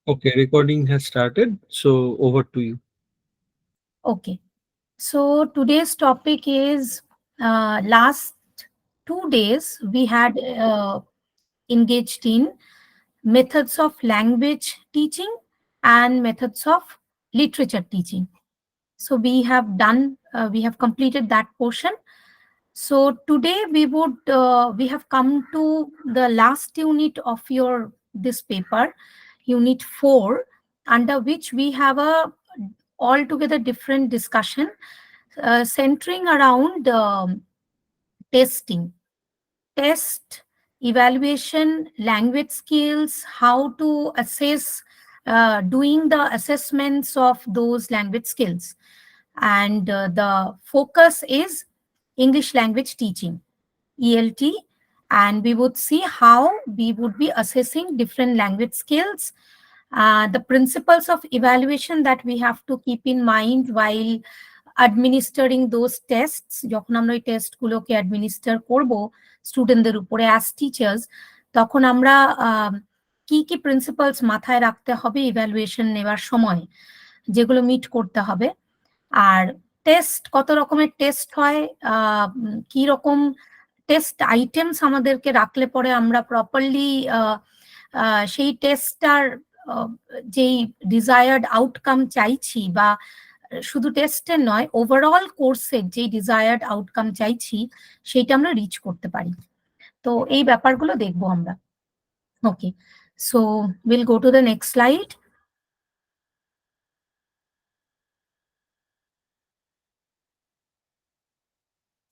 Okay, recording has started, so over to you. Okay. So today's topic is last 2 days we had engaged in methods of language teaching and methods of literature teaching. So we have completed that portion. So today we have come to the last unit of your this paper, unit 4, under which we have a altogether different discussion centering around testing, test, evaluation, language skills, how to assess, doing the assessments of those language skills. And the focus is English language teaching, ELT, and we would see how we would be assessing different language skills, the principles of evaluation that we have to keep in mind while administering those tests, যখন আমরা ওই টেস্টগুলোকে administer করব স্টুডেন্টদের উপরে as teachers, তখন আমরা কি কি প্রিন্সিপালস মাথায় রাখতে হবে ইভ্যালুয়েশন নেওয়ার সময়, যেগুলো মিট করতে হবে। আর টেস্ট, কত রকমের টেস্ট হয়, কি রকম টেস্ট আইটেমস আমাদেরকে রাখলে পরে আমরা প্রপারলি সেই টেস্টটার যেই ডিজায়ার্ড আউটকাম চাইছি, বা শুধু টেস্টের নয় ওভারঅল কোর্সের যেই ডিজায়ার্ড আউটকাম চাইছি সেইটা আমরা রিচ করতে পারি। তো এই ব্যাপারগুলো দেখবো আমরা। Okay, so will go to the next slide.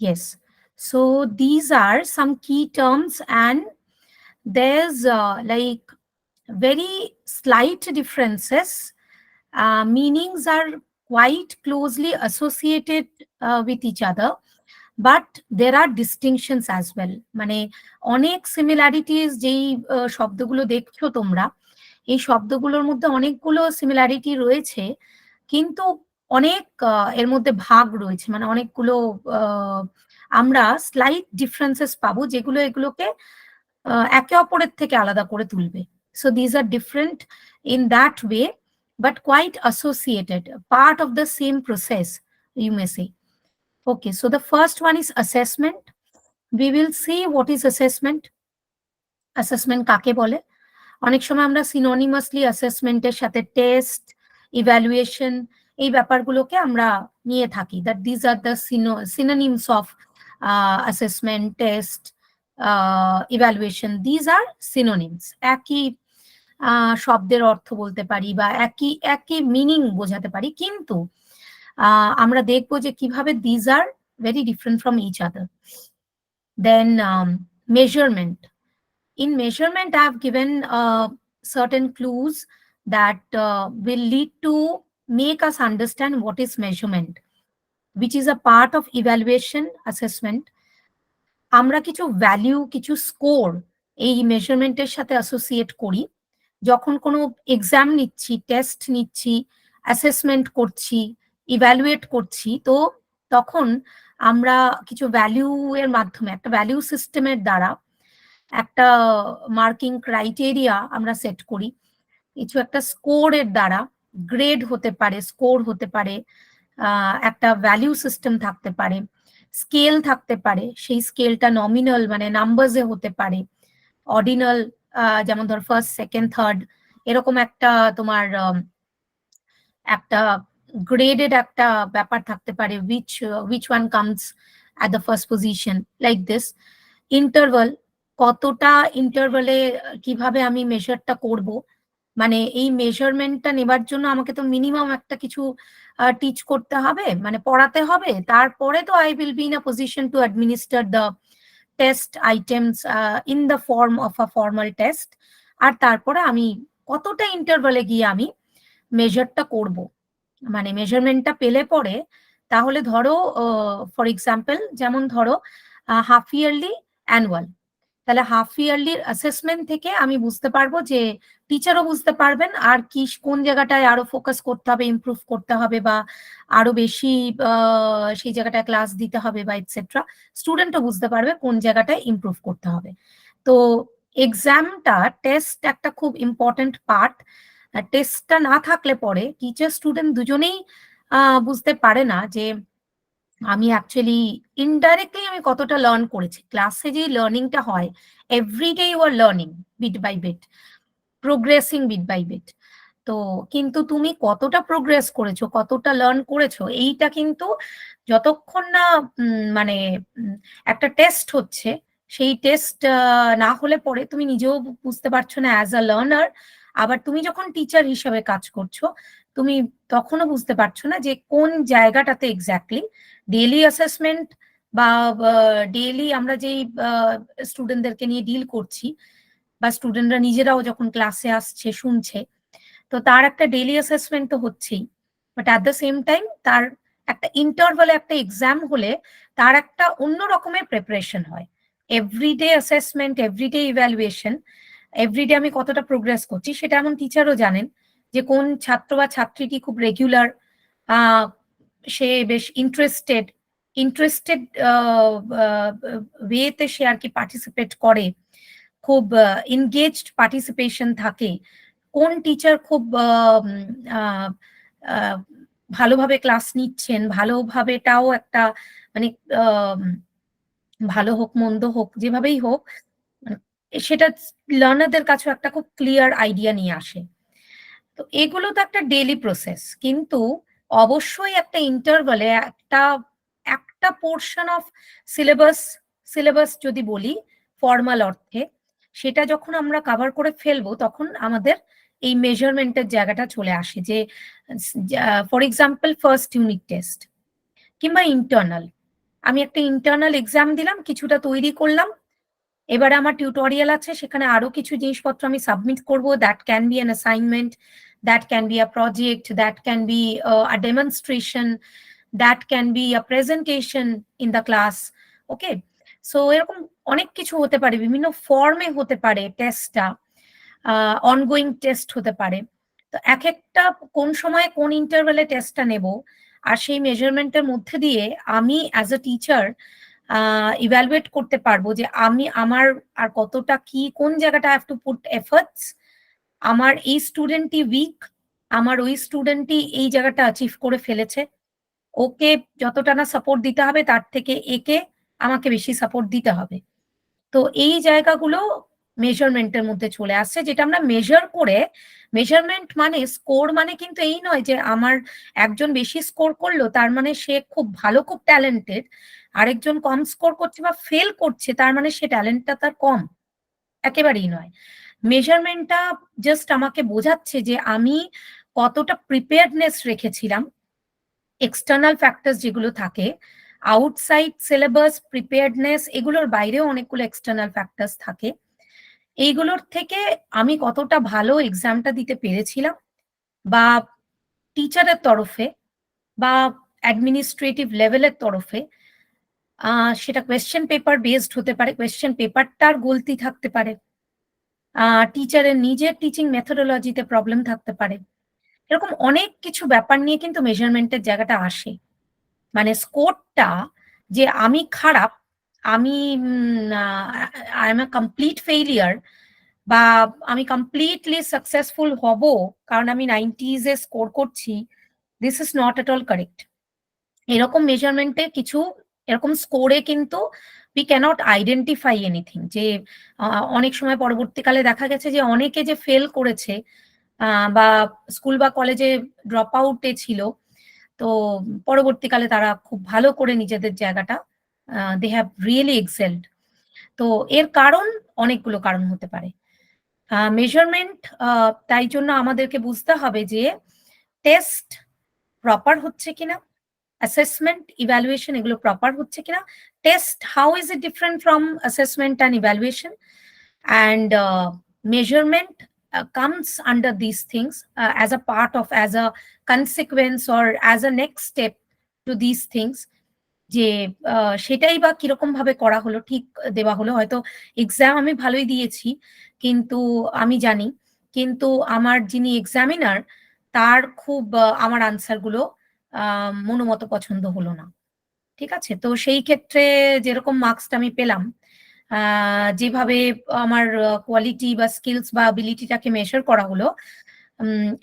Yes, so these are some key terms, and there's like very slight differences. Meanings are quite closely associated with each other, but there are distinctions as well. মানে অনেক similarities, যেই শব্দগুলো দেখছো তোমরা, এই শব্দগুলোর মধ্যে অনেকগুলো similarity রয়েছে, কিন্তু অনেক এর মধ্যে ভাগ রয়েছে, মানে অনেকগুলো আমরা স্লাইট ডিফারেন্সেস পাবো যেগুলো এগুলোকে একে অপরের থেকে আলাদা করে তুলবে। So these are different in that way, but quite associated, part of the same process, you may say. Okay, so the first one is assessment. We will see what is assessment. Assessment কাকে বলে? অনেক সময় আমরা সিনোনিমাসলি অ্যাসেসমেন্টের সাথে test, evaluation, এই ব্যাপারগুলোকে আমরা নিয়ে থাকি, that these are the synonyms of assessment, test, evaluation, these are synonyms. একই শব্দের অর্থ বলতে পারি বা একই একই মিনিং বোঝাতে পারি, কিন্তু আমরা দেখবো যে কিভাবে these are very different from each other. Then measurement. In measurement, I have given certain clues that will lead to make us understand what is measurement, which is a part of evaluation assessment. আমরা কিছু value, কিছু score এই মেজারমেন্টের সাথে associate করি। যখন কোনো exam নিচ্ছি, test নিচ্ছি, অ্যাসেসমেন্ট করছি, ইভ্যালুয়েট করছি, তো তখন আমরা কিছু ভ্যালু এর মাধ্যমে, একটা ভ্যালু সিস্টেমের দ্বারা একটা মার্কিং ক্রাইটেরিয়া আমরা সেট করি, কিছু একটা স্কোরের দ্বারা, গ্রেড হতে পারে, স্কোর হতে পারে, একটা ভ্যালু সিস্টেম থাকতে পারে, স্কেল থাকতে পারে, সেই স্কেলটা নমিনাল মানে নাম্বারসে হতে পারে, অর্ডিনাল, যেমন ধর ফার্স্ট, সেকেন্ড, থার্ড, এরকম একটা তোমার একটা গ্রেডেড একটা ব্যাপার থাকতে পারে, which one comes at the first position, like this. Interval, কতটা ইন্টারভালে কিভাবে আমি মেজারটা করব, মানে এই মেজারমেন্টটা নেবার জন্য আমাকে তো মিনিমাম একটা কিছু টিচ করতে হবে, মানে পড়াতে হবে, তারপরে তো I will be in a position to administer the test items in the form of a formal test. আর তারপরে আমি কতটা ইন্টারভালে গিয়ে আমি মেজারটা করব, মানে মেজারমেন্টটা পেলে পরে, তাহলে ধরো ফর এক্সাম্পল, যেমন ধরো হাফ ইয়ারলি, অ্যানুয়াল, তাহলে হাফ ইয়ারলির অ্যাসেসমেন্ট থেকে আমি বুঝতে পারবো যে টিচারও বুঝতে পারবেন আর কি কোন জায়গাটায় আরো ফোকাস করতে হবে, ইমপ্রুভ করতে হবে, বা আরো বেশি সেই জায়গাটায় ক্লাস দিতে হবে বা এটসেট্রা। স্টুডেন্টও বুঝতে পারবে কোন জায়গাটায় ইমপ্রুভ করতে হবে। তো এক্সামটা, টেস্ট একটা খুব ইম্পর্টেন্ট পার্ট, টেস্টটা না থাকলে পরে টিচার স্টুডেন্ট দুজনেই বুঝতে পারে না যে আমি অ্যাকচুয়ালি ইনডাইরেক্টলি আমি কতটা লার্ন করেছি। ক্লাসে যে লার্নিংটা হয়, everyday you are learning bit by bit, progressing bit by bit. তো কিন্তু তুমি কতটা প্রোগ্রেস করেছো, কতটা লার্ন করেছো, এইটা কিন্তু যতক্ষণ না মানে একটা টেস্ট হচ্ছে, সেই টেস্ট না হলে পরে তুমি নিজেও বুঝতে পারছো না অ্যাজ আ লার্নার। আবার তুমি যখন টিচার হিসেবে কাজ করছো, তুমি তখনও বুঝতে পারছো না যে কোন জায়গাটাতে এক্স্যাক্টলি ডেইলি অ্যাসেসমেন্ট বা ডেইলি আমরা যেই স্টুডেন্টদেরকে নিয়ে ডিল করছি, বা স্টুডেন্টরা নিজেরাও যখন ক্লাসে আসছে শুনছে, তো তার একটা ডেইলি অ্যাসেসমেন্ট তো হচ্ছেই, but at the same time তার একটা ইন্টারভালে একটা এক্সাম হলে তার একটা অন্য রকমের প্রিপারেশন হয়। Everyday assessment, everyday evaluation, everyday আমি কতটা প্রোগ্রেস করছি সেটা এমন টিচারও জানেন যে কোন ছাত্র বা ছাত্রীটি খুব রেগুলার, সে বেশ ইন্টারেস্টেড ইন্টারেস্টেড ওয়েতে সে আর কি পার্টিসিপেট করে, খুব এনগেজড পার্টিসিপেশন থাকে, কোন টিচার খুব ভালোভাবে ক্লাস নিচ্ছেন, ভালোভাবেটাও একটা মানে ভালো হোক মন্দ হোক যেভাবেই হোক, মানে সেটা লার্নারদের কাছেও একটা খুব ক্লিয়ার আইডিয়া নিয়ে আসে। তো এগুলো তো একটা ডেইলি প্রসেস, কিন্তু অবশ্যই একটা ইন্টারভালে একটা একটা পোর্শন অফ সিলেবাস, সিলেবাস যদি বলি ফর্মাল অর্থে, সেটা যখন আমরা কভার করে ফেলবো তখন আমাদের এই মেজারমেন্টের জায়গাটা চলে আসে। যে for example first unit test কিংবা ইন্টারনাল, আমি একটা ইন্টারনাল এক্সাম দিলাম, কিছুটা তৈরি করলাম, এবারে আমার টিউটোরিয়াল আছে, সেখানে আরো কিছু জিনিসপত্র আমি সাবমিট করব। That can be an assignment, that can be a project, that can be a demonstration, that can be a presentation in the class. Okay, so এরকম অনেক কিছু হতে পারে, বিভিন্ন ফর্মে হতে পারে টেস্টটা, অনগোয়িং টেস্ট হতে পারে। তো এক একটা কোন সময় কোন ইন্টারভেলে টেস্টটা নেব, আর সেই মেজারমেন্টের মধ্যে দিয়ে আমি অ্যাজ আ টিচার ইভ্যালুয়েট করতে পারবো যে আমি আমার আর কতটা কি কোন জায়গাটা হ্যাভ টু পুট এফর্টস, আমার এই স্টুডেন্টই উইক, আমার ওই স্টুডেন্টই এই জায়গাটা অ্যাচিভ করে ফেলেছে, ওকে যতটা না সাপোর্ট দিতে হবে তার থেকে একে আমাকে বেশি সাপোর্ট দিতে হবে। তো এই জায়গাগুলো মেজারমেন্টের মধ্যে চলে আসছে, যেটা আমরা মেজার করে, মেজারমেন্ট মানে স্কোর মানে কিন্তু এই নয় যে আমার একজন বেশি স্কোর করলো তার মানে সে খুব ভালো, খুব ট্যালেন্টেড, আরেকজন কম স্কোর করছে বা ফেল করছে তার মানে সে ট্যালেন্টটা তার কম, একেবারেই নয়। মেজারমেন্টটা জাস্ট আমাকে বোঝাচ্ছে যে আমি কতটা প্রিপেয়ারনেস রেখেছিলাম, এক্সটার্নাল ফ্যাক্টরস যেগুলো থাকে, আউটসাইড সিলেবাস প্রিপেয়ারডনেস, এগুলোর বাইরেও অনেকগুলো এক্সটার্নাল ফ্যাক্টরস থাকে, এইগুলোর থেকে আমি কতটা ভালো এক্সামটা দিতে পেরেছিলাম, বা টিচারের তরফে বা অ্যাডমিনিস্ট্রেটিভ লেভেলের তরফে, সেটা কোয়েশ্চেন পেপার বেসড হতে পারে, কোয়েশ্চেন পেপারটার গলতি থাকতে পারে, টিচারের নিজের টিচিং মেথোডোলজিতে প্রবলেম থাকতে পারে, এরকম অনেক কিছু ব্যাপার নিয়ে কিন্তু মেজারমেন্টের জায়গাটা আসে। মানে স্কোরটা যে আমি খারাপ, আমি I am a complete failure, বা আমি কমপ্লিটলি সাকসেসফুল হব কারণ আমি 90s এ স্কোর করছি, this is not at all correct. এরকম মেজারমেন্টে কিছু, এরকম স্কোরে কিন্তু উই ক্যানট আইডেন্টিফাই এনিথিং। যে অনেক সময় পরবর্তীকালে দেখা গেছে যে অনেকে যে ফেল করেছে বা স্কুল বা কলেজে ড্রপ আউটে ছিল, তো পরবর্তীকালে তারা খুব ভালো করে নিজেদের জায়গাটা, দে হ্যাভ রিয়েলি এক্সেলড। তো এর কারণ অনেকগুলো কারণ হতে পারে। মেজারমেন্ট, তাই জন্য আমাদেরকে বুঝতে হবে যে টেস্ট প্রপার হচ্ছে কিনা, অ্যাসেসমেন্ট ইভ্যালুয়েশন এগুলো প্রপার হচ্ছে কিনা। Test, how is it different from assessment and evaluation, and measurement comes under these things as a part of, as a consequence or as a next step to these things, যে সেটাই বা কিরকম ভাবে করা হলো, ঠিক দেওয়া হলো, হয়তো এক্সাম আমি ভালোই দিয়েছি কিন্তু আমি জানি, কিন্তু আমার যিনি এক্সামিনার তার খুব আমার আনসার গুলো মনোমতো পছন্দ হলো না, ঠিক আছে, তো সেই ক্ষেত্রে যেরকম মার্কসটা আমি পেলাম, যেভাবে আমার কোয়ালিটি বা স্কিলস বা অ্যাবিলিটিটাকে মেজার করা হলো,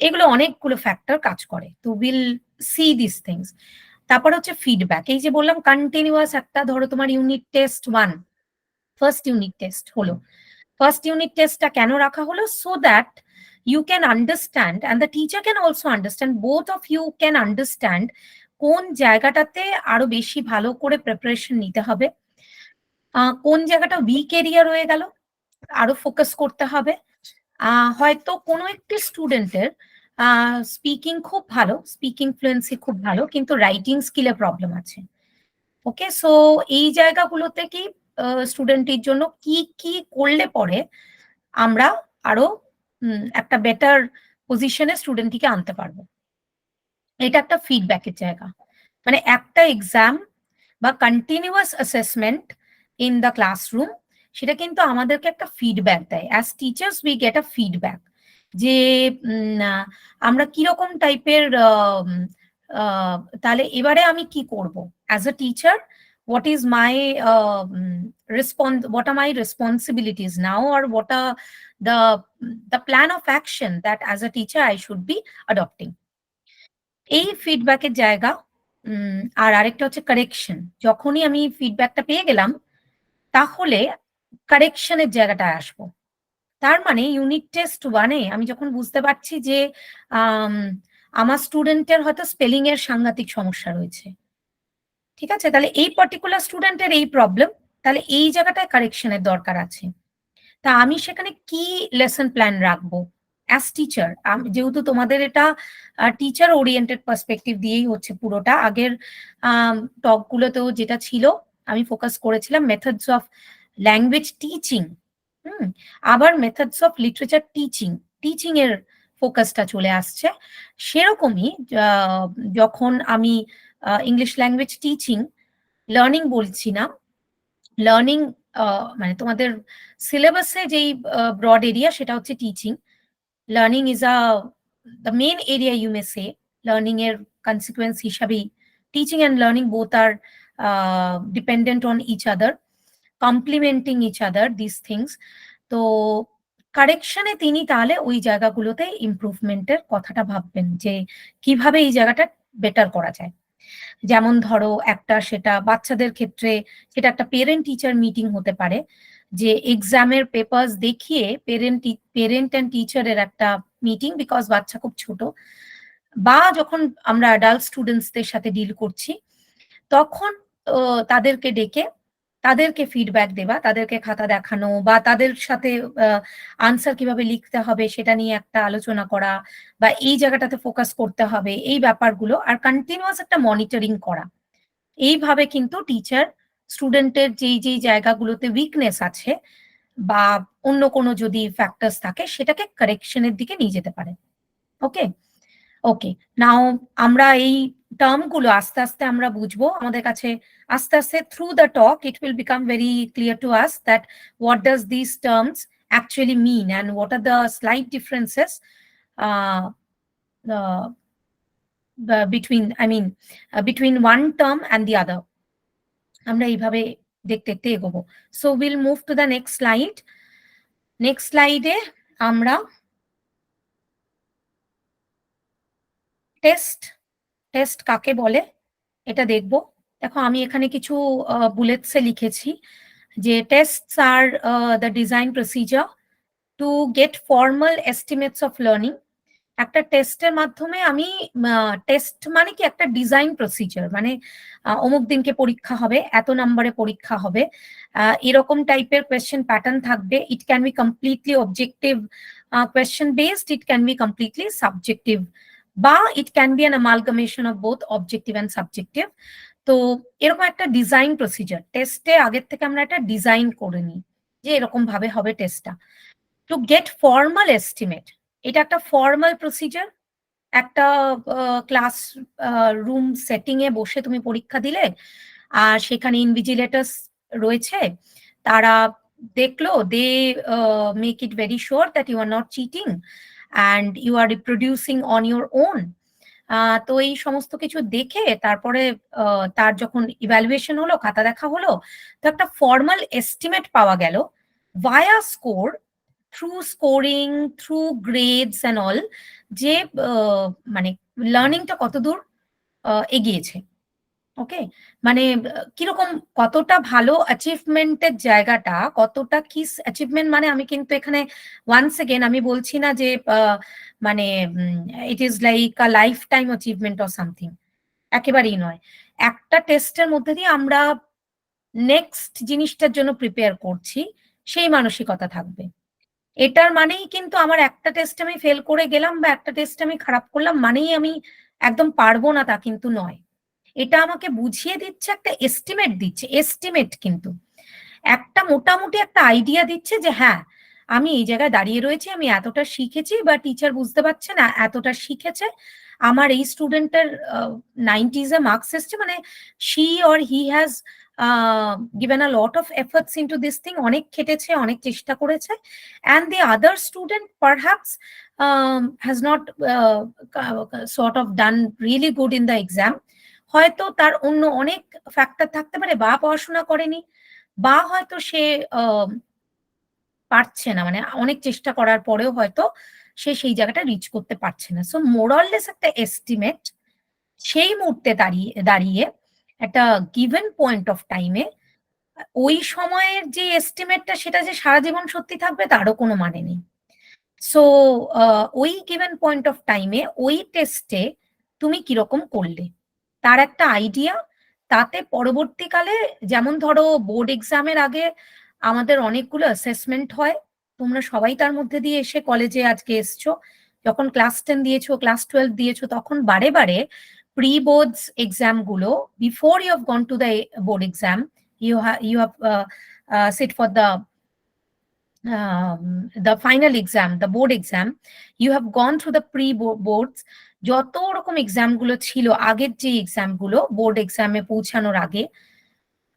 এগুলো অনেকগুলো ফ্যাক্টর কাজ করে। তো উইল সি দিস থিংস। তারপর হচ্ছে ফিডব্যাক। এই যে বললাম কন্টিনিউয়াস একটা, ধরো তোমার unit test 1, first unit test হলো। ফার্স্ট ইউনিট টেস্টটা কেন রাখা হলো? So that you can understand and the teacher can also understand, both of you can understand কোন জায়গাটাতে আরো বেশি ভালো করে প্রিপারেশন নিতে হবে, কোন জায়গাটা উইক এরিয়া রয়ে গেল, আরো ফোকাস করতে হবে। হয়তো কোনো একটি স্টুডেন্টের স্পিকিং খুব ভালো, স্পিকিং ফ্লুয়েন্সি খুব ভালো, কিন্তু রাইটিং স্কিলে প্রবলেম আছে। ওকে, সো এই জায়গাগুলোতে কি স্টুডেন্টের জন্য কি কি করলে পরে আমরা আরো একটা বেটার পজিশনে স্টুডেন্টটিকে আনতে পারবো, এটা একটা ফিডব্যাকের জায়গা। মানে একটা এক্সাম বা continuous assessment in the classroom, সেটা কিন্তু আমাদেরকে একটা ফিডব্যাক দেয়। As teachers we get a feedback যে আমরা কিরকম টাইপের, তাহলে এবারে আমি কি করব as a teacher, what is my what are my responsibilities now, or what are the plan of action that as a teacher I should be adopting. এই ফিডব্যাকের জায়গা। আর আরেকটা হচ্ছে কারেকশন। যখনই আমি ফিডব্যাকটা পেয়ে গেলাম, তাহলে কারেকশনের জায়গাটায় আসবো। তার মানে ইউনিট টেস্ট 1-এ আমি যখন বুঝতে পারছি যে আমার স্টুডেন্টের হয়তো স্পেলিং এর সাংঘাতিক সমস্যা রয়েছে, ঠিক আছে, তাহলে এই পার্টিকুলার স্টুডেন্টের এই প্রবলেম, তাহলে এই জায়গাটায় কারেকশনের দরকার আছে। তা আমি সেখানে কি লেসন প্ল্যান রাখবো অ্যাজ টিচার? যেহেতু তোমাদের এটা টিচার ওরিয়েন্টেড পার্সপেক্টিভ দিয়েই হচ্ছে পুরোটা, আগের টকগুলোতেও যেটা ছিল আমি ফোকাস করেছিলাম মেথডস অফ ল্যাঙ্গুয়েজ টিচিং, আবার methods of literature teaching, teaching এর ফোকাসটা চলে আসছে। সেরকমই যখন আমি ইংলিশ ল্যাঙ্গুয়েজ টিচিং, লার্নিং বলছি না, লার্নিং মানে তোমাদের সিলেবাসে যেই ব্রড এরিয়া সেটা হচ্ছে teaching. Learning is the main area you may say. Learning এর কনসিকুয়েন্স হিসাবেই teaching and learning both are dependent on each other, complementing each other this things. তো কারেকশনে তিনি তাহলে ওই জায়গাগুলোতে ইমপ্রুভমেন্টের কথাটা ভাববেন যে কিভাবে এই জায়গাটা বেটার করা যায়। যেমন ধরো একটা, সেটা বাচ্চাদের ক্ষেত্রে সেটা একটা পেরেন্ট টিচার মিটিং হতে পারে, যে এক্সামের পেপার্স দেখিয়ে পেরেন্ট অ্যান্ড টিচারের একটা মিটিং, বিকজ বাচ্চা খুব ছোট, বা যখন আমরা অ্যাডাল্ট স্টুডেন্টসদের সাথে ডিল করছি তখন তাদেরকে ডেকে তাদেরকে ফিডব্যাক দেওয়া, তাদেরকে খাতা দেখানো, বা তাদের সাথে আনসার কিভাবে লিখতে হবে সেটা নিয়ে একটা আলোচনা করা, বা এই জায়গাটাতে ফোকাস করতে হবে এই ব্যাপারগুলো, আর কন্টিনিউয়াস একটা মনিটরিং করা। এইভাবে কিন্তু টিচার স্টুডেন্টের যেই যেই জায়গাগুলোতে উইকনেস আছে বা অন্য কোনো যদি ফ্যাক্টরস থাকে সেটাকে কারেকশনের দিকে নিয়ে যেতে পারে। ওকে, ওকে, নাও আমরা এই টার্মগুলো আস্তে আস্তে আমরা বুঝবো, আমাদের কাছে আস্তে আস্তে through the talk it will become very clear to us that what does this terms actually mean and what are the slight differences uh, between, I mean, between one term and the other. আমরা এইভাবে দেখতে দেখতে এগোবো। So will move to the next slide. Next স্লাইডে আমরা test, test কাকে বলে এটা দেখব। দেখো আমি এখানে কিছু বুলেটসে লিখেছি যে tastes are the design procedure to get formal estimates of learning. একটা টেস্টের মাধ্যমে আমি, টেস্ট মানে কি একটা ডিজাইন প্রসিজার, মানে অমুক দিনকে পরীক্ষা হবে, এত নম্বরে পরীক্ষা হবে, এরকম টাইপের কোয়েশ্চেন প্যাটার্ন থাকবে। It can be completely objective question based, it can be completely subjective, বা it can be an amalgamation of both objective and subjective. তো এরকম একটা ডিজাইন প্রসিজার, টেস্টে আগের থেকে আমরা একটা ডিজাইন করে নিই যে এরকম ভাবে হবে টেস্টটা। টু গেট ফর্মাল এস্টিমেট, এটা একটা ফর্মাল প্রসিজার। একটা ক্লাস রুম সেটিং এ বসে তুমি পরীক্ষা দিলে, আর সেখানে ইনভিজিলেটর্স রয়েছে, তারা দেখলো, they make it very sure that you are not cheating and you are reproducing on your own. তো এই সমস্ত কিছু দেখে তারপরে তার যখন ইভ্যালুয়েশন হলো, খাতা দেখা হলো, তো একটা ফর্মাল এস্টিমেট পাওয়া গেল ভায়া score, through scoring, through grades and all, যে মানে লার্নিংটা কতদূর এগিয়েছে। ওকে, মানে কিরকম, কতটা ভালো অ্যাচিভমেন্টের জায়গাটা, কতটা কি অ্যাচিভমেন্ট, মানে আমি কিন্তু এখানে ওয়ান্স এগেন আমি বলছি না যে মানে it is like a life time achievement or something, একেবারেই নয়। একটা টেস্টের মধ্যে দিয়ে আমরা নেক্সট জিনিসটার জন্য প্রিপেয়ার করছি, সেই মানসিকতা থাকবে। এটার মানেই কিন্তু আমার একটা টেস্ট আমি ফেল করে গেলাম বা একটা টেস্ট আমি খারাপ করলাম মানেই আমি একদম পারবো না, তা কিন্তু নয়। এটা আমাকে বুঝিয়ে দিচ্ছে, একটা এস্টিমেট দিচ্ছে, এস্টিমেট কিন্তু একটা মোটামুটি একটা আইডিয়া দিচ্ছে যে হ্যাঁ, আমি এই জায়গায় দাঁড়িয়ে রয়েছি, আমি এতটা শিখেছি বা টিচার বুঝতে পারছে না এতটা শিখেছে, আমার এই স্টুডেন্টের 90s এ মার্কস এসছে, মানে she or he has given a lot of efforts into this thing, অনেক খেটেছে, অনেক চেষ্টা করেছে, and the other student perhaps has not sort of done really good in the exam, হয়তো তার অন্য অনেক ফ্যাক্টর থাকতে পারে, বা পড়াশোনা করেনি, বা হয়তো সে পারছে না, মানে অনেক চেষ্টা করার পরেও হয়তো সে সেই জায়গাটা রিচ করতে পারছে না। সো মোরাললেস একটা এস্টিমেট সেই মুহূর্তে দাঁড়িয়ে দাঁড়িয়ে একটা গিভেন পয়েন্ট অফ টাইমে, ওই সময়ের যে এস্টিমেটটা সেটা যে সারা জীবন সত্যি থাকবে তারও কোনো মানে নেই। সো ওই গিভেন পয়েন্ট অফ টাইমে ওই টেস্টে তুমি কিরকম করলে তার একটা আইডিয়া, তাতে পরবর্তীকালে, যেমন ধরো বোর্ড এক্সামের আগে আমাদের অনেকগুলো অ্যাসেসমেন্ট হয়, তোমরা সবাই তার মধ্যে দিয়ে এসে কলেজে আজকে এসছো, যখন ক্লাস 10 দিয়েছো, ক্লাস 12 দিয়েছো, তখন বারে বারে প্রি বোর্ডস এক্সাম গুলো, before you have gone to the board exam, you have sit for the final exam, the board exam, you have gone through the pre boards, যত রকম এক্সাম গুলো ছিল আগের যে এক্সাম গুলো বোর্ড এক্সামে পৌঁছানোর আগে,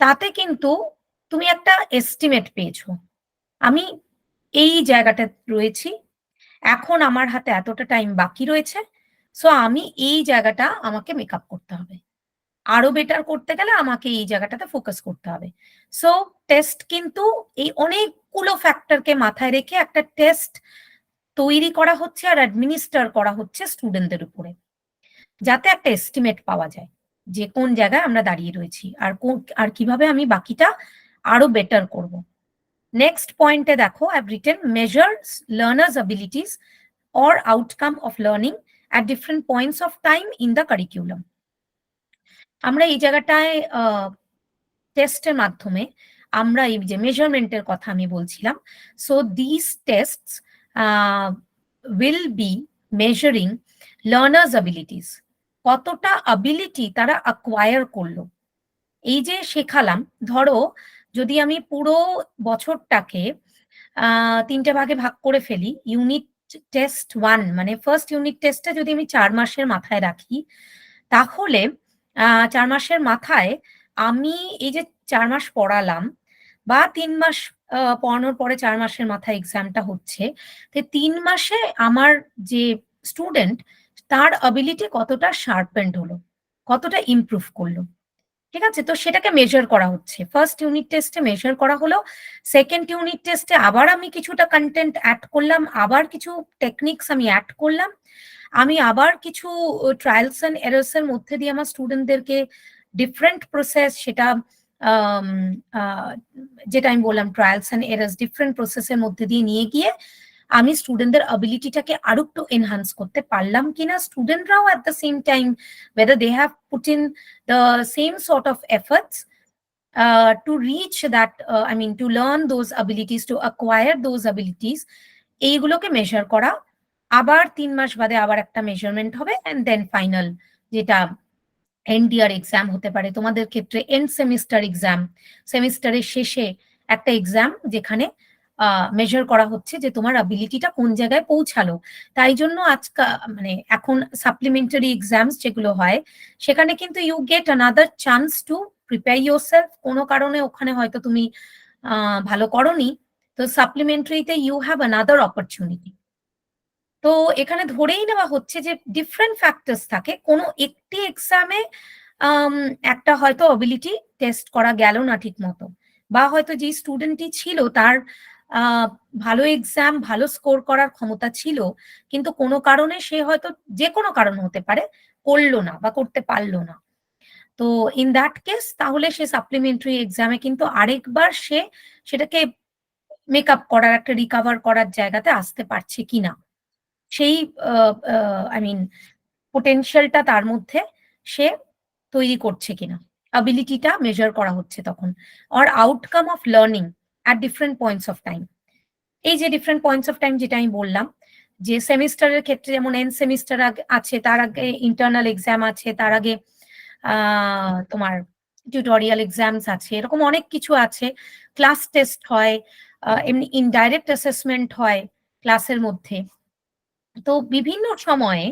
তাতে কিন্তু তুমি একটা এস্টিমেট পেয়েছো, আমি এই জায়গাটা রয়েছি, এখন আমার হাতে এতটা টাইম বাকি রয়েছে, সো আমি এই জায়গাটা আমাকে মেকআপ করতে হবে, আরো বেটার করতে গেলে আমাকে এই জায়গাটাতে ফোকাস করতে হবে। সো টেস্ট কিন্তু এই অনেকগুলো ফ্যাক্টরকে মাথায় রেখে একটা টেস্ট তৈরি করা হচ্ছে আর অ্যাডমিনিস্টার করা হচ্ছে স্টুডেন্টদের উপরে, যাতে একটা এস্টিমেট পাওয়া যায় যে কোন জায়গায় আমরা দাঁড়িয়ে রয়েছি, আর কিভাবে আমি বাকিটা আরো বেটার করব। নেক্সট পয়েন্টে দেখো, I have written measures learners abilities or outcome of learning at different points of time in the curriculum. আমরা এই জায়গাটায় টেস্টের মাধ্যমে আমরা এই যে মেজারমেন্টের কথা আমি বলছিলাম, so this tastes will be measuring learners abilities, কতটা অ্যাবিলিটি তারা অ্যাকোয়ার করলো। এই যে শেখালাম, ধরো যদি আমি পুরো বছরটাকে 3টে ভাগে ভাগ করে ফেলি, ইউনিট টেস্ট 1 মানে ফার্স্ট ইউনিট টেস্টে যদি আমি 4 মাসের মাথায় রাখি, তাহলে 4 মাসের মাথায় আমি এই যে 4 মাস পড়ালাম, বা 3 মাস পড়ানোর পরে 4 মাসের মাথায় এক্সামটা হচ্ছে, তো 3 মাসে আমার যে স্টুডেন্ট, তার অ্যাবিলিটি কতটা শার্পেন্ড হলো, কতটা ইমপ্রুভ করলো। ঠিক আছে, তো সেটাকে মেজার করা হচ্ছে, ফার্স্ট ইউনিট টেস্টে মেজার করা হলো, সেকেন্ড ইউনিট টেস্টে আবার আমি কিছুটা কন্টেন্ট অ্যাড করলাম, আবার কিছু টেকনিক্স আমি অ্যাড করলাম, আমি আবার কিছু ট্রায়ালস এন্ড এরর্স এর মধ্যে দিয়ে আমার স্টুডেন্টদেরকে ডিফারেন্ট প্রসেস, সেটা যেটা আমি বললাম ট্রায়ালস এন্ড এরর্স, ডিফারেন্ট প্রসেসের মধ্যে দিয়ে নিয়ে গিয়ে আমি স্টুডেন্টদের অ্যাবিলিটিটাকে আরো একটু এনহান্স করতে পারলাম কিনা, স্টুডেন্টরাও at the same time whether they have put in the same sort of efforts to reach that, I mean to learn those abilities, to acquire those abilities, এইগুলোকে মেজার করা। আবার 3 মাস বাদে আবার একটা মেজারমেন্ট হবে, এন্ড দেন ফাইনাল, যেটা and year exam হতে পারে, তোমাদের ক্ষেত্রে এন্ড সেমিস্টার এক্সাম, সেমিস্টারের শেষে একটা এক্সাম যেখানে মেজার করা হচ্ছে যে তোমার অ্যাবিলিটিটা কোন জায়গায় পৌঁছালো। তাই জন্য আজকাল মানে এখন সাপ্লিমেন্টারি এক্সামস যেগুলো হয়, সেখানে কিন্তু you get another chance to prepare yourself, কোনো কারণে ওখানে হয়তো তুমি ভালো করোনি, তো সাপ্লিমেন্টারিতে ইউ হ্যাভ অ্যানাদার অপরচুনিটি। তো এখানে ধরেই নেওয়া হচ্ছে যে ডিফারেন্ট ফ্যাক্টরস থাকে, কোনো একটি এক্সামে একটা হয়তো অ্যাবিলিটি টেস্ট করা গেল না ঠিক মতো, বা হয়তো যে স্টুডেন্টটি ছিল তার আহ, ভালো এক্সাম, ভালো স্কোর করার ক্ষমতা ছিল, কিন্তু কোনো কারণে সে হয়তো, যে কোনো কারণ হতে পারে, করলো না বা করতে পারলো না। তো ইন দ্যাট কেস তাহলে সে সাপ্লিমেন্টারি এক্সামে কিন্তু আরেকবার সে সেটাকে মেক আপ করার, একটা রিকাভার করার জায়গাতে আসতে পারছে কিনা, সেই আই মিন পোটেনশিয়ালটা তার মধ্যে সে তৈরি করছে কিনা, অ্যাবিলিটিটা মেজার করা হচ্ছে তখন। Or outcome of learning at different points of time. এই যে ডিফারেন্ট পয়েন্টস অফ টাইম যেটা আমি বললাম, যে সেমিস্টারের ক্ষেত্রে যেমন এন্ড সেমিস্টার আছে, তার আগে ইন্টারনাল এক্সাম আছে, তার আগে তোমার টিউটোরিয়াল এক্সামস আছে, এরকম অনেক কিছু আছে। ক্লাস টেস্ট হয়, এমনি ইনডাইরেক্ট অ্যাসেসমেন্ট হয় ক্লাসের মধ্যে। তো বিভিন্ন সময়ে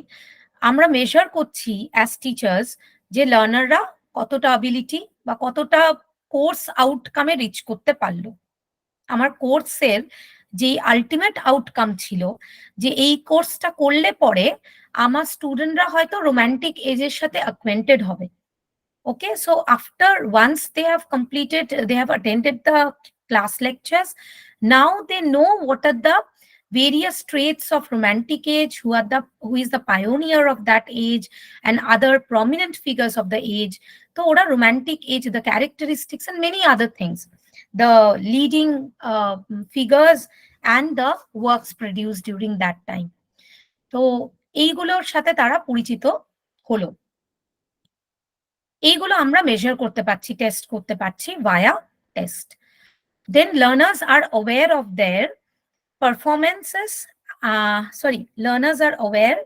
আমরা মেজার করছি অ্যাজ টিচার্স যে লার্নাররা কতটা অ্যাবিলিটি বা কতটা কোর্স আউটকামে রিচ করতে পারলো। আমার কোর্সের যে আলটিমেট আউটকাম ছিল যে এই কোর্সটা করলে পরে আমার স্টুডেন্টরা হয়তো রোমান্টিক এজের সাথে অ্যাকোয়েন্টেড হবে। Okay, so after once they have completed, they have attended the class lectures, now they know what are the various traits of romantic age, who is the pioneer of that age, and other prominent figures of the age. So ওরা romantic age, the characteristics and many other things, the leading figures and the works produced during that time. তো এইগুলোর সাথে তারা পরিচিত হলো। এইগুলো আমরা measure করতে পারছি, টেস্ট করতে পারছি ভায়া test. Then learners are aware of their performances. Learners are aware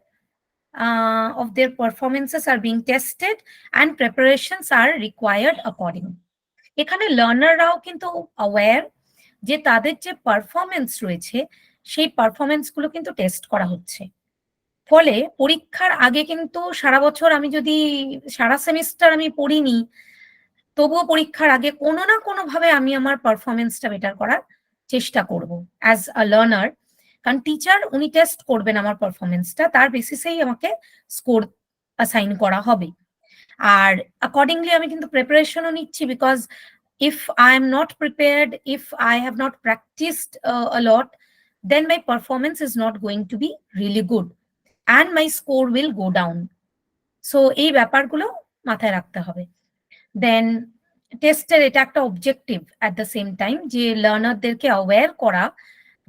of their performances are being tested and preparations are required according. এখানে লার্নাররাও কিন্তু অ্যাওয়্যার যে তাদের যে পারফরমেন্স রয়েছে সেই পারফরমেন্স গুলো কিন্তু টেস্ট করা হচ্ছে। ফলে পরীক্ষার আগে কিন্তু সারা বছর আমি যদি সারা সেমিস্টার আমি পড়িনি, তবুও পরীক্ষার আগে কোনো না কোনো ভাবে আমি আমার পারফরমেন্সটা বেটার করার চেষ্টা করব অ্যাজ আ লার্নার। কারণ টিচার উনি টেস্ট করবেন আমার পারফরমেন্সটা, তার বেসিসেই আমাকে স্কোর অ্যাসাইন করা হবে। আর অ্যাকর্ডিংলি আমি কিন্তু প্রিপারেশনও নিচ্ছি, because if I am not prepared, if I have not practiced a lot, then my performance is not going to be really good and my score will go down. So এই ব্যাপারগুলো মাথায় রাখতে হবে। দেন টেস্টের এটা একটা objective at the same time, যে লার্নারদেরকে অ্যাওয়্যার করা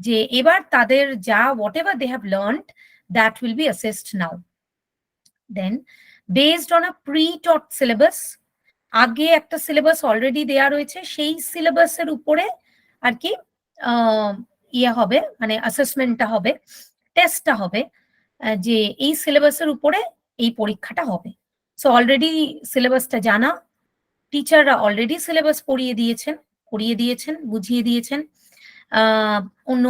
যে এবার তাদের যা whatever they have learned that will be assessed now. Then based on a pre taught syllabus, আগে একটা সিলেবাস অলরেডি দেয়া রয়েছে, সেই সিলেবাসের উপরে আর কি ইয়ে হবে, মানে অ্যাসেসমেন্টটা হবে, টেস্টটা হবে, যে এই সিলেবাসের উপরে এই পরীক্ষাটা হবে। সো অলরেডি সিলেবাসটা জানা, টিচাররা অলরেডি সিলেবাস পড়িয়ে দিয়েছেন, করিয়ে দিয়েছেন, বুঝিয়ে দিয়েছেন, অন্য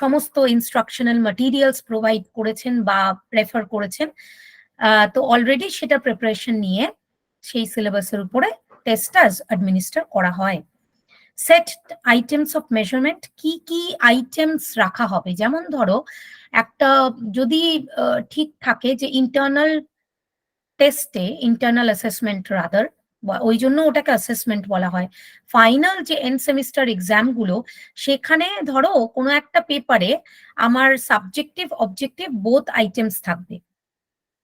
সমস্ত ইনস্ট্রাকশনাল ম্যাটেরিয়ালস প্রোভাইড করেছেন বা প্রেফার করেছেন। তো অলরেডি সেটা প্রিপারেশন নিয়ে সেই সিলেবাসের উপরে টেস্টটা অ্যাডমিনিস্টার করা হয়। সেট আইটেমস অফ মেজারমেন্ট, কি কি আইটেমস রাখা হবে, যেমন ধরো একটা যদি ঠিক থাকে যে ইন্টারনাল টেস্টে, ইন্টারনাল অ্যাসেসমেন্ট রাদার, ওই জন্য ওটাকে অ্যাসেসমেন্ট বলা হয়। ফাইনাল যে এন্ড সেমিস্টার এক্সাম গুলো, সেখানে ধরো কোনো একটা পেপারে আমার সাবজেক্টিভ অবজেক্টিভ বোথ আইটেমস থাকবে,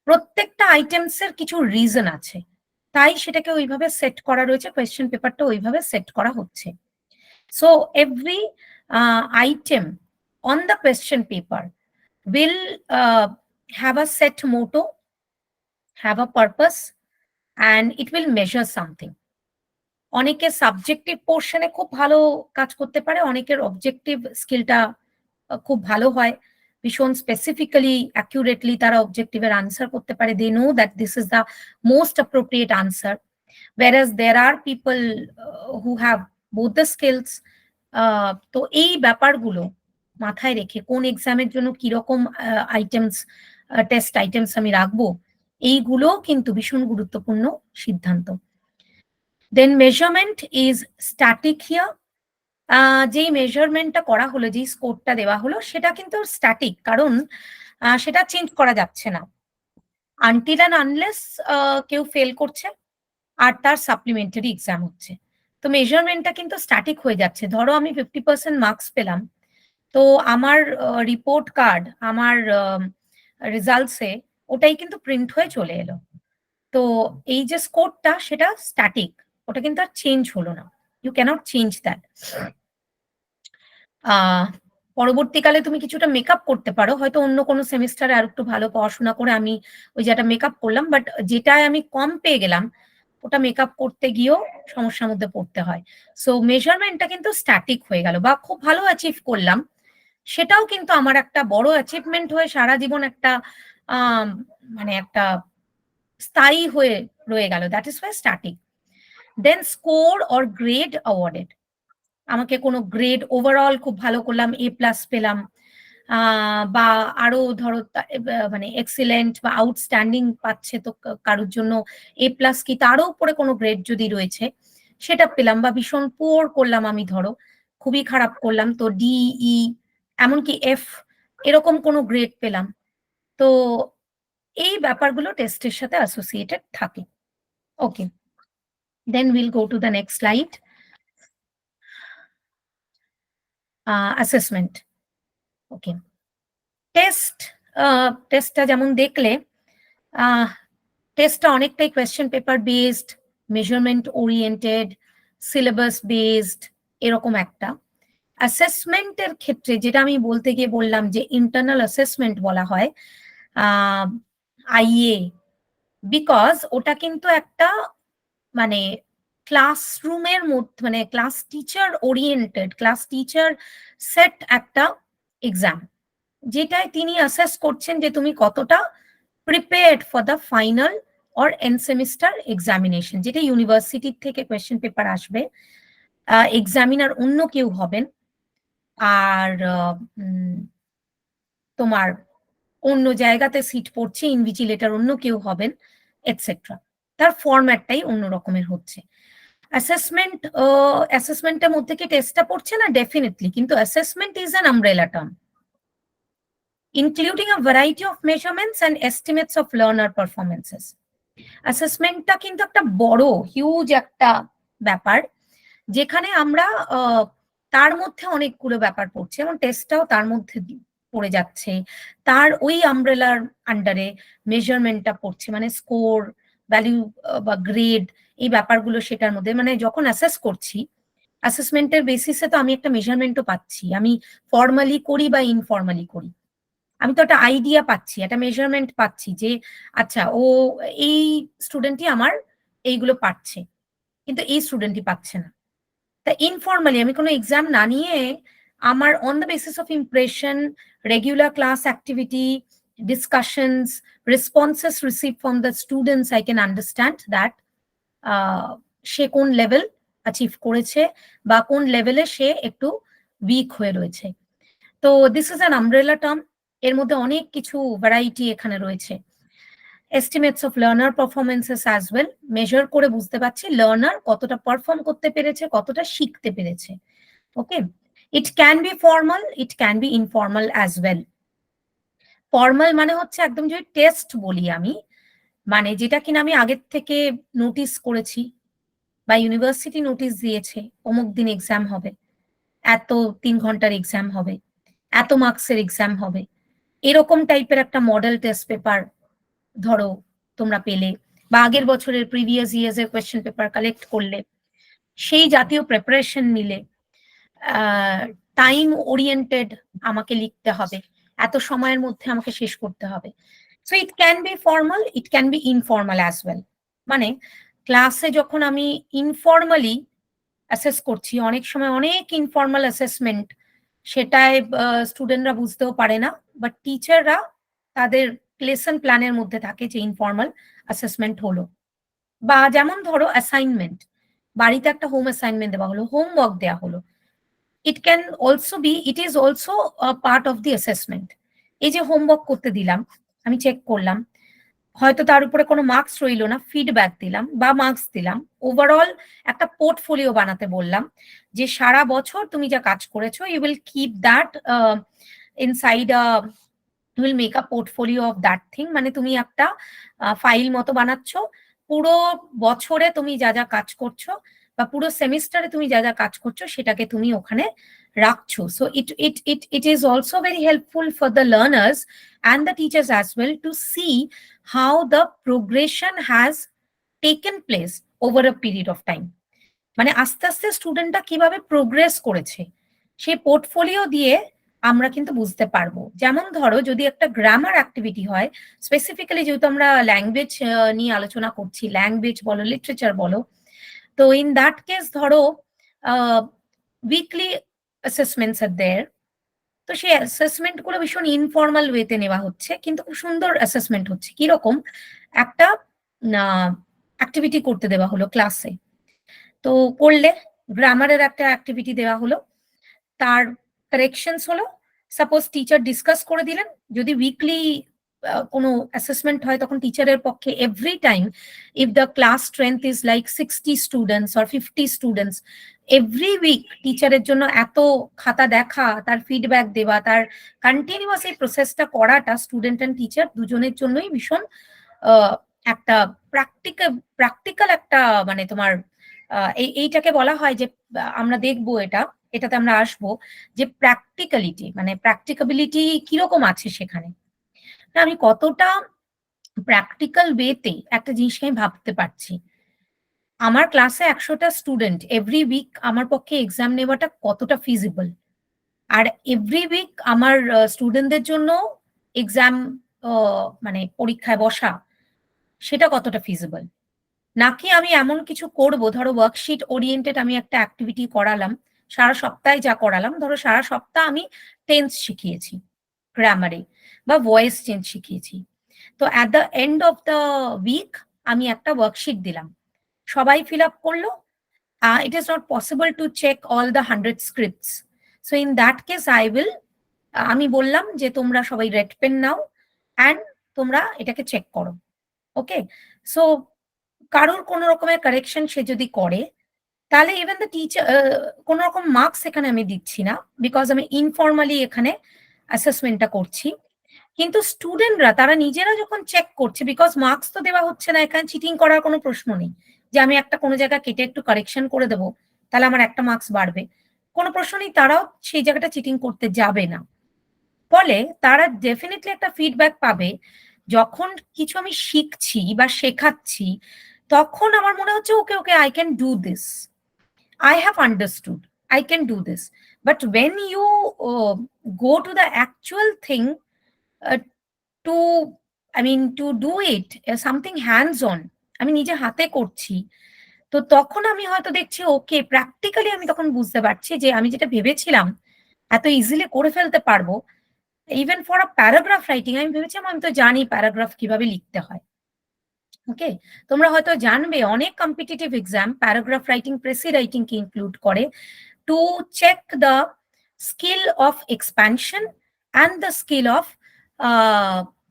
প্রত্যেকটা আইটেমসের কিছু রিজন আছে, তাই সেটাকে ওইভাবে সেট করা রয়েছে, কোয়েশ্চেন পেপারটা ওইভাবে সেট করা হচ্ছে। So every item on the question paper will have a set motto, have a purpose, and it will measure something. অনেকের সাবজেক্টিভ পোর্শনে খুব ভালো কাজ করতে পারে, অনেকের অবজেক্টিভ স্কিলটা খুব ভালো হয়, ভীষণ স্পেসিফিক্যালি অ্যাকুরেটলি তারা অবজেক্টিভের আনসার করতে পারে, they know that this is the most appropriate answer, whereas there are people who have both the skills. তো এই ব্যাপারগুলো মাথায় রেখে কোন এক্সামের জন্য কিরকম আইটেমস, টেস্ট আইটেমস আমি রাখবো, এইগুলো কিন্তু ভীষণ গুরুত্বপূর্ণ সিদ্ধান্ত। দেন মেজারমেন্ট ইজ স্ট্যাটিক হিয়ার, যেই মেজারমেন্টটা করা হলো, যেই স্কোরটা দেওয়া হলো, সেটা কিন্তু স্ট্যাটিক, কারণ সেটা চেঞ্জ করা যাচ্ছে না আনটিল অ্যান্ড আনলেস কেউ ফেল করছে আর তার সাপ্লিমেন্টারি এক্সাম হচ্ছে। তো মেজারমেন্টটা কিন্তু স্ট্যাটিক হয়ে যাচ্ছে। ধরো আমি 50% মার্কস পেলাম, তো আমার রিপোর্ট কার্ড, আমার রেজাল্টসে ওটাই কিন্তু প্রিন্ট হয়ে চলে এলো। তো এই যে স্কোরটা সেটা স্ট্যাটিক, ওটা কিন্তু আর চেঞ্জ হলো না। You cannot change that. পরবর্তীকালে তুমি কিছুটা মেকআপ করতে পারো, হয়তো অন্য কোনো সেমিস্টারে আর একটু ভালো পড়াশোনা করে আমি ওই যেটা মেকআপ করলাম, বাট যেটায় আমি কম পেয়ে গেলাম ওটা মেকআপ করতে গিয়েও সমস্যার মধ্যে পড়তে হয়। সো মেজারমেন্টটা কিন্তু স্ট্যাটিক হয়ে গেল, বা খুব ভালো অ্যাচিভ করলাম সেটাও কিন্তু আমার একটা বড় অ্যাচিভমেন্ট হয়ে সারা জীবন একটা মানে একটা স্থায়ী হয়ে রয়ে গেল। That is why static. Then score or grade awarded. আমাকে কোনো গ্রেড ওভারঅল খুব ভালো করলাম, এ প্লাস পেলাম, বা আরো ধরো মানে এক্সিলেন্ট বা আউটস্ট্যান্ডিং পাচ্ছে, তো কারোর জন্য এ প্লাস কি তারও উপরে কোনো গ্রেড যদি রয়েছে সেটা পেলাম, বা ভীষণ পুয়ার করলাম আমি, ধরো খুবই খারাপ করলাম তো ডিই এমনকি এফ এরকম কোনো গ্রেড পেলাম। তো এই ব্যাপারগুলো টেস্টের সাথে অ্যাসোসিয়েটেড থাকে। Okay, then will go to the next slide. Assessment. Okay, test, টেস্টটা যেমন দেখলে, টেস্টটা অনেকটাই question paper based, measurement oriented, syllabus based, এরকম একটা। অ্যাসেসমেন্টের ক্ষেত্রে যেটা আমি বলতে গিয়ে বললাম যে ইন্টারনাল অ্যাসেসমেন্ট বলা হয় আইএ, বিকজ ওটা কিন্তু একটা মানে ক্লাসরুমের মধ্যে, মানে class teacher oriented, class teacher set একটা এক্সাম, যেটায় তিনি অ্যাসেস করছেন যে তুমি কতটা prepared for the final or end semester examination, যেটা ইউনিভার্সিটির থেকে কোয়েশ্চেন পেপার আসবে, এক্সামিনার অন্য কেউ হবেন, আর তোমার অন্য জায়গাতে সিট পড়ছে, ইনভিজিলেটর অন্য কেউ হবেন, এটসেট্রা। তার ফরম্যাটটাই অন্য রকমের হচ্ছে। অ্যাসেসমেন্ট, অ্যাসেসমেন্টের মধ্যে কি টেস্টটা পড়ছে না? ডেফিনেটলি, কিন্তু assessment is an umbrella term including a variety of measurements and estimates of learner performances. অ্যাসেসমেন্টটা কিন্তু একটা বড় হিউজ একটা ব্যাপার, যেখানে আমরা তার মধ্যে অনেকগুলো ব্যাপার পড়ছে, এবং টেস্টটাও তার মধ্যে পড়ে যাচ্ছে, তার ওই আমব্রেলার আন্ডারে মেজারমেন্টটা পড়ছে, মানে স্কোর, ভ্যালু বা গ্রেড, এই ব্যাপারগুলো সেটার মধ্যে। মানে যখন অ্যাসেস করছি, অ্যাসেসমেন্টের বেসিসে তো আমি একটা মেজারমেন্টও পাচ্ছি, আমি ফর্মালি করি বা ইনফর্মালি করি, আমি তো একটা আইডিয়া পাচ্ছি, একটা মেজারমেন্ট পাচ্ছি যে আচ্ছা ও এই স্টুডেন্টই আমার এইগুলো পাচ্ছে, কিন্তু এই স্টুডেন্টই পাচ্ছে না। তা ইনফর্মালি আমি কোনো এক্সাম না নিয়ে আমার on the basis of impression, regular class activity, discussions, responses receive from the students, I can understand that সে কোন লেভেল অ্যাচিভ করেছে বা কোন লেভেলে সে একটু উইক হয়ে রয়েছে। তো this is an umbrella term, এর মধ্যে অনেক কিছু ভ্যারাইটি এখানে রয়েছে। Estimates of learner performances as well, measure করে বুঝতে পারছি লার্নার কতটা পারফর্ম করতে পেরেছে, কতটা শিখতে পেরেছে। Okay, it can be formal, it can be informal as well. Formal মানে হচ্ছে একদম যদি টেস্ট বলি আমি, মানে যেটা কিনা আমি আগের থেকে নোটিস করেছি বা ইউনিভার্সিটি নোটিস দিয়েছে, অমুক দিন এক্সাম হবে, এত 3 ঘন্টার এক্সাম হবে, এত মার্কসের এক্সাম হবে, এরকম টাইপের একটা মডেল টেস্ট পেপার ধরো তোমরা পেলে, বা আগের বছরের প্রিভিয়াস ইয়ার্স এর কোয়েশ্চেন পেপার কালেক্ট করলে, সেই জাতীয় প্রিপারেশন নিলে, টাইম ওরিয়েন্টেড আমাকে লিখতে হবে, এত সময়ের মধ্যে আমাকে শেষ করতে হবে। So it can be formal, it can be informal as well. মানে ক্লাসে যখন আমি ইনফর্মালি অ্যাসেস করছি, অনেক সময় অনেক ইনফর্মাল অ্যাসেসমেন্ট, সেটায় স্টুডেন্টরা বুঝতেও পারে না, বাট টিচাররা তাদের লেসন প্ল্যানের মধ্যে থাকে যে ইনফর্মাল অ্যাসেসমেন্ট হলো। বা যেমন ধরো অ্যাসাইনমেন্ট, বাড়িতে একটা হোম অ্যাসাইনমেন্ট দেওয়া হলো, হোমওয়ার্ক দেওয়া হলো, it can also be, it is also part of the assessment. এই যে হোমওয়ার্ক করতে দিলাম, আমি চেক করলাম, হয়তো তার উপরে কোনো মার্কস রইলো না, ফিডব্যাক দিলাম বা মার্কস দিলাম, ওভারঅল একটা পোর্টফোলিও বানাতে বললাম, যে সারা বছর তুমি যা কাজ করেছো, you will keep that inside you will make a portfolio of that thing. মানে তুমি একটা ফাইল মতো বানাচ্ছ, পুরো বছরে তুমি যা যা কাজ করছো বা পুরো সেমিস্টারে তুমি যা যা কাজ করছো সেটাকে তুমি ওখানে রাখছো। So it is also very helpful for the learners and the teachers as well to see how the progression has taken place over a period of time. মানে আস্তে আস্তে স্টুডেন্টটা কিভাবে প্রোগ্রেস করেছে সেই পোর্টফোলিও দিয়ে আমরা কিন্তু বুঝতে পারবো। যেমন ধরো যদি একটা গ্রামার অ্যাক্টিভিটি হয়, স্পেসিফিক্যালি যেহেতু আমরা ল্যাঙ্গুয়েজ নিয়ে আলোচনা করছি, ল্যাঙ্গুয়েজ বলো লিটারেচার বলো, তো ইন দ্যাট কেস ধরো উইকলি অ্যাসেসমেন্টস আর দেয়ার। তো সেই অ্যাসেসমেন্ট গুলো ভীষণ ইনফর্মাল ওয়েতে নেওয়া হচ্ছে, কিন্তু খুব সুন্দর অ্যাসেসমেন্ট হচ্ছে। কিরকম? একটা অ্যাক্টিভিটি করতে দেওয়া হলো ক্লাসে, তো করলে গ্রামারের একটা অ্যাক্টিভিটি দেওয়া হলো, তার কারেকশনস হলো। সাপোজ টিচার ডিসকাস করে দিলেন, যদি উইকলি কোনো অ্যাসেসমেন্ট হয় তখন টিচারের পক্ষে every time, if the class strength is like 60 students or 50 students, every week টিচারের জন্য এত খাতা দেখা, তার ফিডব্যাক দেওয়া, তার কন্টিনিউয়াস এই প্রসেসটা করাটা স্টুডেন্ট অ্যান্ড টিচার দুজনের জন্যই ভীষণ একটা প্র্যাকটিক্যাল প্র্যাকটিক্যাল একটা মানে তোমার এইটাকে বলা হয় যে আমরা দেখবো এটাতে আমরা আসবো যে প্র্যাকটিক্যালিটি মানে প্র্যাকটিকাবিলিটি কিরকম আছে সেখানে। না আমি কতটা প্র্যাকটিক্যাল ওয়েতে একটা জিনিসকে আমি ভাবতে পারছি। আমার ক্লাসে 100টা স্টুডেন্ট এভরি উইক, আমার পক্ষে এক্সাম নেওয়াটা কতটা ফিজিবল, আর এভরি উইক আমার স্টুডেন্টদের জন্য এক্সাম মানে পরীক্ষায় বসা সেটা কতটা ফিজিবল। নাকি আমি এমন কিছু করব, ধরো ওয়ার্কশিট ওরিয়েন্টেড আমি একটা অ্যাক্টিভিটি করালাম, সারা সপ্তাহে যা করালাম, ধরো সারা সপ্তাহ আমি টেন্স শিখিয়েছি গ্রামারে বা ভয়েস চেঞ্জ শিখিয়েছি, তো at the end of the week আমি একটা ওয়ার্কশিট দিলাম, সবাই ফিল আপ করলো। It is not possible to check all the 100 scripts. So in that case I will, আমি বললাম যে তোমরা সবাই রেড পেন নাও অ্যান্ড তোমরা এটাকে চেক করো। ওকে, সো কারোর কোনো রকমের কারেকশন সে যদি করে, তাহলে ইভেন দ্য টিচার কোনো রকম মার্কস এখানে আমি দিচ্ছি না, বিকজ আমি ইনফর্মালি এখানে অ্যাসেসমেন্টটা করছি। কিন্তু স্টুডেন্টরা তারা নিজেরা যখন চেক করছে, বিকজ মার্কস তো দেওয়া হচ্ছে না, এখানে চিটিং করার কোনো প্রশ্ন নেই যে আমি একটা কোনো জায়গা কেটে একটু কারেকশন করে দেবো তাহলে আমার একটা মার্কস বাড়বে, কোনো প্রশ্ন নেই, তারাও সেই জায়গাটা চিটিং করতে যাবে না। ফলে তারা ডেফিনেটলি একটা ফিডব্যাক পাবে। যখন কিছু আমি শিখছি বা শেখাচ্ছি তখন আমার মনে হচ্ছে okay okay I can do this, I have understood, I can do this. But when you go to the actual thing, uh, to, I mean, to do it, something hands on, আমি নিজে হাতে করছি, তো তখন আমি হয়তো দেখছি ওকে practically আমি তখন বুঝতে পারছি যে আমি যেটা ভেবেছিলাম এত ইজিলি করে ফেলতে পারবো। Even for a paragraph writing আমি ভেবেছিলাম আমি তো জানি প্যারাগ্রাফ কিভাবে লিখতে হয়। ওকে, তোমরা হয়তো জানবে অনেক competitive exam paragraph writing, precis writing কে ইনক্লুড করে to check the skill of expansion and the skill of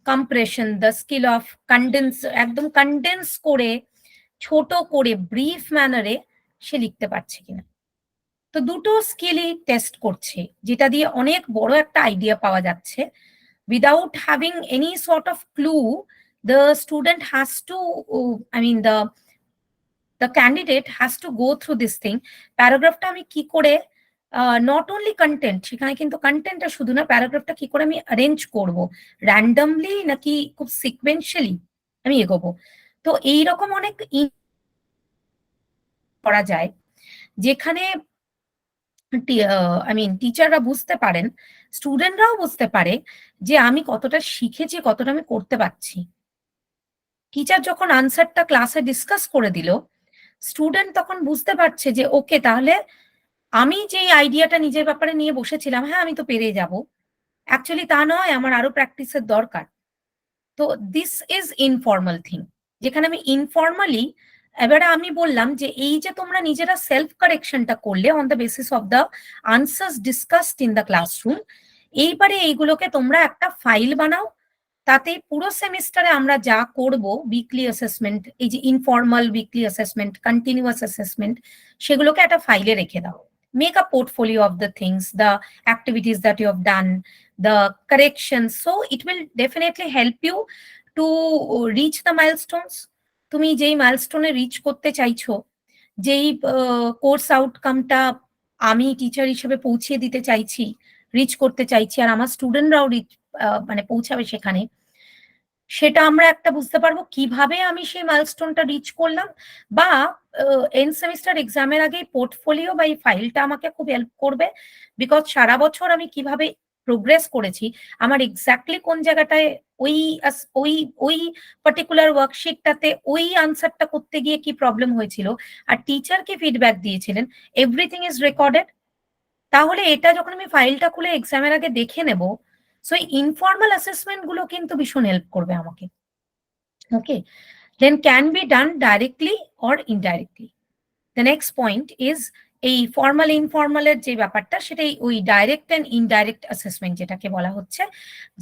compression, the skill of condense, একদম কন্ডেন্স করে ছোট করে ব্রিফ ম্যানারে সে লিখতে পারছে কিনা। তো দুটো স্কিলই টেস্ট করছে, যেটা দিয়ে অনেক বড় একটা আইডিয়া পাওয়া যাচ্ছে। Without having any sort of clue, the student has to, I mean, the candidate has to go through this thing. প্যারাগ্রাফটা আমি কি করে, নট অনলি কন্টেন্ট, সেখানে কিন্তু কন্টেন্টটা শুধু না, প্যারাগ্রাফটা কি করে আমি অ্যারেঞ্জ করব, র্যান্ডমলি নাকি খুব সিকোয়েন্সিয়ালি আমি এগোবো। তো এইরকম অনেক করা যায় যেখানে আই মিন টিচাররা বুঝতে পারেন, স্টুডেন্টরাও বুঝতে পারে যে আমি কতটা শিখেছি, কতটা আমি করতে পারছি। টিচার যখন আনসারটা ক্লাসে ডিসকাস করে দিল, স্টুডেন্ট তখন বুঝতে পারছে যে ওকে তাহলে আমি যে আইডিয়াটা নিজের ব্যাপারে নিয়ে বসেছিলাম, হ্যাঁ আমি তো পেরে যাব, অ্যাকচুয়ালি তা নয়, আমার আরো প্র্যাকটিসের দরকার। তো দিস ইজ ইনফর্মাল থিং, যেখানে আমি ইনফর্মালি এবারে আমি বললাম যে এই যে তোমরা নিজেরা সেলফ কারেকশনটা করলে on the basis of the answers discussed in the classroom, এইবারে এইগুলোকে তোমরা একটা ফাইল বানাও, তাতে পুরো সেমিস্টারে আমরা যা করব উইকলি অ্যাসেসমেন্ট, এই যে informal weekly assessment, continuous assessment, সেগুলোকে একটা ফাইলে রেখে দাও। Make a portfolio of the things, the activities that you have done, the corrections, so it will definitely help you to reach the milestones. তুমি যেই মাইলস্টোনে rich করতে চাইছো, যেই কোর্স আউটকামটা আমি টিচার হিসেবে পৌঁছিয়ে দিতে চাইছি, রিচ করতে চাইছি, আর আমার স্টুডেন্টরাও রিচ মানে পৌঁছাবে সেখানে, সেটা আমরা একটা বুঝতে পারবো কিভাবে আমি সেই মাইলস্টোনটা রিচ করলাম। বা এন্ড সেমিস্টার এক্সামের আগে পোর্টফোলিও বা এই ফাইলটা আমাকে খুব হেল্প করবে, বিকজ সারা বছর আমি কিভাবে প্রোগ্রেস করেছি, আমার এক্স্যাক্টলি কোন জায়গাটায় ওই ওই ওই পার্টিকুলার ওয়ার্কশিটটাতে ওই আনসারটা করতে গিয়ে কি প্রবলেম হয়েছিল, আর টিচার কি ফিডব্যাক দিয়েছিলেন, এভরিথিং ইজ রেকর্ডেড। তাহলে এটা যখন আমি ফাইলটা খুলে এক্সামের আগে দেখে নেব, সো এই ইনফর্মাল অ্যাসেসমেন্ট গুলো কিন্তু ভীষণ হেল্প করবে আমাকে। Okay, then can be done directly or indirectly. The next point is এই ফর্মাল ইনফর্মালের যে ব্যাপারটা, সেটাই ওই ডাইরেক্ট অ্যান্ড ইনডাইরেক্ট অ্যাসেসমেন্ট যেটাকে বলা হচ্ছে।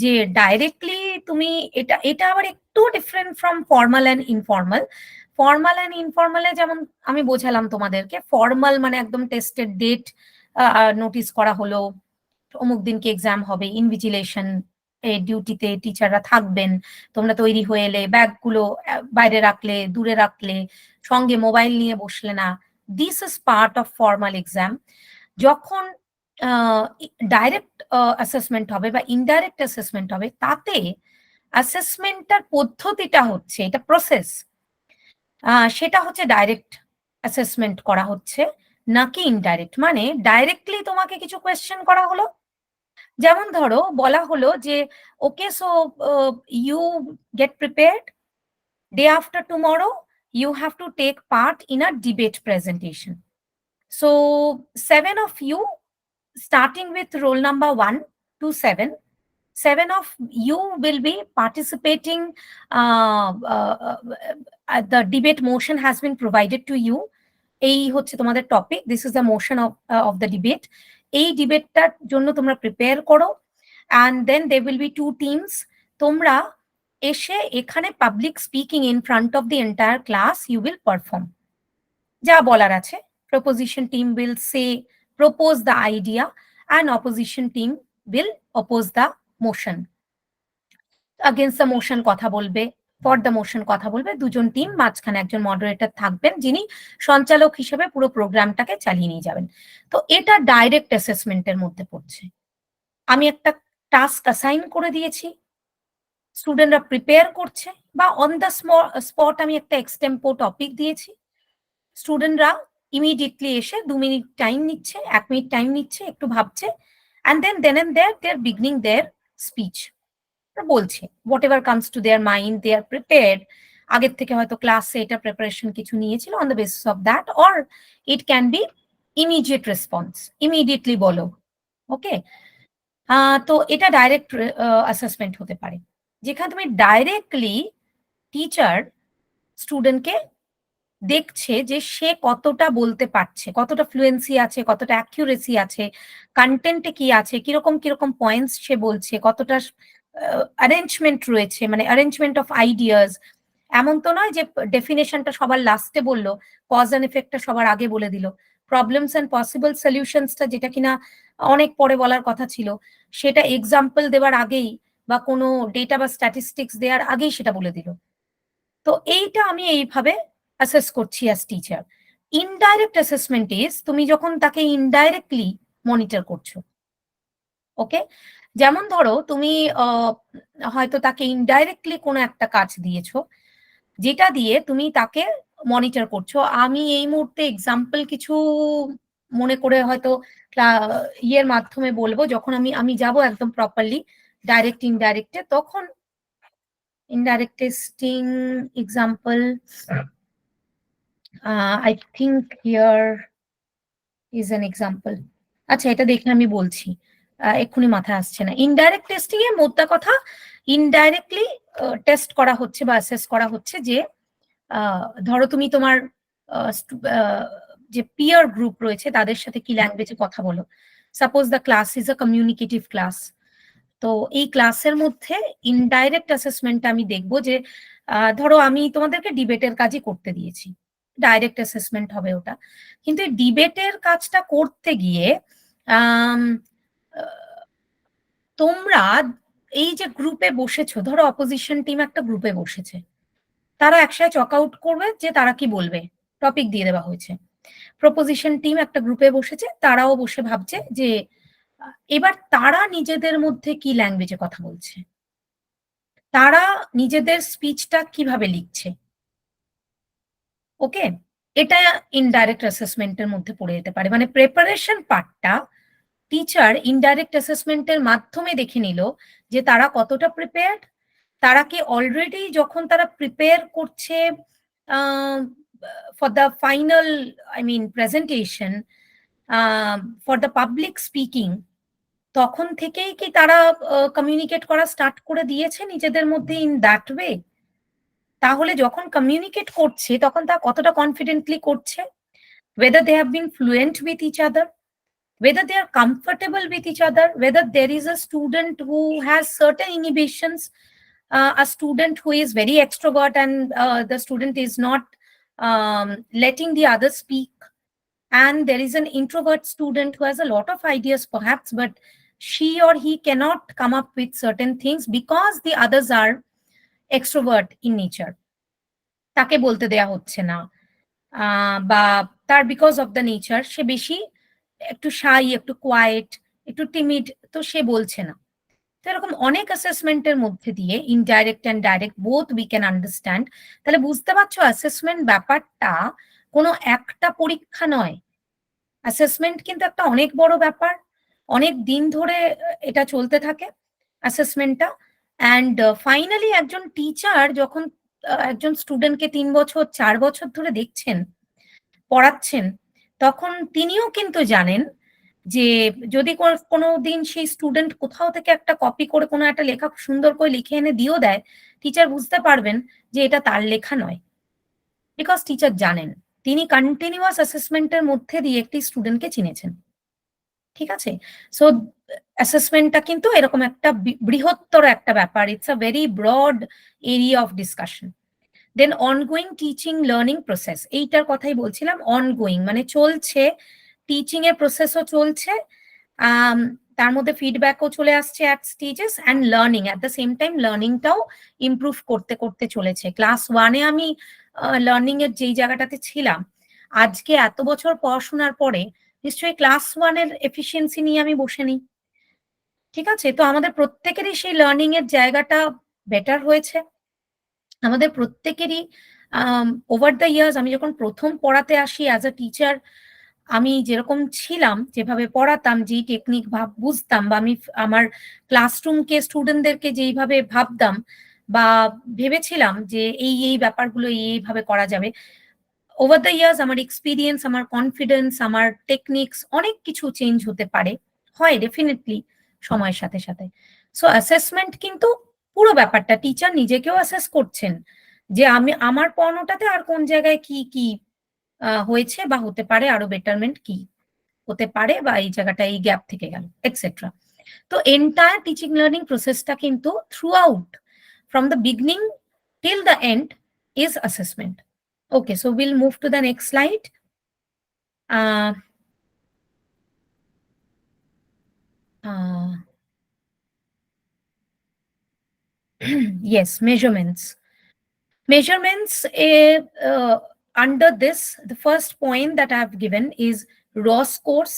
যে ডাইরেক্টলি তুমি এটা এটা আবার একটু different from formal and informal. Formal and ইনফর্মালে যেমন আমি বোঝালাম তোমাদেরকে, ফর্মাল মানে একদম টেস্টের ডেট নোটিস করা হলো, অমুক দিনকে এক্সাম হবে, ইনভিজিলেশন ডিউটিতে টিচাররা থাকবেন, তোমরা তৈরি হয়ে এলে, ব্যাগগুলো বাইরে রাখলে, দূরে রাখলে, সঙ্গে মোবাইল নিয়ে বসলে না, this is part of formal exam. যখন ডাইরেক্ট অ্যাসেসমেন্ট হবে বা ইনডাইরেক্ট অ্যাসেসমেন্ট হবে, তাতে অ্যাসেসমেন্টটার পদ্ধতিটা হচ্ছে, এটা প্রসেস, সেটা হচ্ছে ডাইরেক্ট অ্যাসেসমেন্ট করা হচ্ছে, নাকি ইনডাইরেক্ট। মানে ডাইরেক্টলি তোমাকে কিছু কোয়েশ্চেন করা হলো, যেমন ধরো বলা হলো যে okay, so you get prepared, day after tomorrow you have to take part in a debate presentation. So 7 of you, starting with roll number 1 to 7, 7 of you will be participating. The debate motion has been provided to you. এই হচ্ছে তোমাদের topic, this is the motion of the debate. এই ডিবেটটার জন্য তোমরা prepare করো, and then they will be 2 teams। তোমরা এসে এখানে public speaking in front of the entire class you will perform. যা বলার আছে, proposition team will say propose the idea, and opposition team will oppose the motion. Against the motion কথা বলবে, for the motion কথা বলবে দুজন team, মাঝখানে একজন মডারেটর থাকবেন যিনি সঞ্চালক হিসেবে পুরো প্রোগ্রামটাকে চালিয়ে নিয়ে যাবেন। তো এটা ডাইরেক্ট অ্যাসেসমেন্টের মধ্যে পড়ছে। আমি একটা টাস্ক অ্যাসাইন করে দিয়েছি, স্টুডেন্টরা প্রিপেয়ার করছে, বা অন দ্য স্পট আমি একটা এক্সটেম্পো টপিক দিয়েছি, স্টুডেন্টরা ইমিডিয়েটলি এসে 2 মিনিট টাইম নিচ্ছে, 1 মিনিট টাইম নিচ্ছে, একটু ভাবছে, and then and there they are beginning their speech, বলছে whatever comes to their mind, they are prepared. আগের থেকে হয়তো ক্লাসে এটা প্রিপারেশন কিছু নিয়েছিল, on the basis of that, or it can be immediate response, immediately বলো। Okay, তো এটা ডাইরেক্ট অ্যাসেসমেন্ট হতে পারে, যেখানে তুমি ডাইরেক্টলি টিচার স্টুডেন্টকে দেখছে যে সে কতটা বলতে পারছে, কতটা ফ্লুয়েন্সি আছে, কতটা অ্যাকিউরেসি আছে, কন্টেন্টে কি আছে, কিরকম কিরকম পয়েন্টস সে বলছে, কতটা অ্যারেঞ্জমেন্ট রয়েছে, মানে অ্যারেঞ্জমেন্ট অফ আইডিয়াস। এমন তো নয় যে ডেফিনেশনটা সবার লাস্টে বললো, কজ অ্যান্ড এফেক্টটা সবার আগে বলে দিল, প্রবলেমস অ্যান্ড পসিবল সলিউশনসটা যেটা কিনা অনেক পরে বলার কথা ছিল, সেটা এক্সাম্পল দেওয়ার আগেই বা কোনো ডেটা বা স্ট্যাটিস্টিক্স দেওয়ার আগেই সেটা বলে দিল। তো এইটা আমি এইভাবে অ্যাসেস করছি as teacher. Indirect assessment is তুমি যখন তাকে ইনডাইরেক্টলি মনিটর করছো। ওকে, যেমন ধরো তুমি হয়তো তাকে ইনডাইরেক্টলি কোনো একটা কাজ দিয়েছো, যেটা দিয়ে তুমি তাকে মনিটর করছো। আমি এই মুহূর্তে এক্সাম্পল কিছু মনে করে হয়তো ইয়ের মাধ্যমে বলবো, যখন আমি আমি যাব একদম প্রপারলি ডাইরেক্ট ইনডাইরেক্টে, তখন indirect testing example, I think here is an example. আচ্ছা, এটা দেখে আমি বলছি, এক্ষুনি মাথায় আসছে না। ইনডাইরেক্ট টেস্টিং এ মোদ্দা কথা, ইনডাইরেক্টলি টেস্ট করা হচ্ছে বা অ্যাসেস করা হচ্ছে যে ধরো তুমি তোমার যে পিয়ার গ্রুপ রয়েছে তাদের সাথে কি ল্যাঙ্গুয়েজে কথা বলো। Suppose the class is a communicative class, তো এই ক্লাসের মধ্যে ইনডাইরেক্ট অ্যাসেসমেন্টটা আমি দেখবো যে ধরো আমি তোমাদেরকে ডিবেটের কাজই করতে দিয়েছি, ডাইরেক্ট অ্যাসেসমেন্ট হবে ওটা। কিন্তু এই ডিবেটের কাজটা করতে গিয়ে আম, আহ, তোমরা এই যে গ্রুপে বসেছো, ধরো অপোজিশন টিম একটা গ্রুপে বসেছে, তারা একসাথে চক আউট করবে যে তারা কি বলবে, টপিক দিয়ে দেওয়া হয়েছে। প্রপোজিশন টিম একটা গ্রুপে বসেছে, তারাও বসে ভাবছে যে এবার তারা নিজেদের মধ্যে কি ল্যাঙ্গুয়েজে কথা বলছে, তারা নিজেদের স্পিচটা কিভাবে লিখছে। ওকে, এটা ইনডাইরেক্ট অ্যাসেসমেন্টের মধ্যে পড়ে যেতে পারে। মানে প্রিপারেশন পার্টটা টিচার ইনডাইরেক্ট অ্যাসেসমেন্টের মাধ্যমে দেখে নিল যে তারা কতটা প্রিপেয়ার্ড, তারা কি অলরেডি যখন তারা প্রিপেয়ার করছে for the final, I mean presentation, for the public speaking, তখন থেকেই কি তারা কমিউনিকেট করা স্টার্ট করে দিয়েছে নিজেদের মধ্যে ইন দ্যাট ওয়ে। তাহলে যখন কমিউনিকেট করছে তখন তা কতটা কনফিডেন্টলি করছে, whether they have been fluent with each other, whether they are comfortable with each other, whether there is a student who has certain inhibitions, a student who is very extrovert and the student is not letting the other speak, and there is an introvert student who has a lot of ideas perhaps, but she or he cannot come up with certain things because the others are extrovert in nature, তাকে বলতে দেয়া হচ্ছে না, বা তার because of the nature সে বেশি একটু শাই, একটু কোয়াইট, একটু টিমিড, তো সে বলছে না। তো এরকম অনেক অ্যাসেসমেন্টের মধ্যে দিয়ে indirect and direct both we can understand. তাহলে বুঝতে পারছো অ্যাসেসমেন্ট ব্যাপারটা কোনো একটা পরীক্ষা নয়, অ্যাসেসমেন্ট কিন্তু একটা অনেক বড় ব্যাপার, অনেক দিন ধরে এটা চলতে থাকে অ্যাসেসমেন্টটা। অ্যান্ড ফাইনালি একজন টিচার যখন একজন স্টুডেন্টকে 3 বছর 4 বছর ধরে দেখছেন, পড়াচ্ছেন, তখন তিনিও কিন্তু জানেন যে যদি কোনো দিন সেই স্টুডেন্ট কোথাও থেকে একটা কপি করে কোনো একটা লেখা সুন্দর করে লিখে এনে দিয়েও দেয়, টিচার বুঝতে পারবেন যে এটা তার লেখা নয়, বিকজ টিচার জানেন তিনি কন্টিনিউয়াস অ্যাসেসমেন্টের মধ্যে দিয়ে একটি স্টুডেন্টকে চিনেছেন। ঠিক আছে, সো অ্যাসেসমেন্টটা কিন্তু এরকম একটা বৃহত্তর একটা ব্যাপার, it's a very broad area of discussion. Then ongoing teaching learning process, এইটার কথাই বলছিলাম। অনগোয়িং মানে চলছে, টিচিং এর প্রসেসও চলছে, তার মধ্যে ফিডব্যাকও চলে আসছে at stages, and learning at the same time, লার্নিংটাও ইমপ্রুভ করতে করতে চলেছে। ক্লাস 1-এ আমি লার্নিং এর যেই জায়গাটাতে ছিলাম, আজকে এত বছর পড়াশোনার পরে নিশ্চয়ই ক্লাস 1-এর এফিসিয়েন্সি নিয়ে আমি বসে নিই। ঠিক আছে, তো আমাদের প্রত্যেকেরই সেই লার্নিং এর জায়গাটা বেটার হয়েছে। আমাদের প্রত্যেকেরই ওভার দ্য ইয়ার্স, আমি যখন প্রথম পড়াতে আসি অ্যাজ আ টিচার, আমি যেরকম ছিলাম, যেভাবে পড়াতাম, যেই টেকনিক ভাব বুঝতাম, বা আমি আমার ক্লাসরুমকে স্টুডেন্টদেরকে যেইভাবে ভাবতাম বা ভেবেছিলাম যে এই ব্যাপারগুলো এইভাবে করা যাবে, ওভার দ্য ইয়ার্স আমার এক্সপিরিয়েন্স, আমার কনফিডেন্স, আমার টেকনিক্স অনেক কিছু চেঞ্জ হতে পারে, হয় ডেফিনেটলি সময়ের সাথে সাথে। সো অ্যাসেসমেন্ট কিন্তু পুরো ব্যাপারটা টিচার নিজেকেও অ্যাসেস করছেন যে আমি আমার পড়ানোটাতে আর কোন জায়গায় কি কি হয়েছে বা হতে পারে, আরো বেটারমেন্ট কি হতে পারে, বা এই জায়গাটা এই গ্যাপ থেকে গেল এটসেট্রা। তো এন্টায়ার টিচিং লার্নিং প্রসেসটা কিন্তু through out, from the beginning till the end, is assessment. Okay, so we'll move to the next slide. Uh, uh, yes, measurements. Measurements, under this, the first point that I've given is raw scores.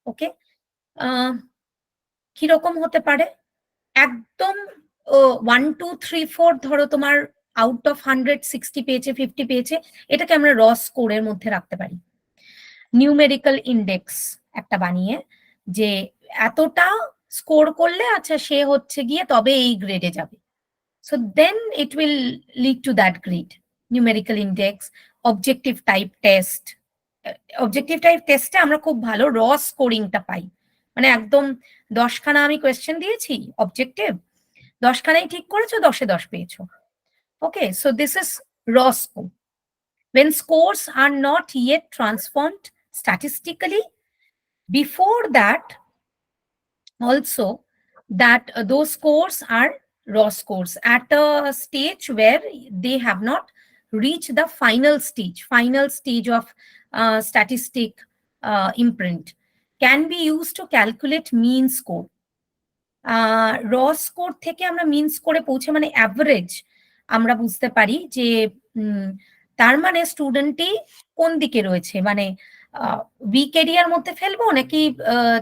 Okay. কিরকম হতে পারে? একদম 1, 2, 3, 4 ধরো তোমার out of 100 60 পেয়েছে, 50 পেয়েছে, এটাকে আমরা র স্কোরের মধ্যে রাখতে পারি। নিউমেরিক্যাল ইন্ডেক্স একটা বানিয়ে, যে এতটা স্কোর করলে আচ্ছা সে হচ্ছে গিয়ে তবে এই গ্রেডে যাবে। So then it will lead to that grade. Numerical index, objective type test. Objective type টেস্টে আমরা খুব ভালো র স্কোরিংটা পাই, মানে একদম 10খানা আমি কোয়েশ্চেন দিয়েছি অবজেক্টিভ, 10খানাই ঠিক করেছো, 10-এ 10 পেয়েছো। Okay, so this is raw score. When scores are not yet transformed statistically, before that also, that those scores are raw scores at a stage where they have not reached the final stage of statistic imprint, can be used to calculate mean score. র score থেকে আমরা মিন স্কোরে পৌঁছে, মানে average আমরা বুঝতে পারি যে তার মানে স্টুডেন্টই কোন দিকে রয়েছে, মানে উইক এরিয়ার মধ্যে ফেলবো নাকি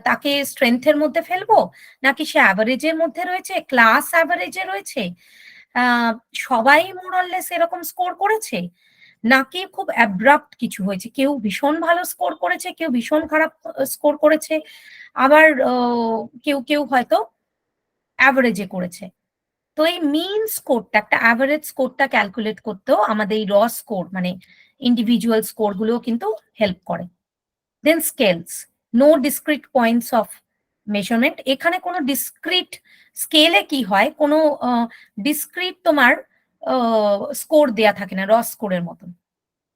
তাকে স্ট্রেংথের মধ্যে ফেলবো, নাকি সে অ্যাভারেজের মধ্যে রয়েছে, ক্লাস অ্যাভারেজে রয়েছে, আহ, সবাই মোরলেস এরকম স্কোর করেছে, নাকি খুব অ্যাব্রাপ্ট কিছু হয়েছে, কেউ ভীষণ ভালো স্কোর করেছে, কেউ ভীষণ খারাপ স্কোর করেছে, আবার কেউ কেউ হয়তো অ্যাভারেজে করেছে। তো এই মিন স্কোরটা, একটা অ্যাভারেজ স্কোরটা ক্যালকুলেট করতেও আমাদের এই র স্কোর মানে ইন্ডিভিজুয়াল স্কোর গুলো কিন্তু হেল্প করে। Then scales, no discrete points of measurement. এখানে কোনো ডিসক্রিট স্কেলে কি হয়, কোনো ডিসক্রিট তোমার স্কোর দেয়া থাকে না র স্কোরের মতন,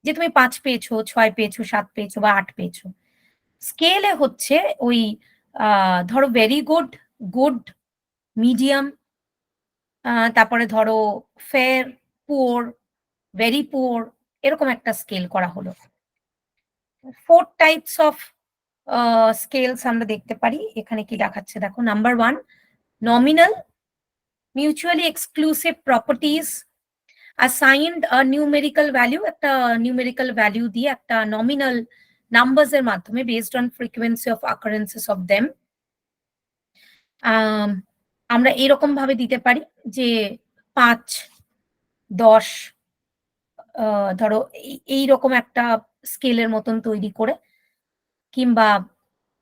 যে তুমি 5 পেয়েছো, 6 পেয়েছো, 7 পেয়েছো বা 8 পেয়েছো। স্কেলে হচ্ছে ওই ধরো ভেরি গুড, গুড, মিডিয়াম, তারপরে ধরো ফেয়ার, পুওর, ভেরি পুওর, এরকম একটা স্কেল করা হলো। 4 টাইপস অফ স্কেলস আমরা দেখতে পারি। এখানে কি দেখাচ্ছে দেখো, number 1 nominal, mutually exclusive properties assigned a numerical value, একটা নিউমেরিক্যাল ভ্যালু দিয়ে একটা নমিনাল নাম্বারস এর মাধ্যমে based on frequency of occurrences of them. আমরা এরকম ভাবে দিতে পারি যে 5, 10, ধরো এইরকম একটা স্কেলের মতন তৈরি করে, কিংবা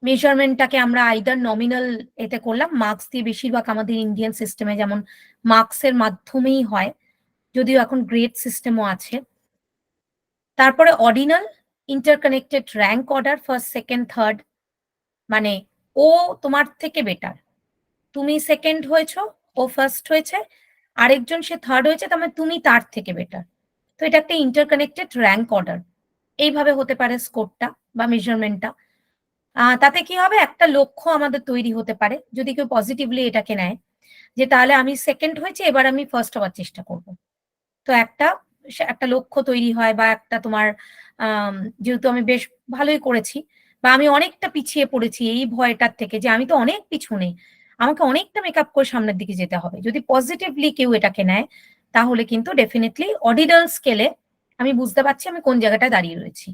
মেজারমেন্টটাকে আমরা আইদার নমিনাল এতে করলাম, মার্কস দিয়ে, বেশিরভাগ আমাদের ইন্ডিয়ান সিস্টেমে যেমন মার্কসের মাধ্যমেই হয়, যদিও এখন গ্রেড সিস্টেমও আছে। তারপরে ordinal, interconnected rank order, first, second, third, মানে ও তোমার থেকে বেটার, তুমি সেকেন্ড হয়েছো, ও ফার্স্ট হয়েছে, আরেকজন সে থার্ড হয়েছে, তার মানে তুমি তার থেকে বেটার। তো এটা একটা ইন্টারকানেক্টেড র্যাঙ্ক অর্ডার। এইভাবে হতে পারে স্কোরটা বা মেজারমেন্টটা। তাতে কি হবে, একটা লক্ষ্য আমাদের তৈরি হতে পারে যদি কেউ পজিটিভলি এটাকে নেয়, যে তাহলে আমি সেকেন্ড হয়েছি, এবার আমি ফার্স্ট হওয়ার চেষ্টা করব। তো একটা একটা লক্ষ্য তৈরি হয়, বা একটা তোমার যেহেতু আমি বেশ ভালোই করেছি, বা আমি অনেকটা পিছিয়ে পড়েছি এই ভয়টার থেকে, যে আমি তো অনেক পিছনে, আমাকে অনেকটা মেকআপ করে সামনের দিকে যেতে হবে, যদি পজিটিভলি কেউ এটাকে নেয়, তাহলে কিন্তু ডেফিনেটলি অর্ডিনাল স্কেলে আমি বুঝতে পারছি আমি কোন জায়গাটায় দাঁড়িয়ে রয়েছি।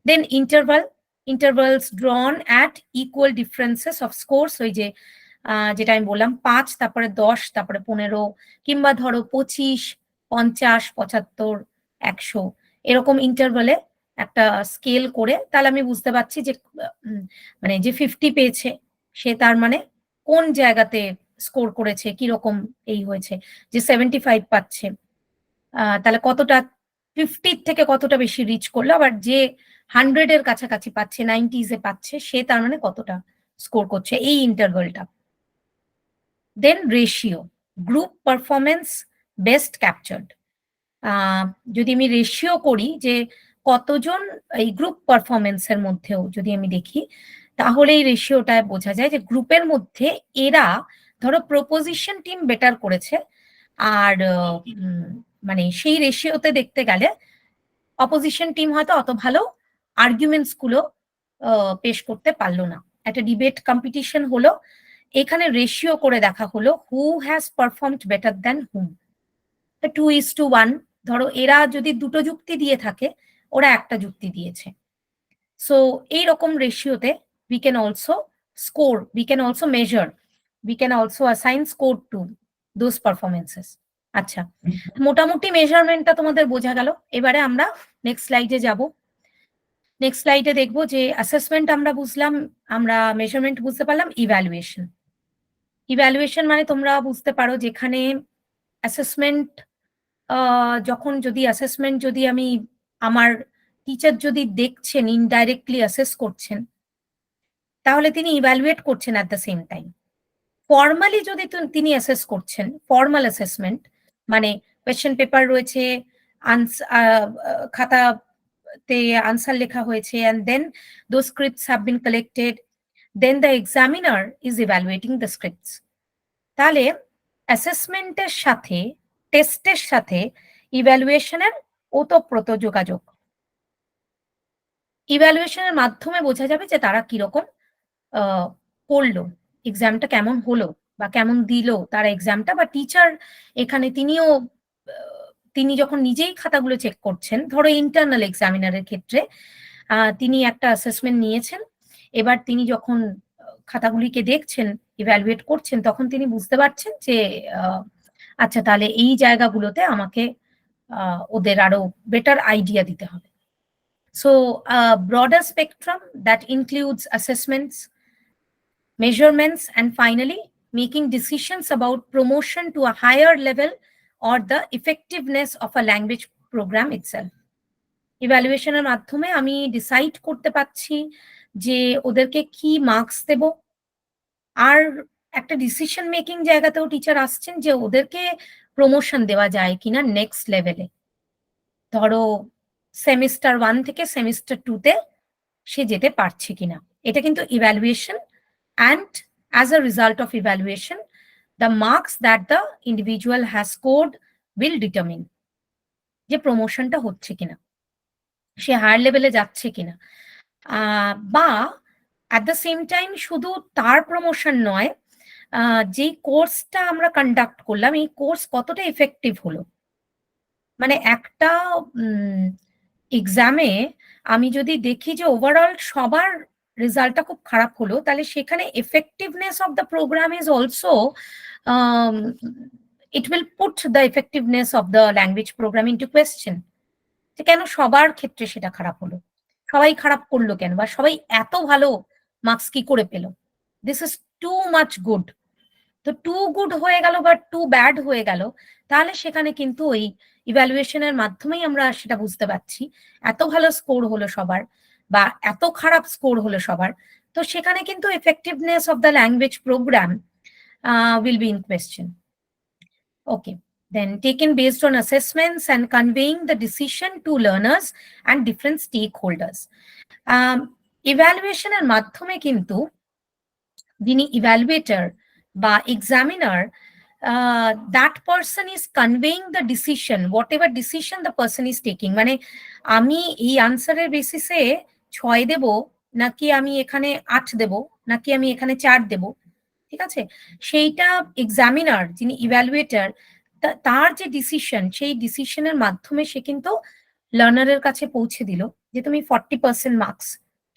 Then interval, intervals drawn at equal differences of scores, ওই যে যেটা আমি বললাম 5, তারপরে 10, তারপরে 15, কিংবা ধরো 25, 50, 75, 100, এরকম ইন্টারভালে একটা স্কেল করে, তাহলে আমি বুঝতে পারছি যে মানে যে 50 পেয়েছে সে তার মানে কোন জায়গাতে স্কোর করেছে, কিরকম এই হয়েছে, যে 75 পাচ্ছে তাহলে কতটা 50 থেকে কতটা বেশি রিচ করলো, আবার যে 100 এর কাছাকাছি পাচ্ছে, 90s এ পাচ্ছে, সে তার মানে কতটা স্কোর করছে, এই ইন্টারভালটা। Then ratio, group performance best captured. যদি আমি রেশিও করি যে কতজন এই গ্রুপ পারফরমেন্সের মধ্যেও যদি আমি দেখি, তাহলে এই রেশিওটায় বোঝা যায় যে গ্রুপের মধ্যে এরা, ধরো প্রপোজিশন টিম বেটার করেছে, আর মানে সেই রেশিওতে দেখতে গেলে অপোজিশন টিম হয়তো অত ভালো আর্গুমেন্টস গুলো পেশ করতে পারলো না। একটা ডিবেট কম্পিটিশন হলো, এখানে রেশিও করে দেখা হলো who has performed better than whom, 2:1। ধরো এরা যদি দুটো যুক্তি দিয়ে থাকে, ওরা একটা যুক্তি দিয়েছে। সো এইরকম রেশিওতে we can also score, we can also measure, we can also assign score to those performances. আচ্ছা, মোটামুটি মেজারমেন্টটা তোমাদের বোঝা গেল। এবারে আমরা নেক্সট স্লাইডে যাব। নেক্সট স্লাইডে দেখবো যে অ্যাসেসমেন্ট আমরা বুঝলাম, আমরা মেজারমেন্ট বুঝতে পারলাম, ইভ্যালুয়েশন। ইভ্যালুয়েশন মানে তোমরা বুঝতে পারো যেখানে অ্যাসেসমেন্ট, যখন যদি অ্যাসেসমেন্ট যদি আমি, আমার টিচার যদি দেখছেন ইনডাইরেক্টলি অ্যাসেস করছেন, তাহলে তিনি ইভ্যালুয়েট করছেন at the same time. Formally যদি তিনি অ্যাসেস করছেন, ফর্মাল অ্যাসেসমেন্ট মানে কোয়েশ্চেন পেপার রয়েছে, খাতাতে আনসার লেখা হয়েছে, and then those scripts have been collected, then the examiner is evaluating the scripts. তাহলে অ্যাসেসমেন্টের সাথে, টেস্টের সাথে ইভ্যালুয়েশনের ওতপ্রোত যোগাযোগ। ইভ্যালুয়েশনের মাধ্যমে বোঝা যাবে যে তারা কিরকম করলো, এক্সামটা কেমন হলো বা কেমন দিল তারা এক্সামটা, বা টিচার এখানে তিনিও তিনি যখন নিজেই খাতাগুলো চেক করছেন, ধরো ইন্টারনাল এক্সামিনারের ক্ষেত্রে তিনি একটা অ্যাসেসমেন্ট নিয়েছেন, এবার তিনি যখন খাতাগুলিকে দেখছেন, ইভ্যালুয়েট করছেন, তখন তিনি বুঝতে পারছেন যে আচ্ছা তাহলে এই জায়গাগুলোতে আমাকে ওদের আরো বেটার আইডিয়া দিতে হবে। So a broader spectrum that includes assessments, measurements, and finally making decisions about promotion to a higher level or the effectiveness of a language program itself. ইভ্যালুয়েশনের মাধ্যমে আমি ডিসাইড করতে পারছি যে ওদেরকে কি মার্কস দেব, আর একটা ডিসিশন মেকিং জায়গাতেও টিচার আসছেন যে ওদেরকে প্রমোশন দেওয়া যায় কিনা নেক্সট লেভেলে। ধরো সেমিস্টার 1 থেকে সেমিস্টার 2 তে সে যেতে পারছে কিনা, এটা কিন্তু evaluation. And as a result of evaluation the marks that the individual has scored will determine যে প্রমোশনটা হচ্ছে কিনা, সে হায়ার লেভেলে যাচ্ছে কিনা। বা অ্যাট দ্য সেম টাইম শুধু তার প্রমোশন নয়, যেই কোর্সটা আমরা কন্ডাক্ট করলাম এই কোর্স কতটা এফেক্টিভ হলো। মানে একটা এক্সামে আমি যদি দেখি যে ওভারঅল সবার রেজাল্টটা খুব খারাপ হলো, তাহলে সেখানে effectiveness of the program is also, it will put the effectiveness of the language program into question, যে কেন সবার ক্ষেত্রে সেটা খারাপ হলো, সবাই খারাপ করলো কেন, বা সবাই এত ভালো মার্কস কি করে পেল। This is too much good. তো টু গুড হয়ে গেল বা টু ব্যাড হয়ে গেল, তাহলে সেখানে কিন্তু ওই ইভ্যালুয়েশনের মাধ্যমেই আমরা সেটা বুঝতে পারছি এত ভালো স্কোর হলো সবার বা এত খারাপ স্কোর হলো সবার। তো সেখানে কিন্তু effectiveness of the language program will be in question. Okay, then taken based on assessments and conveying the decision to learners and different stakeholders. ইভ্যালুয়েশনের মাধ্যমে কিন্তু যিনি ইভ্যালুয়েটর বা examiner, that person is conveying the decision, whatever decision the person is taking. মানে আমি এই আনসারের বেসিসে 6 দেব, নাকি আমি এখানে 8 দেব, নাকি আমি এখানে 4 দেব, ঠিক আছে, সেইটা এক্সামিনার যিনি ইভ্যালুয়েটর তার যে ডিসিশন, সেই ডিসিশনের মাধ্যমে সে কিন্তু লার্নারের কাছে পৌঁছে দিল যে তুমি 40% মার্কস,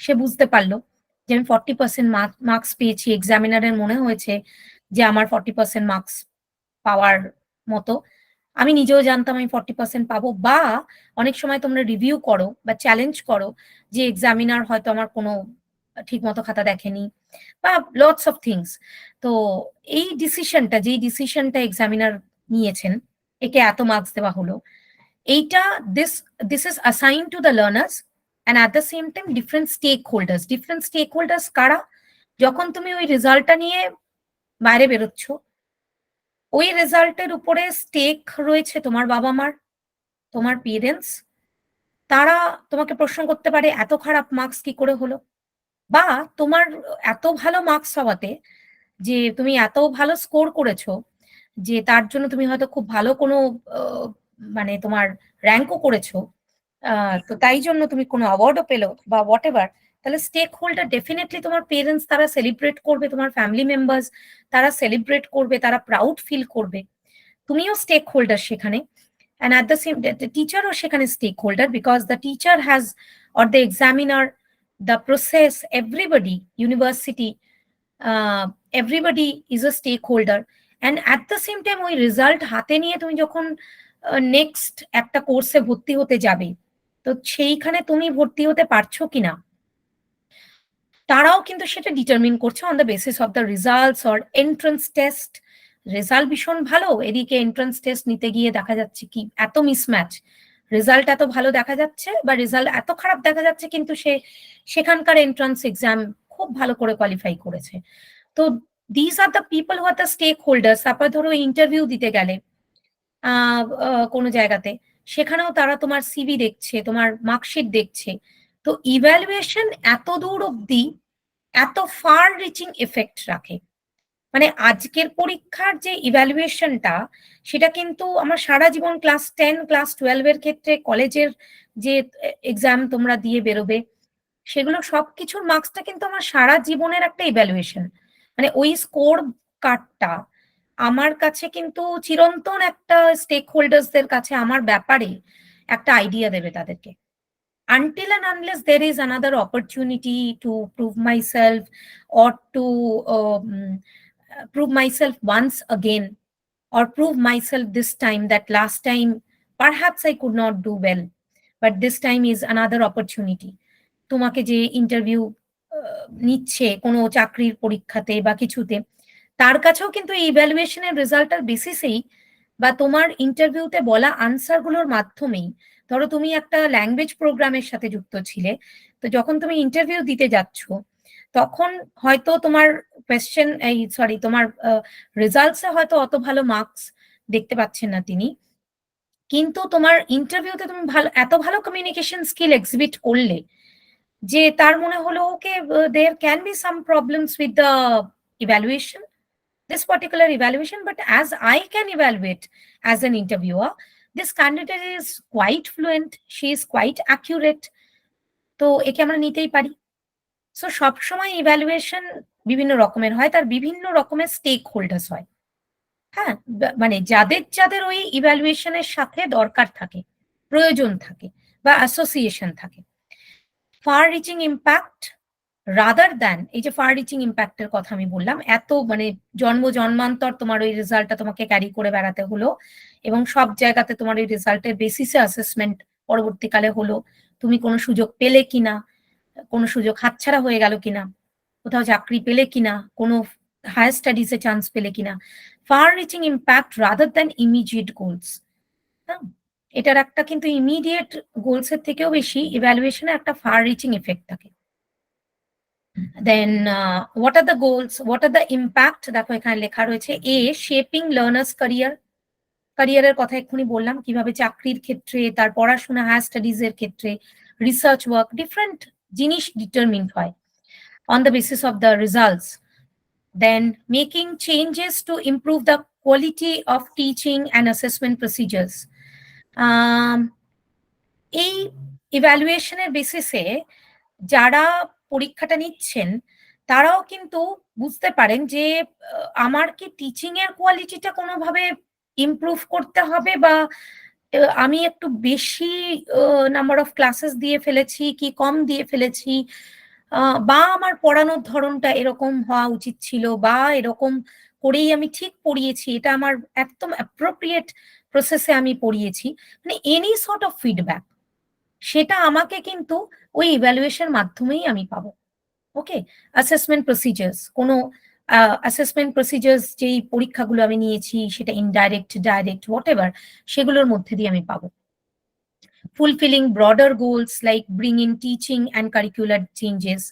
সে বুঝতে পারলো যে আমি 40% মার্কস পেয়েছি, এক্সামিনারের মনে হয়েছে যে আমার 40% মার্কস পাওয়ার মতো। আমি নিজেও জানতাম আমি 40% পাবো, বা অনেক সময় তোমরা রিভিউ করো বা চ্যালেঞ্জ করো যে এক্সামিনার হয়তো আমার কোনো ঠিক মতো খাতা দেখেনি বা লটস অফ থিংস। তো এই ডিসিশনটা, যেই ডিসিশনটা এক্সামিনার নিয়েছেন, একে এত মার্কস দেওয়া হলো, এইটা this is assign to the learners and at the same time different stakeholders কারা, যখন তুমি ওই রেজাল্টটা নিয়ে বাইরে বেরোচ্ছ, ওই রেজাল্টের উপরে স্টেক রয়েছে তোমার বাবা মার, তোমার পেরেন্টস। তারা তোমাকে প্রশ্ন করতে পারে এত খারাপ মার্কস কি করে হলো, বা তোমার এত ভালো মার্কস হওয়াতে, যে তুমি এত ভালো স্কোর করেছো যে তার জন্য তুমি হয়তো খুব ভালো কোনো মানে তোমার র্যাঙ্কও করেছো, তো তাই জন্য তুমি কোনো অ্যাওয়ার্ডও পেলো বা হোয়াট এভার। তাহলে স্টেক হোল্ডার ডেফিনেটলি তোমার পেরেন্টস, তারা সেলিব্রেট করবে, তোমার ফ্যামিলি মেম্বার্স তারা সেলিব্রেট করবে, তারা প্রাউড ফিল করবে, তুমিও স্টেক হোল্ডার সেখানে। and at the same the teacher or সেখানে stakeholder, because the teacher has, or the examiner, the process, everybody, university, everybody is a stakeholder. and at the same time ওই result হাতে নিয়ে তুমি যখন next একটা কোর্সে ভর্তি হতে যাবে, তো সেইখানে তুমি ভর্তি হতে পারছো কিনা, তারাও কিন্তু সেটা ডিটারমিন করছে on the basis of the results or entrance test. Result ভীষণ ভালো, এদিকে এন্ট্রান্স টেস্ট নিতে গিয়ে দেখা যাচ্ছে কি এত মিসম্যাচ, রেজাল্ট এত ভালো দেখা যাচ্ছে বা রেজাল্ট এত খারাপ দেখা যাচ্ছে, কিন্তু সে সেখানকার এন্ট্রান্স এক্সাম খুব ভালো করে কোয়ালিফাই করেছে। তো this are the people who are the stakeholders. তারপর ধরো ইন্টারভিউ দিতে গেলে কোনো জায়গাতে, সেখানেও তারা তোমার সিভি দেখছে, তোমার মার্কশিট দেখছে। তো ইভ্যালুয়েশন এত দূর অব্দি এত ফার রিচিং এফেক্ট রাখে। মানে আজকের পরীক্ষার যে ইভ্যালুয়েশনটা, সেটা কিন্তু আমার সারা জীবন, ক্লাস 10 ক্লাস 12 এর ক্ষেত্রে, কলেজের যে এক্সাম তোমরা দিয়ে বেরোবে, সেগুলো সবকিছুর মার্কসটা কিন্তু আমার সারা জীবনের একটা ইভ্যালুয়েশন। মানে ওই স্কোর কার্ডটা আমার কাছে কিন্তু চিরন্তন একটা স্টেক হোল্ডার্সদের কাছে আমার ব্যাপারে একটা আইডিয়া দেবে তাদেরকে। Until and unless there is another opportunity to prove myself or to um, prove myself once again, or prove myself this time, that last time perhaps I could not do well, but this time is another opportunity. তোমাকে যে interview নিচ্ছে কোনো চাকরির পরীক্ষাতে বা কিছুতে, তার কাছেও কিন্তু এই ইভ্যালুয়েশনের রেজাল্টের বেসিসেই বা তোমার ইন্টারভিউতে বলা আনসারগুলোর মাধ্যমেই, ধরো তুমি একটা ল্যাঙ্গুয়েজ প্রোগ্রামের সাথে যুক্ত ছিলে, তো যখন তুমি ইন্টারভিউ দিতে যাচ্ছ তখন হয়তো তোমার কোয়েশ্চেন এই সরি তোমার রেজাল্টসে হয়তো অত ভালো মার্কস দেখতে পাচ্ছেন না তিনি, কিন্তু তোমার ইন্টারভিউতে তুমি ভালো এত ভালো কমিউনিকেশন স্কিল এক্সিবিট করলে যে তার মনে হলো okay there can be some problems with the evaluation, this particular evaluation, but as I can evaluate as an interviewer, this candidate is quite fluent, she is quite accurate, তো একে আমরা নিতেই পারি। সো সবসময় ইভ্যালুয়েশন বিভিন্ন রকমের হয়, তার বিভিন্ন রকমের স্টেক হোল্ডার্স হয়। হ্যাঁ, মানে যাদের যাদের ওই ইভ্যালুয়েশনের সাথে দরকার থাকে, প্রয়োজন থাকে বা অ্যাসোসিয়েশন থাকে। Fur reaching impact rather than, এই যে ফার রিচিং ইম্প্যাক্টের কথা আমি বললাম, এত মানে জন্ম জন্মান্তর তোমার ওই রেজাল্টটা তোমাকে ক্যারি করে বেড়াতে হলো এবং সব জায়গাতে তোমার ওই রেজাল্টের বেসিসে অ্যাসেসমেন্ট পরবর্তীকালে হলো, তুমি কোনো সুযোগ পেলে কিনা, কোনো সুযোগ হাতছাড়া হয়ে গেল কিনা, কোথাও চাকরি পেলে কিনা, কোনো হায়ার স্টাডিজে চান্স পেলে কিনা। Fur reaching impact rather than immediate goals. হ্যাঁ, এটার একটা কিন্তু ইমিডিয়েট গোলসের থেকেও বেশি ইভ্যালুয়েশনে একটা ফার রিচিং এফেক্ট থাকে। Then what are the goals, what are the impact, দেখো এখানে লেখা রয়েছে এ শেপিং লার্নার্স ক্যারিয়ার, ক্যারিয়ারের কথা এক্ষুনি বললাম, কিভাবে চাকরির ক্ষেত্রে, তার পড়াশোনা, হায়ার স্টাডিজ এর ক্ষেত্রে, রিসার্চ ওয়ার্ক, ডিফারেন্ট জিনিস ডিটারমিন্ড হয় on the basis of the results. Then making changes to improve the quality of teaching and assessment procedures. এই ইভ্যালুয়েশনের বেসিসে যারা পরীক্ষাটা নিচ্ছেন তারাও কিন্তু বুঝতে পারেন যে আমার কি টিচিং এর কোয়ালিটিটা কোনোভাবে ইমপ্রুভ করতে হবে, বা আমি একটু বেশি নাম্বার অফ ক্লাসেস দিয়ে ফেলেছি কি কম দিয়ে ফেলেছি, বা আমার পড়ানোর ধরনটা এরকম হওয়া উচিত ছিল, বা এরকম করেই আমি ঠিক পড়িয়েছি, এটা আমার একদম অ্যাপ্রোপ্রিয়েট প্রসেসে আমি পড়িয়েছি, মানে এনি সর্ট অফ ফিডব্যাক সেটা আমাকে কিন্তু ওই ইভ্যালুয়েশন মাধ্যমেই আমি পাবো। ওকে, অ্যাসেসমেন্ট প্রসিজার্স, কোনো অ্যাসেসমেন্ট প্রসিজার্স যেই পরীক্ষাগুলো আমি নিয়েছি সেটা ইনডাইরেক্ট ডাইরেক্ট হোয়াট এভার, সেগুলোর মধ্যে দিয়ে আমি পাবো। Fulfilling broader goals like bring in teaching and curricular changes.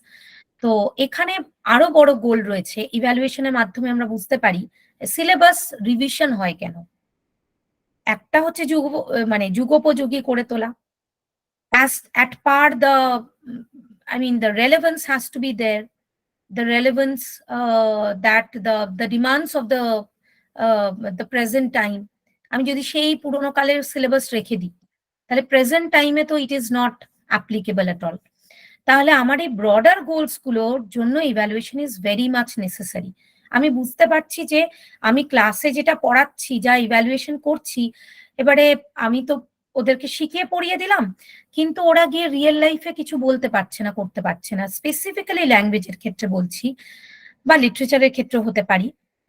তো এখানে আরো বড় গোল রয়েছে, ইভ্যালুয়েশনের মাধ্যমে আমরা বুঝতে পারি সিলেবাস রিভিশন হয় কেন। একটা হচ্ছে মানে যুগোপযোগী করে তোলা, as at par the I mean the relevance has to be there, the relevance that the demands of the present time, আমি যদি সেই পুরোনো কালের সিলেবাস রেখে দিই তাহলে প্রেজেন্ট টাইমে তো ইট is not applicable at all. তাহলে আমার এই ব্রডার গোলস গুলোর জন্য evaluation is very much necessary. আমি বুঝতে পারছি যে আমি ক্লাসে যেটা পড়াচ্ছি, যা ইভ্যালুয়েশন করছি, এবারে আমি তো ওদেরকে শিখিয়ে পড়িয়ে দিলাম, কিন্তু ওরা গিয়ে রিয়েল লাইফে কিছু বলতে পারছে না, করতে পারছে না। স্পেসিফিক্যালি ল্যাঙ্গুয়েজের ক্ষেত্রে বলছি, বা লিটারেচারের ক্ষেত্রে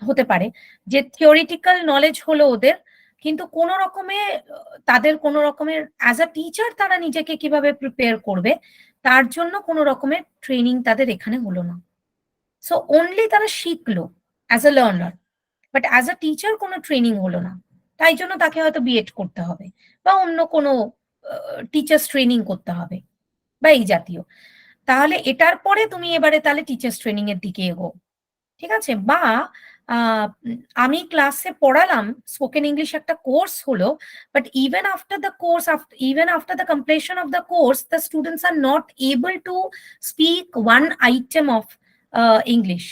হতে পারে যে থিওরিটিক্যাল নলেজ হলো ওদের, কিন্তু কোনো রকমে তাদের কোনো রকমের অ্যাজ আ টিচার তারা নিজেকে কিভাবে প্রিপেয়ার করবে তার জন্য কোনো রকমের ট্রেনিং তাদের এখানে হলো না। সো অনলি তারা শিখলো as a learner, but as a teacher কোনো ট্রেনিং হলো না। তাই জন্য তাকে হয়তো বিএড করতে হবে বা অন্য কোনো টিচার্স ট্রেনিং করতে হবে বা এই জাতীয়। তাহলে এটার পরে তুমি এবারে তাহলে টিচার্স ট্রেনিং এর দিকে এগো, ঠিক আছে? বা আমি ক্লাসে পড়ালাম, স্পোকেন ইংলিশ একটা কোর্স হলো, but even after the course, even after the completion of the course, the students are not able to speak one item of English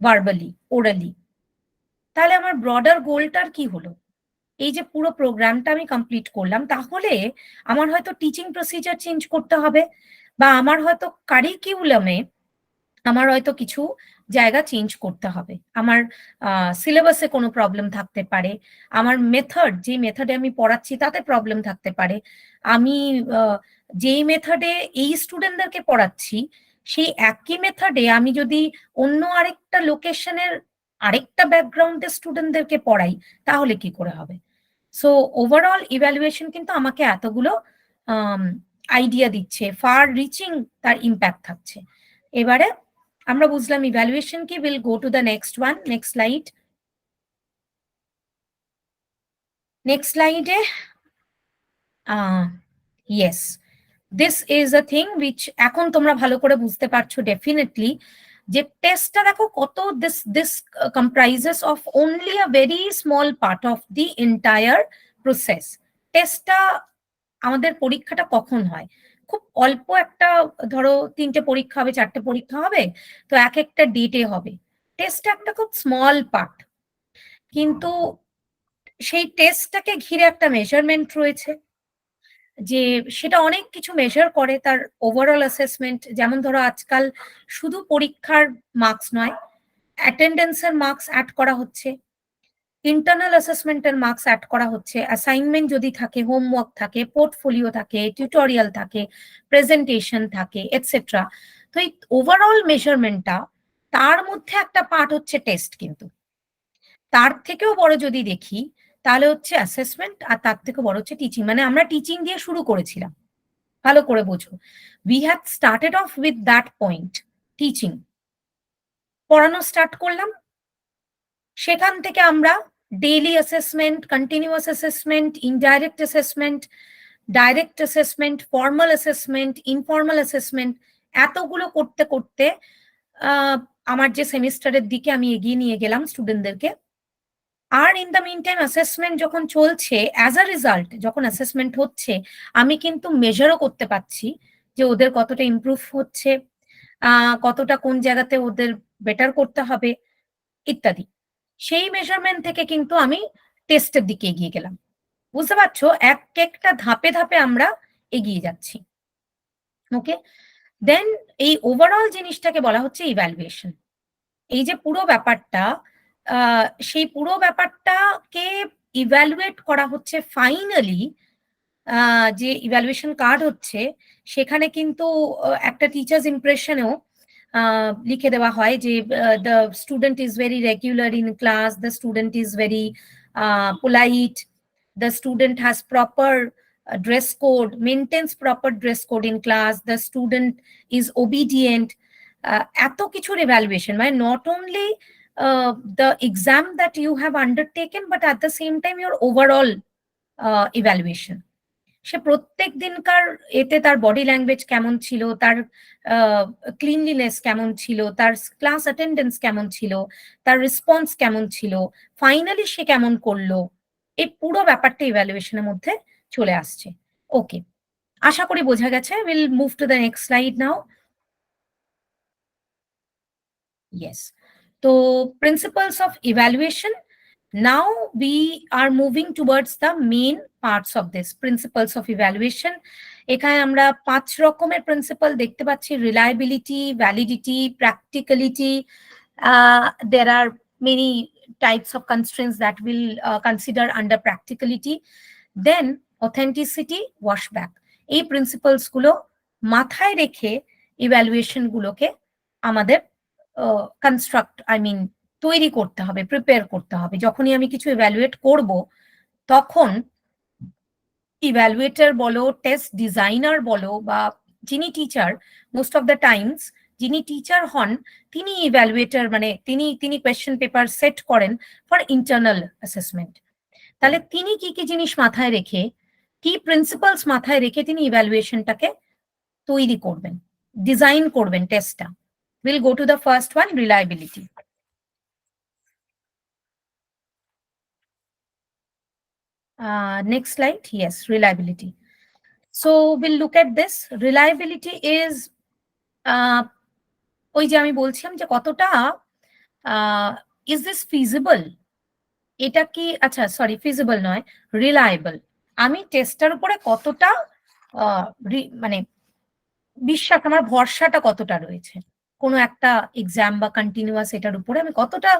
verbally orally. তাহলে আমার ব্রডার গোলটার কি হলো? এই যে পুরো প্রোগ্রামটা আমি কমপ্লিট করলাম, তাহলে আমার হয়তো টিচিং প্রসিজার চেঞ্জ করতে হবে, বা আমার হয়তো কারিকুলামে আমার হয়তো কিছু জায়গা চেঞ্জ করতে হবে। আমার সিলেবাসে কোনো প্রবলেম থাকতে পারে। আমার মেথড, যে মেথডে আমি পড়াচ্ছি তাতে প্রবলেম থাকতে পারে। আমি আ যেই মেথডে এই স্টুডেন্টদেরকে পড়াচ্ছি, সেই একই মেথডে আমি যদি অন্য আরেকটা লোকেশনের আরেকটা ব্যাকগ্রাউন্ডের স্টুডেন্টদেরকে পড়াই, তাহলে কি করে হবে? সো ওভারঅল ইভ্যালুয়েশন কিন্তু আমাকে এতগুলো আম আইডিয়া দিচ্ছে। ফার রিচিং তার ইমপ্যাক্ট থাকছে। এবারে আমরা বুঝলাম ইভ্যালুয়েশন কি। Will go to the next one. Next slide. Next স্লাইডে yes, this is a thing which এখন তোমরা ভালো করে বুঝতে পারছো ডেফিনেটলি, যে টেস্টটা দেখো কত, this this comprises of only a very small part of the entire process. টেস্টটা, আমাদের পরীক্ষাটা কখন হয়? খুব অল্প একটা, ধরো ৩টে পরীক্ষা হবে, ৪টে পরীক্ষা হবে, তো এক একটা ডেটে হবে। টেস্টটা একটা খুব স্মল পার্ট, কিন্তু সেই টেস্টটাকে ঘিরে একটা মেজারমেন্ট রয়েছে, যে সেটা অনেক কিছু মেজার করে তার ওভারঅল অ্যাসেসমেন্ট। যেমন ধরো আজকাল শুধু পরীক্ষার মার্কস নয়, অ্যাটেন্ডেন্সের মার্কস অ্যাড করা হচ্ছে, ইন্টারনাল অ্যাসেসমেন্টের মার্কস অ্যাড করা হচ্ছে, অ্যাসাইনমেন্ট যদি থাকে, হোমওয়ার্ক থাকে, পোর্টফোলিও থাকে, টিউটোরিয়াল থাকে, প্রেজেন্টেশন থাকে, এটসেট্রা। তো এই ওভারঅল মেজারমেন্টটা, তার মধ্যে একটা পার্ট হচ্ছে টেস্ট। কিন্তু তার থেকেও বড় যদি দেখি, তাহলে হচ্ছে অ্যাসেসমেন্ট, আর তার থেকেও বড় হচ্ছে টিচিং। মানে আমরা টিচিং দিয়ে শুরু করেছিলাম, ভালো করে বোঝো। We have started of with that point, teaching. পড়ানো স্টার্ট করলাম, সেখান থেকে আমরা daily assessment, continuous assessment, indirect assessment, direct assessment, formal assessment, informal assessment, এতগুলো করতে করতে আমার যে সেমিস্টারের দিকে আমি এগিয়ে নিয়ে গেলাম স্টুডেন্টদেরকে। আর in the meantime assessment যখন চলছে, অ্যাজ আ রেজাল্ট যখন অ্যাসেসমেন্ট হচ্ছে, আমি কিন্তু মেজারও করতে পারছি যে ওদের কতটা ইমপ্রুভ হচ্ছে, কতটা কোন জায়গাতে ওদের বেটার করতে হবে, ইত্যাদি। সেই মেজারমেন্ট থেকে কিন্তু আমি টেস্টের দিকে এগিয়ে গেলাম। বুঝতে পারছো? এক একটা ধাপে ধাপে আমরা এগিয়ে যাচ্ছি। ওকে? দেন এই ওভারঅল জিনিসটাকে বলা হচ্ছে ইভ্যালুয়েশন। এই যে পুরো ব্যাপারটা, সেই পুরো ব্যাপারটাকে ইভ্যালুয়েট করা হচ্ছে ফাইনালি। যে ইভ্যালুয়েশন কার্ড হচ্ছে, সেখানে কিন্তু একটা টিচার্স ইমপ্রেশনেও লিখে দেওয়া হয় যে the student is very regular in class, the student is very polite, the student has proper dress code, maintains proper dress code in class, the student is obedient. এত কিছুর evaluation, মানে not only the exam that you have undertaken, but at the same time your overall evaluation. সে প্রত্যেক দিনকার এতে তার body language কেমন ছিল, তার ক্লিনলিনেস কেমন ছিল, তার ক্লাস অ্যাটেন্ডেন্স কেমন ছিল, তার রেসপন্স কেমন ছিল, ফাইনালি সে কেমন করলো, এই পুরো ব্যাপারটা ইভ্যালুয়েশনের মধ্যে চলে আসছে। ওকে, আশা করি বোঝা গেছে। Will move to the next slide now. Yes, তো principles of evaluation. Now we are moving towards the main parts of this principles of evaluation. এখানে আমরা 5 রকমের প্রিন্সিপাল দেখতে পাচ্ছি: reliability, validity, practicality, there are many types of constraints that we'll consider under practicality, then authenticity, washback. এই principles গুলো মাথায় রেখে evaluation গুলোকে আমাদের কনস্ট্রাক্ট, আই মিন তৈরি করতে হবে, প্রিপেয়ার করতে হবে। যখনই আমি কিছু ইভ্যালুয়েট করব, তখন ইভ্যালুয়েটর বলো, টেস্ট ডিজাইনার বলো, বা যিনি teacher, most of the Times যিনি টিচার হন, তিনি ইভ্যালুয়েটর, মানে তিনি তিনি কোয়েশ্চেন পেপার সেট করেন ফর ইন্টারনাল অ্যাসেসমেন্ট। তাহলে তিনি কি কি জিনিস মাথায় রেখে, কি প্রিন্সিপালস মাথায় রেখে তিনি ইভ্যালুয়েশনটাকে তৈরি করবেন, ডিজাইন করবেন টেস্টটা। Will go to the first one, reliability. Next slide. Yes, reliability. So we'll look at this. Reliability is ওই যে আমি বলছিলাম যে কতটা is this feasible, এটা কি, আচ্ছা সরি, ফিজিবল নয়, রিলায়েবল। আমি টেস্টার উপরে কতটা মানে বিশ্বাস, আমার ভরসাটা কতটা রয়েছে, কোনো একটা এক্সাম বা কন্টিনিউয়াস এটার উপরে আমি কতটা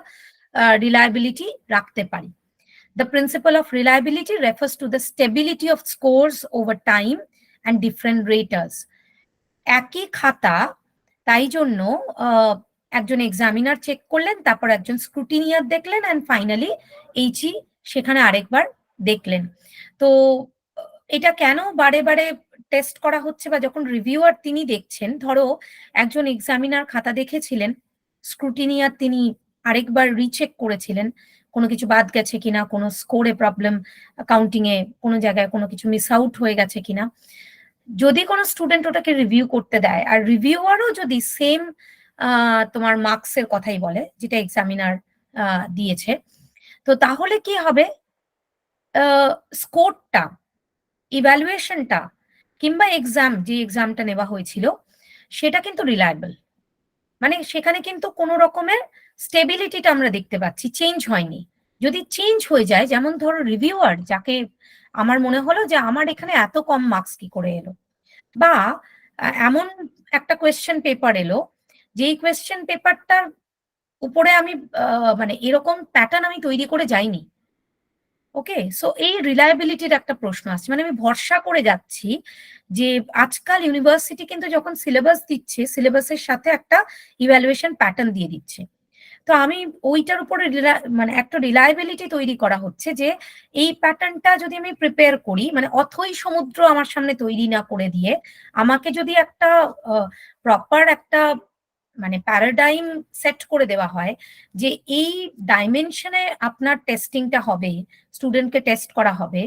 রিলায়েবিলিটি রাখতে পারি। The principle of reliability refers to the stability of scores over time and different raters. একই খাতা, তাই জন্য একজন এক্সামিনার চেক করলেন, তারপর একজন স্ক্রুটিনিয়ার দেখলেন, অ্যান্ড ফাইনালি এইচই সেখানে আরেকবার দেখলেন। তো এটা কেন বারে বারে টেস্ট করা হচ্ছে, বা যখন রিভিউয়ার তিনি দেখছেন, ধরো একজন এক্সামিনার খাতা দেখেছিলেন, স্ক্রুটিনিয়ার তিনি আরেকবার রিচেক করেছিলেন কোনো কিছু বাদ গেছে কিনা, কোনো স্কোরে প্রবলেম, কাউন্টিং এ কোনো জায়গায় কোনো কিছু মিস আউট হয়ে গেছে কিনা। যদি কোনো স্টুডেন্ট ওটাকে রিভিউ করতে দেয়, আর রিভিউয়ারও যদি সেম তোমার মার্কসের কথাই বলে যেটা এক্সামিনার দিয়েছে, তো তাহলে কি হবে, স্কোরটা, ইভ্যালুয়েশনটা কিংবা এক্সাম, যে এক্সামটা নেওয়া হয়েছিল সেটা কিন্তু রিলায়েবল। মানে সেখানে কিন্তু কোনো রকমের স্টেবিলিটিটা আমরা দেখতে পাচ্ছি, চেঞ্জ হয়নি। যদি চেঞ্জ হয়ে যায়, যেমন ধরো রিভিউয়ার যাকে আমার মনে হলো যে আমার এখানে এত কম মার্কস কি করে এলো, বা এমন একটা কোয়েশ্চেন পেপার এলো যেই কোয়েশ্চেন পেপারটার উপরে আমি মানে এরকম প্যাটার্ন আমি তৈরি করে যাইনি। ওকে, সো এই রিলায়েবিলিটির একটা প্রশ্ন আসছে, মানে আমি ভরসা করে যাচ্ছি যে আজকাল ইউনিভার্সিটি কিন্তু যখন সিলেবাস দিচ্ছে, সিলেবাসের সাথে একটা ইভ্যালুয়েশন প্যাটার্ন দিয়ে দিচ্ছে। তো আমি ওইটার উপরে মানে একটা রিলায়েবিলিটি তৈরি করা হচ্ছে যে এই প্যাটার্নটা যদি আমি প্রিপেয়ার করি, মানে অথই সমুদ্র আমার সামনে তৈরি না করে দিয়ে আমাকে যদি একটা প্রপার একটা মানে প্যারাডাইম সেট করে দেওয়া হয় যে এই ডাইমেনশনে আপনার টেস্টিংটা হবে, স্টুডেন্টকে টেস্ট করা হবে,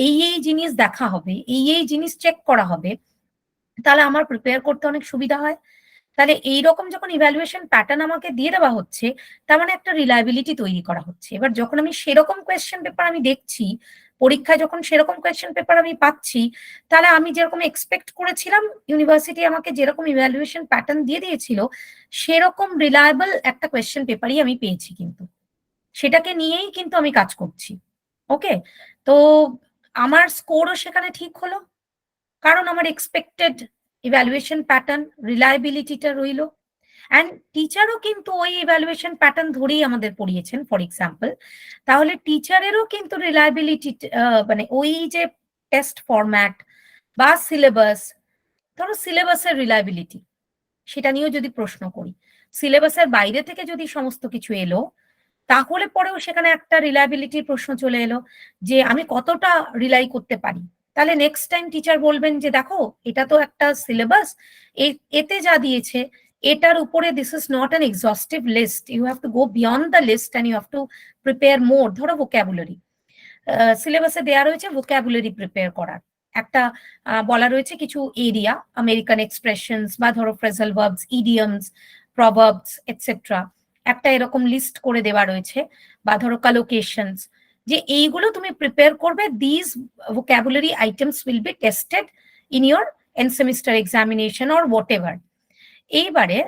এই জিনিস দেখা হবে, এই জিনিস চেক করা হবে, তাহলে আমার প্রিপেয়ার করতে অনেক সুবিধা হয়। তাহলে এইরকম যখন ইভ্যালুয়েশন প্যাটার্ন আমাকে দিয়ে দেওয়া হচ্ছে, তার মানে একটা রিলায়েবিলিটি তৈরি করা হচ্ছে। এবার যখন আমি সেরকম কোয়েশ্চেন পেপার আমি দেখছি, পরীক্ষায় যখন সেরকম কোয়েশ্চেন পেপার আমি পাচ্ছি, তাহলে আমি যেরকম এক্সপেক্ট করেছিলাম, ইউনিভার্সিটি আমাকে যেরকম ইভ্যালুয়েশন প্যাটার্ন দিয়ে দিয়েছিল, সেরকম রিলায়েবল একটা কোয়েশ্চেন পেপারই আমি পেয়েছি। কিন্তু সেটাকে নিয়েই কিন্তু আমি কাজ করছি। ওকে, তো আমার স্কোরও সেখানে ঠিক হলো, কারণ আমার এক্সপেক্টেড ইভ্যালুয়েশন প্যাটার্ন, রিলায়েবিলিটিটা রইলো। অ্যান্ড টিচারও কিন্তু ওই ইভ্যালুয়েশন প্যাটার্ন ধরেই আমাদের পড়িয়েছেন, ফর এক্সাম্পল। তাহলে টিচারেরও কিন্তু রিলায়েবিলিটি, মানে ওই যে টেস্ট ফরম্যাট বা সিলেবাস, ধরো সিলেবাসের রিলায়েবিলিটি, সেটা নিয়েও যদি প্রশ্ন করি, সিলেবাসের বাইরে থেকে যদি সমস্ত কিছু এলো, তাহলে পরেও সেখানে একটা রিলায়েবিলিটির প্রশ্ন চলে এলো যে আমি কতটা রিলাই করতে পারি। তাহলে নেক্সট টাইম টিচার বলবেন যে দেখো এটা তো একটা সিলেবাস, এতে যা দিয়েছে এটার উপরে this is not an exhaustive list, you have to go beyond the list and you have to prepare more. ধরো ভোক্যাবুলারি, সিলেবাসে দেয়া রয়েছে ভোক্যাবুলারি প্রিপেয়ার করার একটা, বলা রয়েছে কিছু এরিয়া, আমেরিকান এক্সপ্রেশনস বা ধরো ফ্রেজাল ভার্বস, ইডিয়মস, প্রভাবস এটসেট্রা, একটা এরকম লিস্ট করে দেওয়া রয়েছে, বা ধরো কালোকেশনস, যে এইগুলো তুমি প্রিপেয়ার করবে, this vocabulary items will be tested in your end semester examination or whatever. এইবারে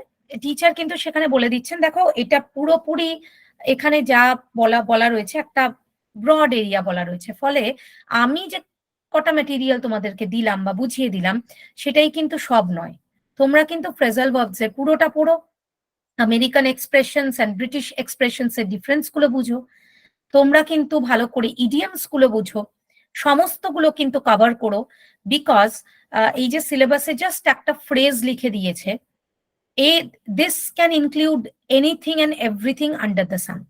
টিচার কিন্তু সেখানে বলে দিচ্ছেন দেখো এটা পুরোপুরি এখানে যা বলা বলা রয়েছে একটা ব্রড এরিয়া বলা রয়েছে, ফলে আমি যে কটা ম্যাটেরিয়াল তোমাদেরকে দিলাম বা বুঝিয়ে দিলাম সেটাই কিন্তু সব নয়। তোমরা কিন্তু ফ্রেজাল ভার্বস এর পুরোটা পড়ো, American expressions and British expressions এর ডিফারেন্স গুলো বুঝো, তোমরা কিন্তু ভালো করে ইডিয়ামস গুলো বুঝো, সমস্তগুলো কিন্তু কভার করো। বিকজ এই যে সিলেবাসে জাস্ট একটা ফ্রেজ লিখে দিয়েছে, this can include anything and everything under the sun.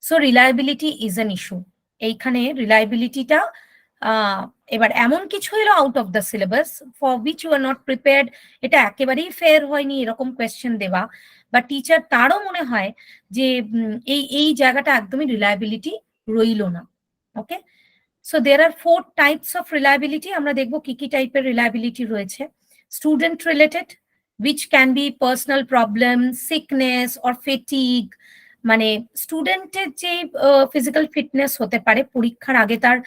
So reliability is an issue. এইখানে রিলায়েবিলিটিটা এবার এমন কিছু এলো out of the syllabus for which you are not prepared, এটা একেবারেই ফেয়ার হয়নি এরকম কোয়েশ্চেন দেওয়া, বা টিচার তারও মনে হয় যে এই জায়গাটা একদমই রিলায়েবিলিটি রইল না। Okay, so there are 4 types of reliability. আমরা দেখবো কি কি টাইপের রিলায়েবিলিটি রয়েছে। Student related, which can be personal problems, sickness or fatigue, মানে স্টুডেন্টের যে ফিজিক্যাল ফিটনেস হতে পারে পরীক্ষার আগে, তার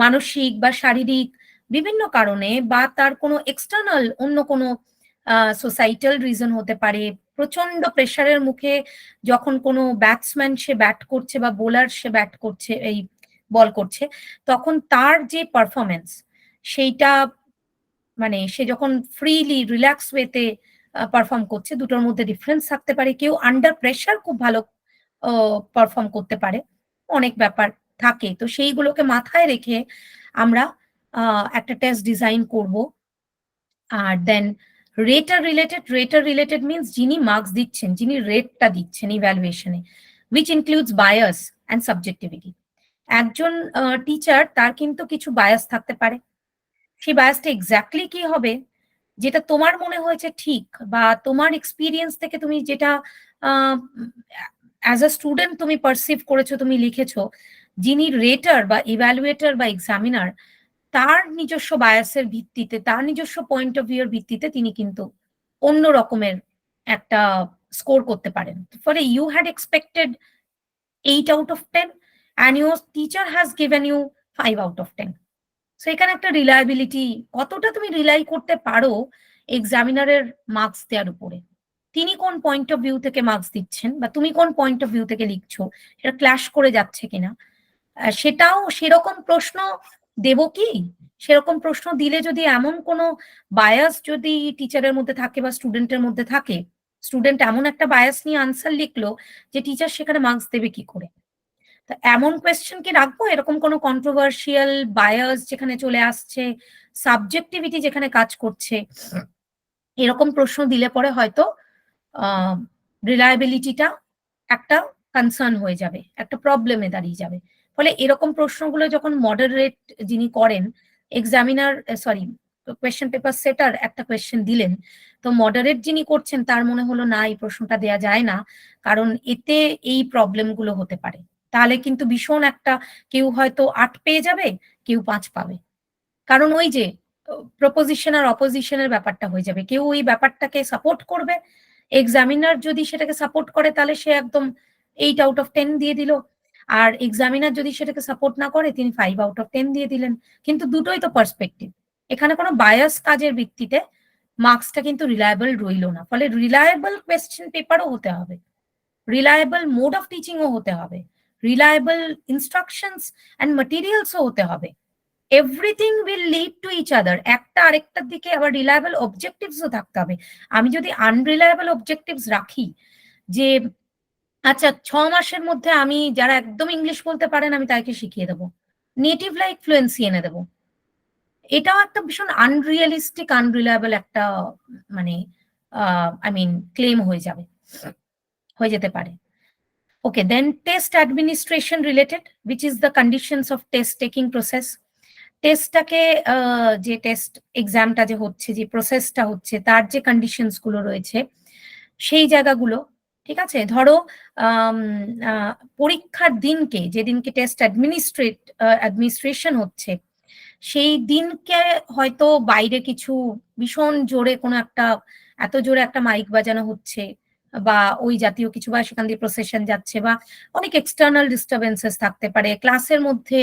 মানসিক বা শারীরিক বিভিন্ন কারণে, বা তার কোনো এক্সটার্নাল অন্য কোনো সোসাইটাল রিজন হতে পারে, প্রচন্ড প্রেশারের মুখে যখন কোনো ব্যাটসম্যান সে ব্যাট করছে বা বোলার সে ব্যাট করছে, এই বল করছে, তখন তার যে পারফরমেন্স সেইটা, মানে সে যখন ফ্রিলি রিল্যাক্স ওয়েতে পারফর্ম করছে, দুটোর মধ্যে ডিফারেন্স থাকতে পারে। কেউ আন্ডার প্রেশার খুব ভালো পারফর্ম করতে পারে, অনেক ব্যাপার থাকে। তো সেইগুলোকে মাথায় রেখে আমরা একটা টেস্ট ডিজাইন করব। আর দেন রেটার রিলেটেড মিনস যিনি মার্কস দিচ্ছেন, যিনি রেটটা দিচ্ছেন ইভ্যালুয়েশনে, which includes bias and subjectivity. একজন টিচার, তার কিন্তু কিছু বায়াস থাকতে পারে। সেই বায়াসটা এক্স্যাক্টলি কি হবে, যেটা তোমার মনে হয়েছে ঠিক, বা তোমার এক্সপিরিয়েন্স থেকে তুমি যেটা অ্যাজ আ স্টুডেন্ট তুমি পারসিভ করেছো, তুমি লিখেছো, যিনি রেটার বা ইভ্যালুয়েটর বা এক্সামিনার, তার নিজস্ব বায়াসের ভিত্তিতে, তার নিজস্ব পয়েন্ট অফ ভিউর ভিত্তিতে তিনি কিন্তু অন্য রকমের একটা স্কোর করতে পারেন। ফলে you had expected 8 out of 10 and your teacher has given you 5 out of 10. So এখানে একটা রিলায়েবিলিটি, কতটা তুমি রিলাই করতে পারো এক্সামিনারের মার্কস দেওয়ার উপরে। তিনি কোন পয়েন্ট অফ ভিউ থেকে মার্কস দিচ্ছেন বা তুমি কোন পয়েন্ট অফ ভিউ থেকে লিখছো, সেটা ক্ল্যাশ করে যাচ্ছে কিনা, সেটাও সেরকম প্রশ্ন দেব কি? সেরকম প্রশ্ন দিলে যদি এমন কোনো বায়াস যদি টিচারের মধ্যে থাকে বা স্টুডেন্টের মধ্যে থাকে, স্টুডেন্ট এমন একটা বায়াস নিয়ে আনসার লিখলো যে টিচার সেখানে মার্কস দেবে কি করে? তা এমন কোয়েশ্চেন কি রাখবো? এরকম কোনো কন্ট্রোভার্সিয়াল বায়াস যেখানে চলে আসছে, সাবজেক্টিভিটি যেখানে কাজ করছে, এরকম প্রশ্ন দিলে পরে হয়তো রিলায়েবিলিটিটা একটা কনসার্ন হয়ে যাবে, একটা প্রবলেমে দাঁড়িয়ে যাবে। ফলে এরকম প্রশ্নগুলো যখন মডারেট যিনি করেন, এক্সামিনার, সরি, কোয়েশ্চেন পেপার সেটার একটা কোয়েশ্চেন দিলেন, তো মডারেট যিনি করছেন তার মনে হলো না, এই প্রশ্নটা দেয়া যায় না, কারণ এতে এই প্রবলেমগুলো হতে পারে। তাহলে কিন্তু ভীষণ একটা, কেউ হয়তো 8 পেয়ে যাবে, কেউ 5 পাবে। কারণ ওই যে প্রপোজিশন আর অপোজিশনের ব্যাপারটা হয়ে যাবে। কেউ ওই ব্যাপারটাকে সাপোর্ট করবে, এক্সামিনার যদি সেটাকে সাপোর্ট করে তাহলে সে একদম 8 out of 10 দিয়ে দিল, আর এক্সামিনার যদি সেটাকে সাপোর্ট না করে তিনি 5 out of 10 দিয়ে দিলেন। কিন্তু দুটোই তো পার্সপেক্টিভ, এখানে কোনো বায়াস কাজের ভিত্তিতে মার্কসটা কিন্তু রিলায়েবল রইল না। ফলে রিলায়েবল কোয়েশ্চেন পেপারও হতে হবে, রিলায়েবল মোড অফ টিচিংও হতে হবে, রিলায়েবল ইনস্ট্রাকশনস অ্যান্ড মেটেরিয়ালসও হতে হবে। Everything will lead to each other, একটা আরেকটার দিকে আবার রিলায়েবল অবজেক্টিভসও থাকতে হবে। আমি যদি আনরিলায়েবল অবজেক্টিভস রাখি, যে আচ্ছা 6 মাসের মধ্যে আমি যারা একদম ইংলিশ বলতে পারেন আমি তাকে শিখিয়ে দেবো, নেটিভ লাইক ফ্লুয়েন্সি এনে দেবো, এটাও একটা ভীষণ আনরিয়ালিস্টিক, আনরিলায়েবল একটা, মানে আই মিন ক্লেম হয়ে যাবে, হয়ে যেতে পারে। Okay, then test administration related, which is the conditions of test taking process. টেস্টটাকে, যে টেস্ট এক্সামটা যে হচ্ছে, যে প্রসেসটা হচ্ছে, তার যে কন্ডিশনস গুলো রয়েছে, সেই জায়গাগুলো, ঠিক আছে। ধরো আম, পরীক্ষার দিনকে, যেদিনকে টেস্ট অ্যাডমিনিস্ট্রেশন হচ্ছে, সেই দিনকে হয়তো বাইরে কিছু ভীষণ জোরে কোনো একটা, এত জোরে একটা মাইক বাজানো হচ্ছে বা ওই জাতীয় কিছু, বা সেখান দিয়ে প্রসেশন যাচ্ছে, বা অনেক এক্সটার্নাল ডিস্টারবেন্সেস থাকতে পারে ক্লাসের মধ্যে।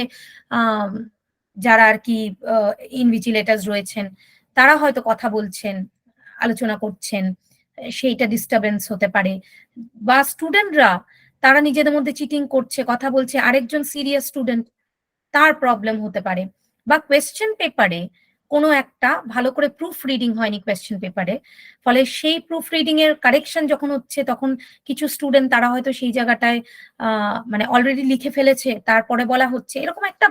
আম, যারা আর কি ইনভিজিলেটার্স রয়েছেন, তারা হয়তো কথা বলছেন, আলোচনা করছেন, সেইটা ডিস্টারবেন্স হতে পারে। বা স্টুডেন্টরা, তারা নিজেদের মধ্যে চিটিং করছে, কথা বলছে, আরেকজন সিরিয়াস স্টুডেন্ট, তার প্রবলেম হতে পারে। বা কোয়েশ্চেন পেপারে কোনো একটা ভালো করে প্রুফ রিডিং হয়নি কোয়েশ্চেন পেপারে, ফলে সেই প্রুফ রিডিং এর কারেকশন যখন হচ্ছে, তখন কিছু স্টুডেন্ট তারা হয়তো সেই জায়গাটায় মানে অলরেডি লিখে ফেলেছে, তারপরে বলা হচ্ছে, এরকম একটা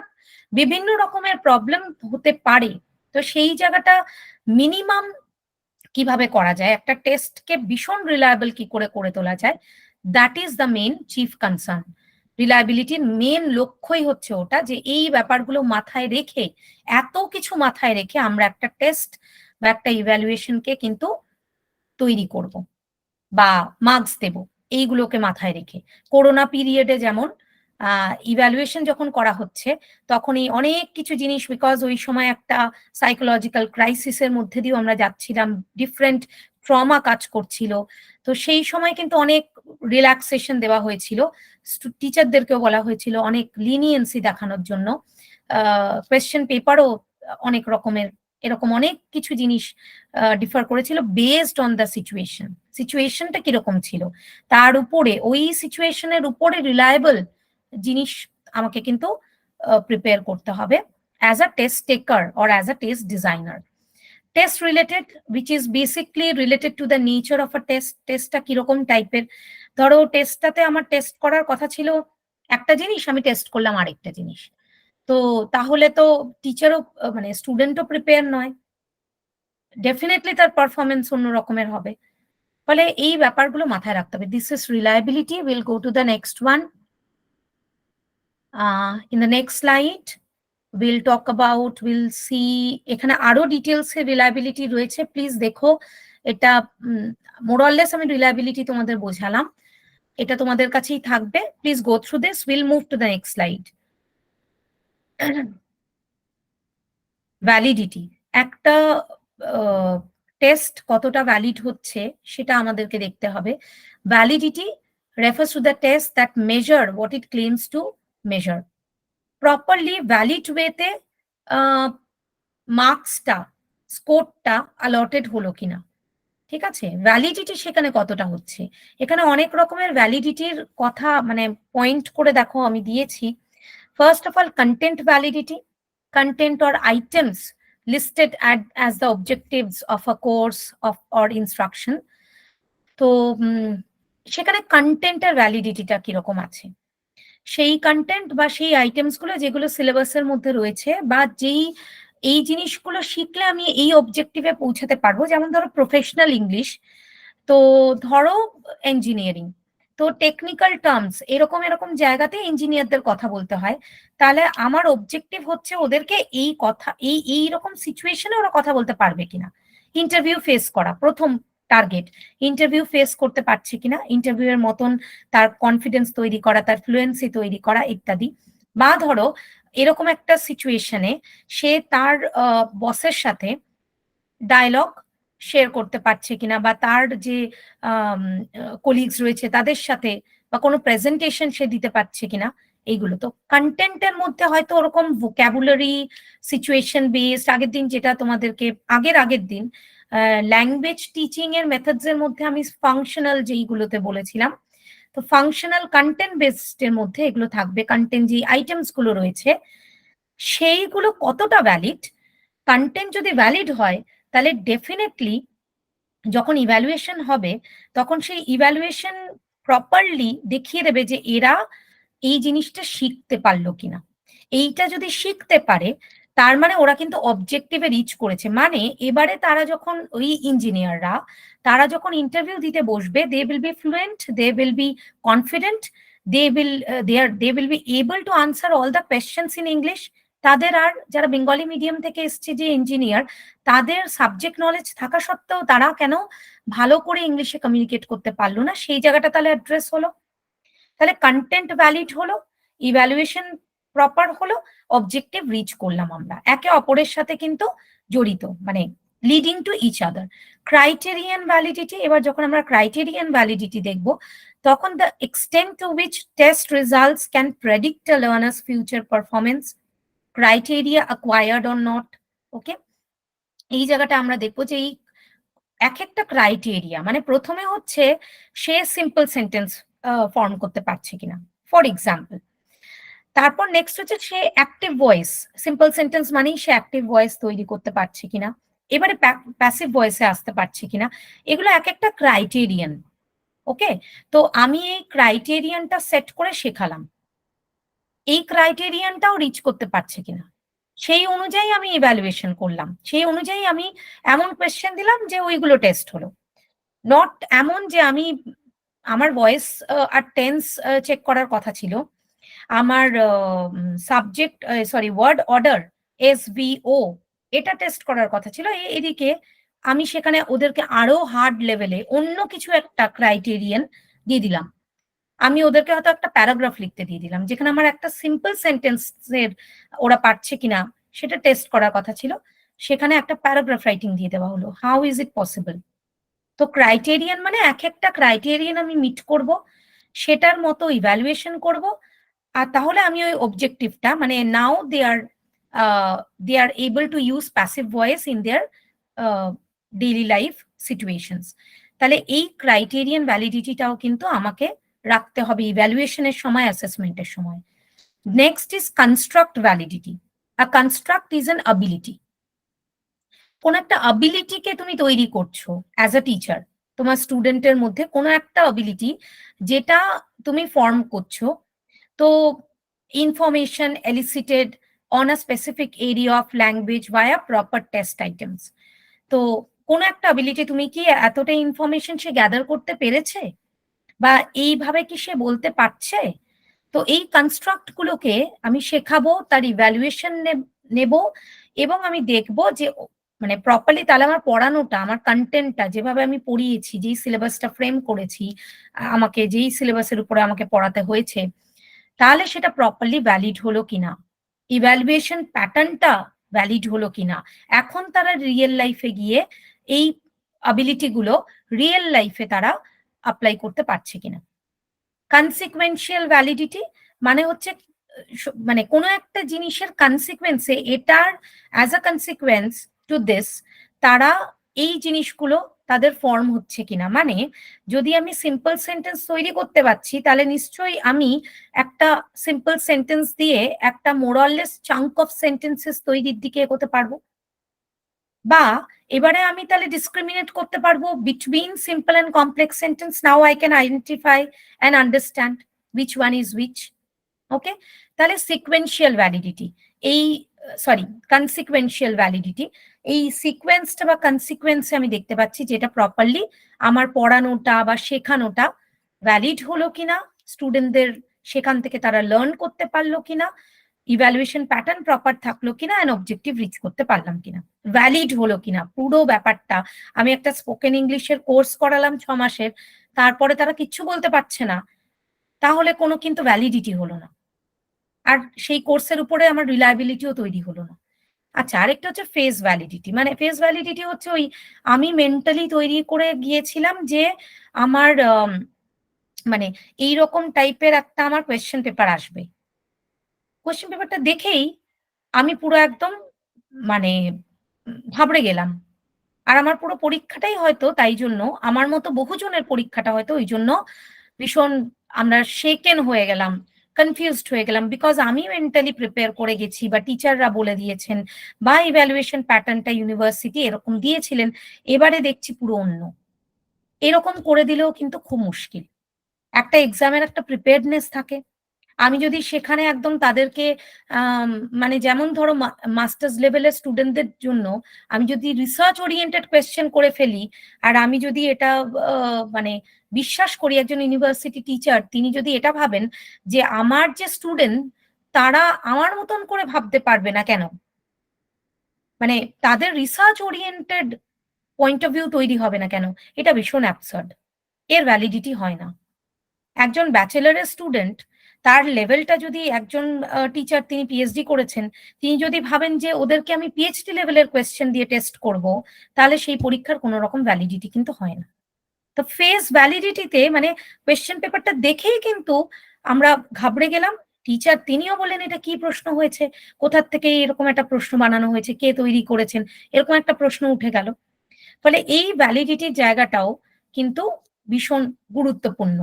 বিভিন্ন রকমের প্রবলেম হতে পারে। তো সেই জায়গাটা মিনিমাম কিভাবে করা যায়, একটা টেস্টকে ভীষণ রিলায়েবল কি করে করে তোলা যায়, that is the main chief concern. রিলায়েবিলিটির মেন লক্ষ্যই হচ্ছে ওটা, যে এই ব্যাপারগুলো মাথায় রেখে, এত কিছু মাথায় রেখে আমরা একটা টেস্ট বা একটা ইভ্যালুয়েশনকে কিন্তু তৈরি করব বা মার্কস দেব, এইগুলোকে মাথায় রেখে। করোনা পিরিয়ডে যেমন ইভ্যালুয়েশন যখন করা হচ্ছে, তখন এই অনেক কিছু জিনিস, বিকজ ওই সময় একটা সাইকোলজিক্যাল ক্রাইসিসের মধ্যে দিয়েও আমরা যাচ্ছিলাম, ডিফারেন্ট ট্রমা কাজ করছিল। তো সেই সময় কিন্তু অনেক রিল্যাক্সেশন দেওয়া হয়েছিল, টিচারদেরকেও বলা হয়েছিল অনেক লিনিয়েন্সি দেখানোর জন্য। কোয়েশ্চেন পেপারও অনেক রকমের, এরকম অনেক কিছু জিনিস ডিফার করেছিল বেসড অন দ্য সিচুয়েশন। সিচুয়েশনটা কিরকম ছিল, তার উপরে, ওই সিচুয়েশনের উপরে রিলায়েবল জিনিস আমাকে কিন্তু প্রিপেয়ার করতে হবে as a test taker or as a test designer. Test related, which is basically related to the nature of a test. টেস্টটা কিরকম টাইপের? ধরো টেস্টটাতে আমার টেস্ট করার কথা ছিল একটা জিনিস, আমি টেস্ট করলাম আরেকটা জিনিস। তো তাহলে তো টিচারও মানে স্টুডেন্টও প্রিপেয়ার নয়, ডেফিনেটলি তার পারফরমেন্স অন্য রকমের হবে। ফলে এই ব্যাপারগুলো মাথায় রাখতে হবে। This is reliability. Will go to the next one. In the next slide will talk about, will see, এখানে আরো ডিটেলস এ রিলায়েবিলিটি রয়েছে, প্লিজ দেখো। এটা মোরলেস আমি রিলায়েবিলিটি তোমাদের বোঝালাম, এটা তোমাদের কাছেই থাকবে। Please go through this. Will move to the next slide. Validity, একটা টেস্ট কতটা ভ্যালিড হচ্ছে সেটা আমাদেরকে দেখতে হবে। Validity refers to the test that measure what it claims to measure. Properly valid ওয়েতে মার্কসটা, স্কোরটা allotted হলো কিনা, ঠিক আছে? ভ্যালিডিটি সেখানে কতটা হচ্ছে। এখানে অনেক রকমের ভ্যালিডিটির কথা মানে পয়েন্ট করে দেখো আমি দিয়েছি। First of all content validity, content or items listed as the objectives of a course of or instruction. তো সেখানে কন্টেন্টের ভ্যালিডিটিটা কিরকম আছে, সেই কন্টেন্ট বা সেই আইটেমস গুলো যেগুলো সিলেবাসের মধ্যে রয়েছে, বা যেই এই জিনিসগুলো শিখলে আমি এই অবজেক্টিভে পৌঁছাতে পারবো। যেমন ধরো প্রফেশনাল ইংলিশ, তো ধরো ইঞ্জিনিয়ারিং, তো টেকনিক্যাল টার্মস এরকম এরকম জায়গাতে ইঞ্জিনিয়ারদের কথা বলতে হয়। তাহলে আমার অবজেক্টিভ হচ্ছে ওদেরকে এই কথা, এই রকম সিচুয়েশনে ওরা কথা বলতে পারবে কিনা। ইন্টারভিউ ফেস করা প্রথম টার্গেট, ইন্টারভিউ ফেস করতে পারছে কিনা, ইন্টারভিউ এর মতন তার কনফিডেন্স তৈরি করা, তার ফ্লুয়েন্সি তৈরি করা ইত্যাদি। বা ধরো এরকম একটা সিচুয়েশনে সে তার বসের সাথে ডায়লগ শেয়ার করতে পারছে কিনা, বা তার যে কলিগস রয়েছে তাদের সাথে, বা কোনো প্রেজেন্টেশন সে দিতে পারছে কিনা, এইগুলো। তো কন্টেন্টের মধ্যে হয়তো ওরকম ভোক্যাবুলারি, সিচুয়েশন বেসড, আগের দিন যেটা তোমাদেরকে আগের দিন ল্যাঙ্গুয়েজ টিচিং এর মেথডস এর মধ্যে আমি ফাংশনাল যেইগুলোতে বলেছিলাম, তো ফাংশনাল কন্টেন্ট বেসড এর মধ্যে এগুলো থাকবে। কন্টেন্ট যে আইটেমস গুলো রয়েছে সেইগুলো কতটা ভ্যালিড। কন্টেন্ট যদি ভ্যালিড হয় তাহলে ডেফিনেটলি যখন ইভ্যালুয়েশন হবে তখন সেই ইভ্যালুয়েশন প্রপারলি দেখিয়ে দেবে যে এরা এই জিনিসটা শিখতে পারলো কিনা। এইটা যদি শিখতে পারে তার মানে ওরা কিন্তু অবজেক্টিভে রিচ করেছে। মানে এবারে তারা যখন ওই ইঞ্জিনিয়াররা তারা যখন ইন্টারভিউ দিতে বসবে, they will be fluent, they will be confident, they will be able to answer all the questions in English. তাদের আর যারা বেঙ্গলি মিডিয়াম থেকে এসছে যে ইঞ্জিনিয়ার, তাদের সাবজেক্ট নলেজ থাকা সত্ত্বেও তারা কেন ভালো করে ইংলিশে কমিউনিকেট করতে পারলো না, সেই জায়গাটা তাহলে অ্যাড্রেস হলো। তাহলে কন্টেন্ট ভ্যালিড হলো, ইভ্যালুয়েশন প্রপার হলো, অবজেক্টিভ রিচ করলাম আমরা। একে অপরের সাথে কিন্তু জড়িত, মানে leading to each other. Criterion validity, এবার যখন আমরা ক্রাইটেরিয়ান ভ্যালিডিটি দেখব তখন the extent to which test results can predict a learner's future performance, criteria acquired or not. Okay, এই জায়গাটা আমরা দেখবো যে এই এক একটা ক্রাইটেরিয়া, মানে প্রথমে হচ্ছে সে সিম্পল সেন্টেন্স ফর্ম করতে পারছে কিনা, ফর এক্সাম্পল। তারপর নেক্সট হচ্ছে সে অ্যাক্টিভ ভয়েস, সিম্পল সেন্টেন্স মানেই সে অ্যাক্টিভ ভয়েস তৈরি করতে পারছে কিনা, এবারে প্যাসিভ ভয়েসে আসতে পারছে কিনা। এগুলো এক একটা ক্রাইটেরিয়ান। ওকে, তো আমি এই ক্রাইটেরিয়ানটা সেট করে শেখালাম, এই ক্রাইটেরিয়ানটাও রিচ করতে পারছে কিনা, সেই অনুযায়ী আমি ইভ্যালুয়েশন করলাম, সেই অনুযায়ী আমি এমন কোয়েশ্চেন দিলাম যে ওইগুলো টেস্ট হলো। নট এমন যে আমি আমার ভয়েস আর টেন্স চেক করার কথা ছিল, আমার subject sorry word order SVO এটা টেস্ট করার কথা ছিল। এদিকে আমি সেখানে ওদেরকে আরো হার্ড লেভেলে অন্য কিছু একটা ক্রাইটেরিয়ান দিয়ে দিলাম। আমি ওদেরকে হয়তো একটা প্যারাগ্রাফ লিখতে দিয়ে দিলাম, যেখানে আমার একটা সিম্পল সেন্টেন্সের ওরা পারছে কিনা সেটা টেস্ট করার কথা ছিল, সেখানে একটা প্যারাগ্রাফ রাইটিং দিয়ে দেওয়া হলো। How is it possible? তো ক্রাইটেরিয়ান মানে এক একটা ক্রাইটেরিয়ান আমি মিট করব, সেটার মতো ইভ্যালুয়েশন করব, আর তাহলে আমি ওই অবজেক্টিভটা, মানে now they are able to use passive voice in their daily life situations. তাহলে এই ক্রাইটেরিয়ান ভ্যালিডিটিটাও কিন্তু আমাকে রাখতে হবে ইভ্যালুয়েশনের সময়, অ্যাসেসমেন্টের সময়। Next is construct validity. A construct is an ability কোন একটা অ্যাবিলিটিকে তুমি তৈরি করছো অ্যাজ আ টিচার, তোমার স্টুডেন্টের মধ্যে কোনো একটা অ্যাবিলিটি যেটা তুমি ফর্ম করছো। তো information elicited on a specific area of language via proper test items. তো কোনো একটা অ্যাবিলিটি, তুমি কি এতটা ইনফরমেশন সে গ্যাদার করতে পেরেছে, বা এইভাবে কি সে বলতে পারছে? তো এই কনস্ট্রাক্ট গুলোকে আমি শেখাবো, তার ইভ্যালুয়েশন নেব, এবং আমি দেখব যে মানে প্রপারলি তাহলে আমার পড়ানোটা, আমার কন্টেন্টটা যেভাবে আমি পড়িয়েছি, যেই সিলেবাসটা ফ্রেম করেছি, আমাকে যেই সিলেবাসের উপরে আমাকে পড়াতে হয়েছে, তাহলে সেটা প্রপারলি ভ্যালিড হলো কিনা, ইভ্যালুয়েশন প্যাটার্নটা ভ্যালিড হলো কিনা, এখন তারা রিয়েল লাইফে গিয়ে এই অ্যাবিলিটি গুলো রিয়েল লাইফে তারা অ্যাপ্লাই করতে পারছে কিনা। কনসিকুয়েন্সিয়াল ভ্যালিডিটি মানে হচ্ছে মানে কোনো একটা জিনিসের কনসিকুয়েন্সে, এটার as a consequence to this তারা এই জিনিসগুলো তাদের ফর্ম হচ্ছে কিনা। মানে যদি আমি সিম্পল সেন্টেন্স তৈরি করতে পারছি, তাহলে নিশ্চয়ই আমি একটা সিম্পল সেন্টেন্স দিয়ে একটা মোরাললেস চাঙ্ক অফ সেন্টেন্সেস তৈরির দিকে এগোতে পারবো। বা এবারে আমি তাহলে ডিসক্রিমিনেট করতে পারবো between simple and complex sentence. Now I can identify and understand which one is which. ওকে, তাহলে সিকোয়েন্সিয়াল ভ্যালিডিটি, এই সরি কনসিকুয়েন্সিয়াল ভ্যালিডিটি, এই সিকোয়েন্সটা বা কনসিকুয়েন্সে আমি দেখতে পাচ্ছি যেটা প্রপারলি আমার পড়ানোটা বা শেখানোটা ভ্যালিড হলো কিনা, স্টুডেন্টদের সেখান থেকে তারা লার্ন করতে পারলো কিনা, ইভ্যালুয়েশন প্যাটার্ন প্রপার থাকলো কিনা, অ্যান্ড অবজেক্টিভ রিচ করতে পারলাম কিনা, ভ্যালিড হলো কিনা পুরো ব্যাপারটা। আমি একটা স্পোকেন ইংলিশের কোর্স করালাম 6 মাসের, তারপরে তারা কিচ্ছু বলতে পারছে না, তাহলে কোনো কিন্তু ভ্যালিডিটি হলো না, আর সেই কোর্সের উপরে আমার রিলায়েবিলিটিও তৈরি হলো না। আচ্ছা, আরেকটা হচ্ছে ফেস ভ্যালিডিটি। মানে ফেস ভ্যালিডিটি হচ্ছে ওই আমি মেন্টালি তৈরি করে গিয়েছিলাম যে আমার মানে এইরকম টাইপের একটা আমার কোয়েশ্চেন পেপার আসবে, কোয়েশ্চেন পেপারটা দেখেই আমি পুরো একদম মানে ঘাবড়ে গেলাম। আর আমার পুরো পরীক্ষাটাই হয়তো তাই জন্য, আমার মতো বহুজনের পরীক্ষাটা হয়তো ওই জন্য ভীষণ আমরা শেকেন হয়ে গেলাম, কনফিউজড হয়ে গেলাম, বিকজ আমি মেন্টালি প্রিপেয়ার করে গেছি বা টিচাররা বলে দিয়েছেন বা ইভ্যালুয়েশন প্যাটার্নটা ইউনিভার্সিটি এরকম দিয়েছিলেন, এবারে দেখছি পুরো অন্য। এরকম করে দিলেও কিন্তু খুব মুশকিল। একটা এক্সামের একটা প্রিপেয়ার্ডনেস থাকে, আমি যদি সেখানে একদম তাদেরকে মানে যেমন ধরো মাস্টার্স লেভেলের স্টুডেন্টদের জন্য আমি যদি রিসার্চ ওরিয়েন্টেড কোয়েশ্চেন করে ফেলি, আর আমি যদি এটা মানে বিশ্বাস করি একজন ইউনিভার্সিটি টিচার তিনি যদি এটা ভাবেন যে আমার যে স্টুডেন্ট তারা আমার মতন করে ভাবতে পারবে না কেন, মানে তাদের research oriented point of view তৈরি হবে না কেন, এটা ভীষণ অ্যাবসার্ড, এর ভ্যালিডিটি হয় না। একজন ব্যাচেলরের স্টুডেন্ট, তার লেভেলটা যদি একজন টিচার তিনি পিএইচডি করেছেন, তিনি যদি ভাবেন যে ওদেরকে আমি পিএইচডি লেভেলের কোয়েশ্চেন দিয়ে টেস্ট করব, তাহলে সেই পরীক্ষার কোনো রকম ভ্যালিডিটি কিন্তু হয় না। তো ফেস ভ্যালিডিটিতে মানে কোয়েশ্চেন পেপারটা দেখেই কিন্তু আমরা ঘাবড়ে গেলাম, টিচার তিনিও বললেন এটা কি প্রশ্ন হয়েছে, কোথার থেকে এরকম একটা প্রশ্ন বানানো হয়েছে, কে তৈরি করেছেন, এরকম একটা প্রশ্ন উঠে গেল। ফলে এই ভ্যালিডিটির জায়গাটাও কিন্তু ভীষণ গুরুত্বপূর্ণ।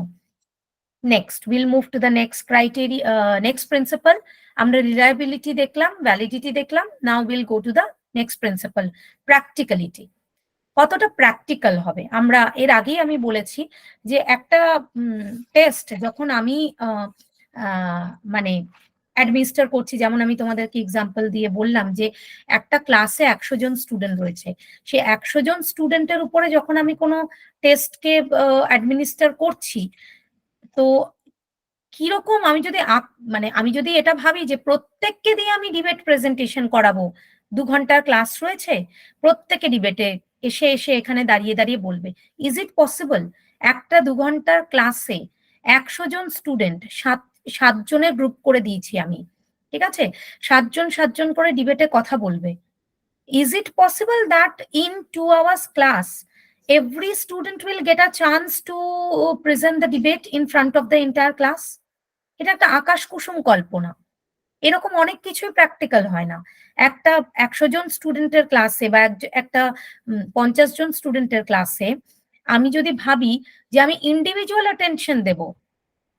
Next, we'll move to the next criteria, next principle. আমরা reliability দেখলাম, validity দেখলাম। Now we'll go to the next principle, practicality. কতটা প্র্যাকটিক্যাল হবে। আমরা এর আগেই আমি বলেছি যে একটা টেস্ট যখন আমি মানে অ্যাডমিনিস্টার করছি, যেমন আমি তোমাদেরকে এক্সাম্পল দিয়ে বললাম যে একটা ক্লাসে 100 জন স্টুডেন্ট রয়েছে, সে 100 জন স্টুডেন্টের উপরে যখন আমি কোনো টেস্টকে অ্যাডমিনিস্টার করছি, তো কিরকম আমি যদি মানে আমি যদি এটা ভাবি যে প্রত্যেককে দিয়ে আমি ডিবেট প্রেজেন্টেশন করাবো, 2 ঘন্টার ক্লাস রয়েছে, প্রত্যেকে ডিবেটে এসে এসে এখানে দাঁড়িয়ে দাঁড়িয়ে বলবে, ইজ ইট পসিবল? একটা 2 ঘন্টার ক্লাসে 100 জন স্টুডেন্ট, 7জনের গ্রুপ করে দিয়েছি আমি, ঠিক আছে, 7জন 7জন করে ডিবেটে কথা বলবে। Is it possible that in 2 hours class, every student will get a chance to present the debate in front of the entire class? এটা একটা আকাশ কুসুম কল্পনা, এরকম অনেক কিছুই প্র্যাকটিক্যাল হয় না। একটা 100 জন স্টুডেন্টের ক্লাসে বা একটা 50 জন স্টুডেন্টের ক্লাসে আমি যদি ভাবি যে আমি ইন্ডিভিজুয়াল অ্যাটেনশন দেব,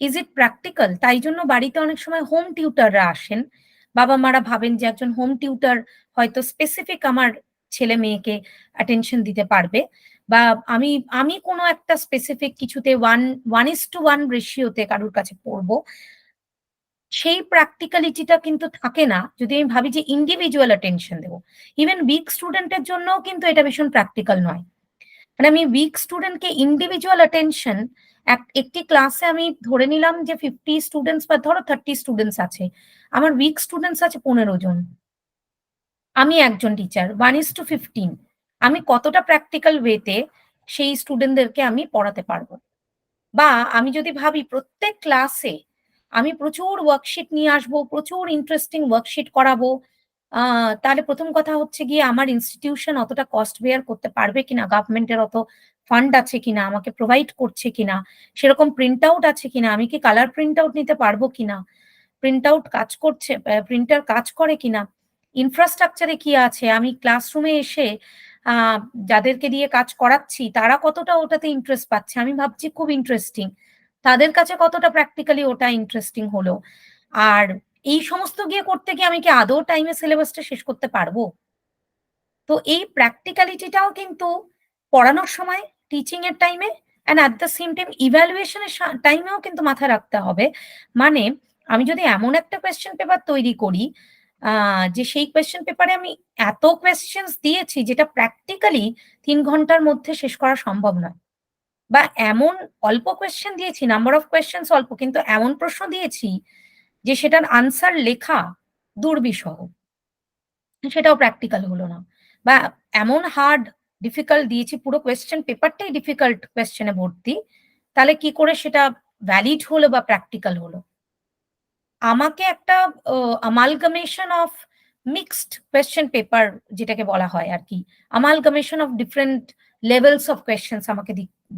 ইজ ইট প্র্যাকটিক্যাল? তাই জন্য বাড়িতে অনেক সময় হোম টিউটাররা আসেন, বাবা মারা ভাবেন যে একজন হোম টিউটার হয়তো স্পেসিফিক আমার ছেলে মেয়েকে অ্যাটেনশন দিতে পারবে, বা আমি আমি কোনো একটা স্পেসিফিক কিছুতে 1:1 রেশিওতে কারুর কাছে পড়বো, সেই প্র্যাকটিক্যালিটিটা কিন্তু থাকে না যদি আমি ভাবি যে ইন্ডিভিজুয়াল অ্যাটেনশন দেবো। ইভেন উইক স্টুডেন্টের জন্যও কিন্তু এটা ভীষণ প্র্যাকটিক্যাল নয়। মানে আমি উইক স্টুডেন্টকে ইন্ডিভিজুয়াল অ্যাটেনশন, একটি ক্লাসে আমি ধরে নিলাম যে 50 স্টুডেন্টস বা ধরো 30 স্টুডেন্টস আছে, আমার উইক স্টুডেন্টস আছে 15 জন, আমি একজন টিচার, 1:15, আমি কতটা প্র্যাকটিক্যাল ওয়েতে সেই স্টুডেন্টদেরকে আমি পড়াতে পারবো। বা আমি যদি ভাবি প্রত্যেক ক্লাসে আমি প্রচুর ওয়ার্কশিট নিয়ে আসবো, প্রচুর ইন্টারেস্টিং ওয়ার্কশিট করাবো, তাহলে প্রথম কথা হচ্ছে গিয়ে আমার ইনস্টিটিউশন অতটা কস্ট বেয়ার করতে পারবে কিনা, গভর্নমেন্টের অত ফান্ড আছে কিনা, আমাকে প্রোভাইড করছে কিনা, সেরকম প্রিন্ট আউট আছে কিনা, আমি কি কালার প্রিন্ট আউট নিতে পারবো কিনা, প্রিন্ট আউট কাজ করছে, প্রিন্টার কাজ করে কিনা, ইনফ্রাস্ট্রাকচারে কি আছে, আমি ক্লাসরুমে এসে আহ যাদেরকে দিয়ে কাজ করাচ্ছি তারা কতটা ওটাতে ইন্টারেস্ট পাচ্ছে, আমি ভাবছি খুব ইন্টারেস্টিং, তাদের কাছে কতটা প্র্যাকটিক্যালি ওটা ইন্টারেস্টিং হলো। আর এই সমস্ত গিয়ে করতে গিয়ে আমি কি আদৌ টাইমে সিলেবাসটা শেষ করতে পারবো? তো এই প্র্যাকটিক্যালিটিটাও কিন্তু পড়ানোর সময়, টিচিং এর টাইমে, and at the same time ইভ্যালুয়েশনের টাইমেও কিন্তু মাথায় রাখতে হবে। মানে আমি যদি এমন একটা কোয়েশ্চেন পেপার তৈরি করি যে সেই কোয়েশ্চেন পেপারে আমি এত কোয়েশ্চেন্স দিয়েছি যেটা প্র্যাকটিক্যালি 3 ঘন্টার মধ্যে শেষ করা সম্ভব নয়, বা এমন অল্প কোয়েশ্চেন দিয়েছি, নাম্বার অফ কোয়েশ্চেন্স অল্প, কিন্তু এমন প্রশ্ন দিয়েছি যে সেটার আনসার লেখা দুর্বিষহ, সেটাও প্র্যাকটিক্যাল হলো না। বা এমন হার্ড ডিফিকাল্ট দিয়েছি, পুরো কোয়েশ্চেন পেপারটাই ডিফিকাল্ট কোয়েশ্চেনে ভর্তি, তাহলে কি করে সেটা ভ্যালিড হলো বা প্র্যাকটিক্যাল হলো? আমাকে একটা amalgamation of mixed question paper যেটাকে বলা হয় আর কি, amalgamation of different levels of questions আমাকে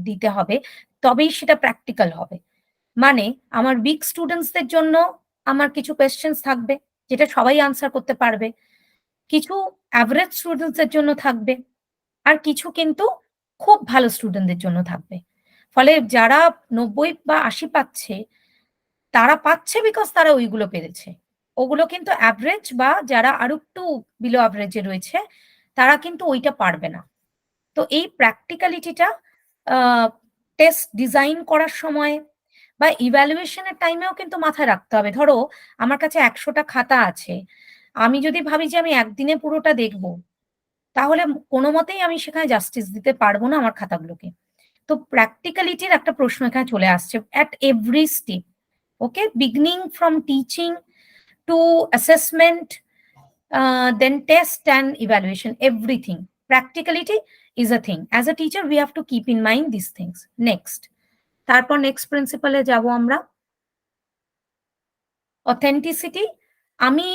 দিতে হবে, তবেই সেটা প্র্যাকটিক্যাল হবে। মানে আমার উইক স্টুডেন্টসদের জন্য আমার কিছু কোয়েশ্চেন্স থাকবে যেটা সবাই আনসার করতে পারবে, কিছু অ্যাভারেজ স্টুডেন্টসদের জন্য থাকবে, আর কিছু কিন্তু খুব ভালো স্টুডেন্টদের জন্য থাকবে। ফলে যারা 90 বা 80 পাচ্ছে, তারা পাচ্ছে বিকজ তারা ওইগুলো পেরেছে। ওগুলো কিন্তু অ্যাভারেজ বা যারা আরো একটু বিলো অ্যাভারেজে রয়েছে, তারা কিন্তু ওইটা পারবে না। তো এই প্র্যাকটিক্যালিটিটা টেস্ট ডিজাইন করার সময় বা ইভ্যালুয়েশনের টাইমেও কিন্তু মাথায় রাখতে হবে। ধরো আমার কাছে 100টা খাতা আছে, আমি যদি ভাবি যে আমি একদিনে পুরোটা দেখব, তাহলে কোনো মতেই আমি সেখানে জাস্টিস দিতে পারবো না আমার খাতাগুলোকে। তো প্র্যাকটিক্যালিটির একটা প্রশ্ন এখানে চলে আসছে at every step. Okay, beginning from teaching to assessment, then test and evaluation, everything. Practicality is a thing. As a teacher, we have to keep in mind these things. Next. তারপর নেক্সট প্রিন্সিপালে যাব আমরা, authenticity. আমি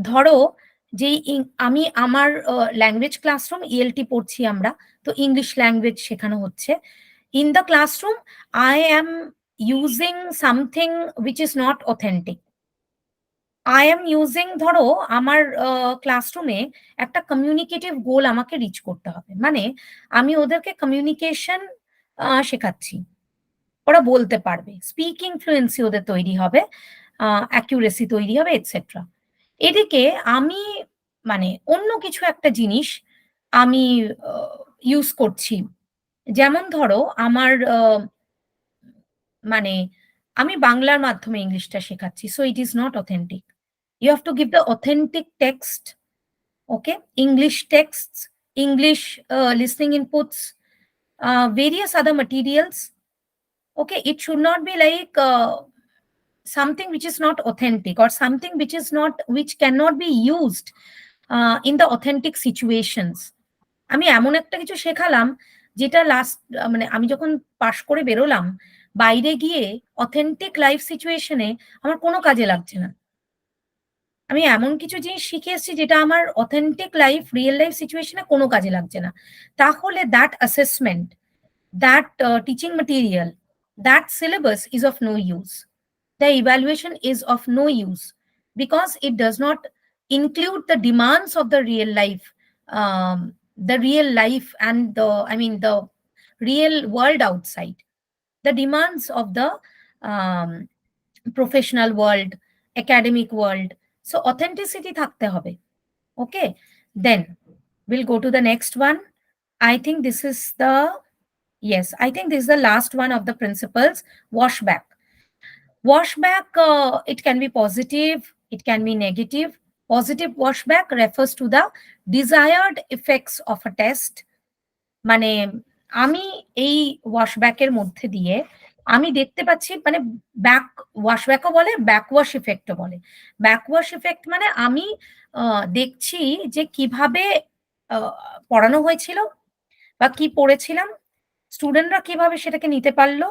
ধরো যে আমি আমার language classroom ELT পড়ছি আমরা, তো ইংলিশ ল্যাঙ্গুয়েজ শেখানো হচ্ছে। In the classroom I am using something which is not authentic. I am using, ধরো আমার ক্লাসরুমে একটা কমিউনিকেটিভ গোল আমাকে রিচ করতে হবে, মানে আমি ওদেরকে কমিউনিকেশন শেখাচ্ছি, ওরা বলতে পারবে, স্পিকিং ফ্লুয়েন্সি ওদের তৈরি হবে, অ্যাকিউরেসি তৈরি হবে, এটসেট্রা। এদিকে আমি মানে অন্য কিছু একটা জিনিস আমি ইউজ করছি, যেমন ধরো আমার মানে আমি বাংলার মাধ্যমে ইংলিশটা শেখাচ্ছি, so it is not authentic. You have to give the authentic text, okay, English texts, English listening inputs, various other materials. Okay, it should not be like something which is not authentic, or something which is not, which cannot be used in the authentic situations. আমি এমন একটা কিছু শেখালাম যেটা last, মানে আমি যখন পাশ করে বেরোলাম, বাইরে গিয়ে অথেন্টিক লাইফ সিচুয়েশনে আমার কোনো কাজে লাগছে না। আমি এমন কিছু জিনিস শিখে এসেছি যেটা আমার অথেন্টিক লাইফ, রিয়েল লাইফ সিচুয়েশনে কোনো কাজে লাগছে না। তাহলে that assessment, that teaching material, that syllabus is of no use. The evaluation is of no use because it does not include the demands of the real life and the real world outside, the demands of the um, professional world, academic world. So authenticity থাকতে হবে। Okay, then We'll go to the next one. I think this is the, yes, I think this is the last one of the principles, washback. Washback, it can be positive, it can be negative. Positive washback refers to the desired effects of a test. মানে আমি এই ওয়াশব্যাকের মধ্যে দিয়ে আমি দেখতে পাচ্ছি, মানে back ওয়াশব্যাকও বলে, ব্যাকওয়াশ ইফেক্টও বলে। ব্যাকওয়াশ ইফেক্ট মানে আমি দেখছি যে কিভাবে পড়ানো হয়েছিল বা কি পড়েছিলাম, স্টুডেন্টরা কিভাবে সেটাকে নিতে পারলো।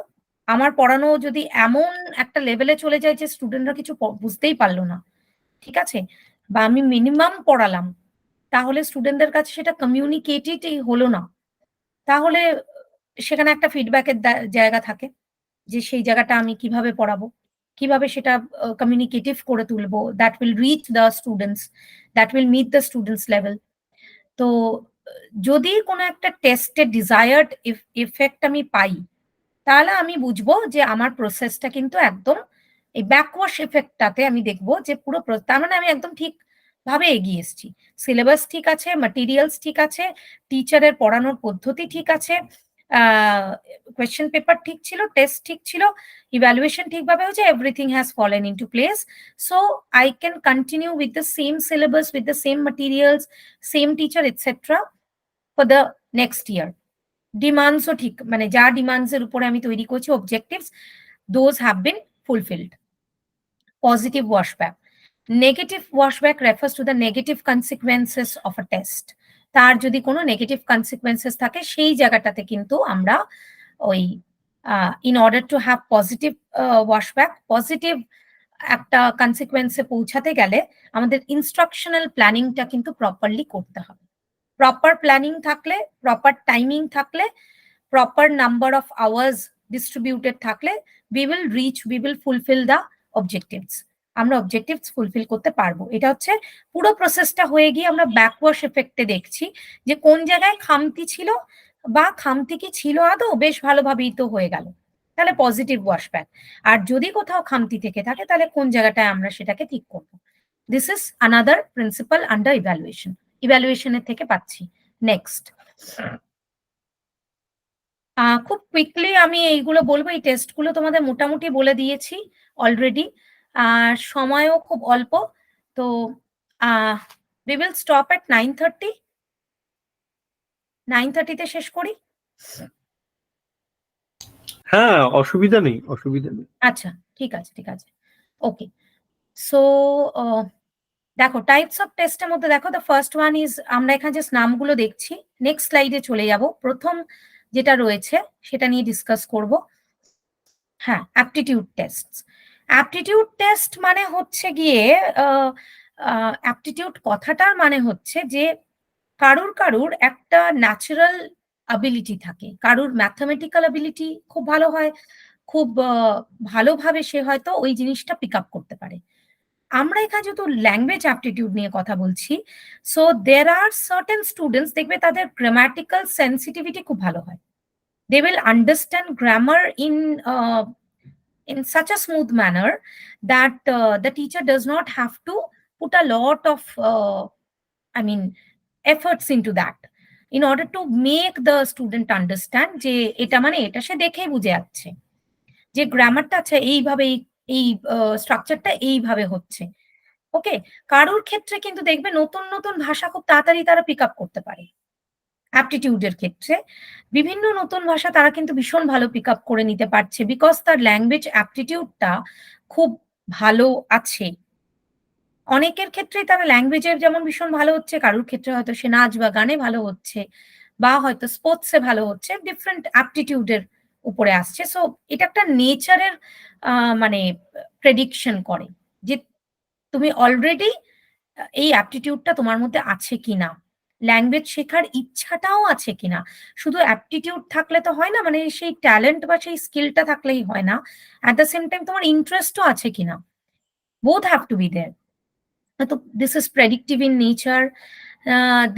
আমার পড়ানো যদি এমন একটা লেভেলে চলে যায় যে স্টুডেন্টরা কিছু বুঝতেই পারলো না, ঠিক আছে, বা আমি মিনিমাম পড়ালাম, তাহলে স্টুডেন্টদের কাছে সেটা কমিউনিকেটেডই হলো না, তাহলে সেখানে একটা ফিডব্যাকের জায়গা থাকে যে সেই জায়গাটা আমি কিভাবে পড়াবো, কিভাবে সেটা কমিউনিকেটিভ করে তুলবো, that will reach the students, that will meet the students level. তো যদি কোনো একটা টেস্টের ডিজায়ার্ড ইফেক্ট আমি পাই, তাহলে আমি বুঝবো যে আমার প্রসেসটা কিন্তু একদম এই ব্যাকওয়াশ ইফেক্টটাতে আমি দেখবো যে পুরো তার মানে আমি একদম ঠিক ভাবে এগিয়ে এসেছি, সিলেবাস ঠিক আছে, ম্যাটেরিয়ালস ঠিক আছে, টিচারের পড়ানোর পদ্ধতি ঠিক আছে, কোয়েশ্চেন পেপার ঠিক ছিল, টেস্ট ঠিক ছিল, ইভ্যালুয়েশন ঠিকভাবে হয়েছে, everything has fallen into place. So I can continue with the same syllabus, with the same materials, same teacher etcetera for the next year. ডিমান্ডসও ঠিক, মানে যা ডিমান্ডস এর উপরে আমি তৈরি করছি objectives, those have been fulfilled. Positive washback. Negative washback refers to the negative consequences of a test. তার যদি কোনো নেগেটিভ কনসিকুয়েন্সেস থাকে সেই জায়গাটাতে কিন্তু আমরা ওই in order to have positive washback, positive একটা কনসিকুয়েন্সে পৌঁছাতে গেলে আমাদের ইনস্ট্রাকশনাল প্ল্যানিংটা কিন্তু প্রপারলি করতে হবে। প্রপার প্ল্যানিং থাকলে, প্রপার টাইমিং থাকলে, proper number of hours distributed থাকলে we will reach, we will fulfill the objectives, আমরা অবজেক্টিভস ফুলফিল করতে পারবো। এটা হচ্ছে পুরো প্রসেসটা হয়ে গিয়ে আমরা ব্যাকওয়াশ এফেক্টে দেখছি যে কোন জায়গায় খামতি ছিল বা খামতি কি ছিল আদৌ, বেশ ভালোভাবেই তো হয়ে গেল, তাহলে পজিটিভ ওয়াশব্যাক। আর যদি কোথাও খামতি থেকে থাকে তাহলে কোন জায়গাটায় আমরা সেটাকে ঠিক করব। This is another principle under evaluation, ইভ্যালুয়েশনের থেকে পাচ্ছি। নেক্সট, খুব কুইকলি আমি এইগুলো বলবো, এই টেস্টগুলো তোমাদের মোটামুটি বলে দিয়েছি অলরেডি, সময়ও খুব অল্প। তো we will stop at 9:30, 9:30-তে শেষ করি। হ্যাঁ, অসুবিধা নেই, অসুবিধা নেই। আচ্ছা, ঠিক আছে, ঠিক আছে, ওকে। সো দেখো টাইপস অফ টেস্টের মধ্যে দেখো, দ্য ফার্স্ট ওয়ান ইজ, আমরা এখানে জাস্ট নামগুলো দেখছি, নেক্সট স্লাইডে চলে যাব। প্রথম যেটা রয়েছে সেটা নিয়ে ডিসকাস করব। হ্যাঁ, অ্যাপটিটিউড টেস্ট। অ্যাপটিটিউড টেস্ট মানে হচ্ছে গিয়ে অ্যাপটিটিউড কথাটার মানে হচ্ছে যে কারুর কারুর একটা ন্যাচারাল অ্যাবিলিটি থাকে, কারুর ম্যাথামেটিক্যাল অ্যাবিলিটি খুব ভালো হয়, খুব ভালোভাবে সে হয়তো ওই জিনিসটা পিক আপ করতে পারে। আমরা এখানে যেহেতু ল্যাঙ্গুয়েজ অ্যাপটিটিউড নিয়ে কথা বলছি, so there are certain students দেখবে তাদের গ্রামাটিক্যাল সেন্সিটিভিটি খুব ভালো হয়, they will understand grammar in such a smooth manner that the teacher does not have to put a lot of I mean efforts into that in order to make the student understand যে এটা মানে এটা সে দেখেই বুঝে যাচ্ছে যে গ্রামারটা আচ্ছা এইভাবে, এই স্ট্রাকচারটা এইভাবে হচ্ছে। ওকে, কারোর ক্ষেত্রে কিন্তু দেখবে নতুন নতুন ভাষা খুব তাড়াতাড়ি তারা পিক আপ করতে পারে। অ্যাপটিটিউডের ক্ষেত্রে বিভিন্ন নতুন ভাষা তারা কিন্তু ভীষণ ভালো পিক আপ করে নিতে পারছে, বিকজ তার ল্যাঙ্গুয়েজ অ্যাপটিটিউডটা খুব ভালো আছে। অনেকের ক্ষেত্রেই তারা ল্যাঙ্গুয়েজের যেমন ভীষণ ভালো হচ্ছে, কারোর ক্ষেত্রে হয়তো সে নাচ বা গানে ভালো হচ্ছে, বা হয়তো স্পোর্টসে ভালো হচ্ছে, ডিফারেন্ট অ্যাপটিটিউডের উপরে আসছে। সো এটা একটা নেচারের মানে প্রেডিকশন করে যে তুমি অলরেডি এই অ্যাপটিটিউডটা তোমার মধ্যে আছে কিনা, ল্যাঙ্গুয়েজ শেখার ইচ্ছাটাও আছে কিনা। শুধু অ্যাপটিটিউড থাকলে তো হয় না, মানে সেই ট্যালেন্ট বা সেই স্কিলটা থাকলেই হয় না, অ্যাট দ্য সেম টাইম তোমার ইন্টারেস্টও আছে কিনা, both have to be there. তো this is predictive in nature.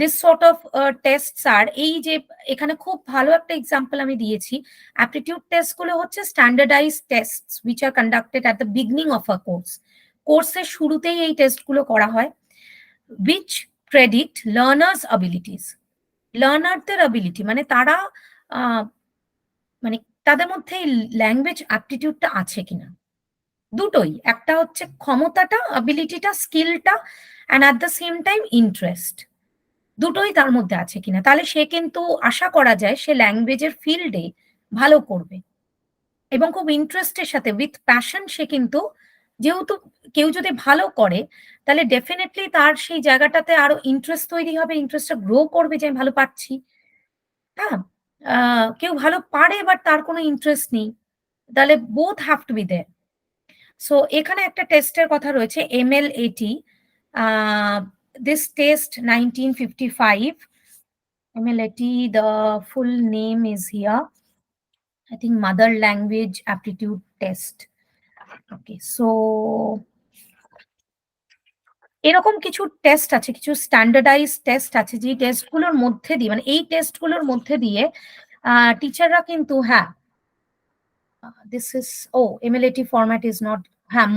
This sort of tests are, এই যে এখানে খুব ভালো একটা এক্সাম্পল আমি দিয়েছি, অ্যাপটিটিউড টেস্টগুলো হচ্ছে standardise tests which are conducted at the beginning of a course. কোর্সের শুরুতেই এই টেস্টগুলো করা হয়, which প্রেডিক্ট লার্নার্স অ্যাবিলিটিস। লার্নারদের অ্যাবিলিটি মানে তারা মানে তাদের মধ্যে এই ল্যাঙ্গুয়েজ অ্যাপটিটিউডটা আছে কিনা, দুটোই, একটা হচ্ছে ক্ষমতাটা, অ্যাবিলিটিটা, স্কিলটা, and at the same time interest, দুটোই তার মধ্যে আছে কিনা, তাহলে সে কিন্তু আশা করা যায় সে ল্যাঙ্গুয়েজের ফিল্ডে ভালো করবে এবং খুব ইন্টারেস্টের সাথে উইথ প্যাশন সে কিন্তু, যেহেতু কেউ যদি ভালো করে তাহলে ডেফিনেটলি তার সেই জায়গাটাতে আরো ইন্টারেস্ট তৈরি হবে, ইন্টারেস্টটা গ্রো করবে যে আমি ভালো পারছি। হ্যাঁ, কেউ ভালো পারে বাট তার কোনো ইন্টারেস্ট নেই, তাহলে both have to be there. So এখানে একটা টেস্টের কথা রয়েছে MLAT, দিস টেস্ট 1955, MLAT, the full name is here, I think Mother Language Aptitude Test. Okay, so এরকম কিছু টেস্ট আছে, কিছু স্ট্যান্ডার্ডাইজ টেস্ট আছে, যে টেস্টগুলোর মধ্যে দিয়ে, মানে এই টেস্টগুলোর মধ্যে দিয়ে টিচাররা কিন্তু, হ্যাঁ, this is, oh, MLAT format is not,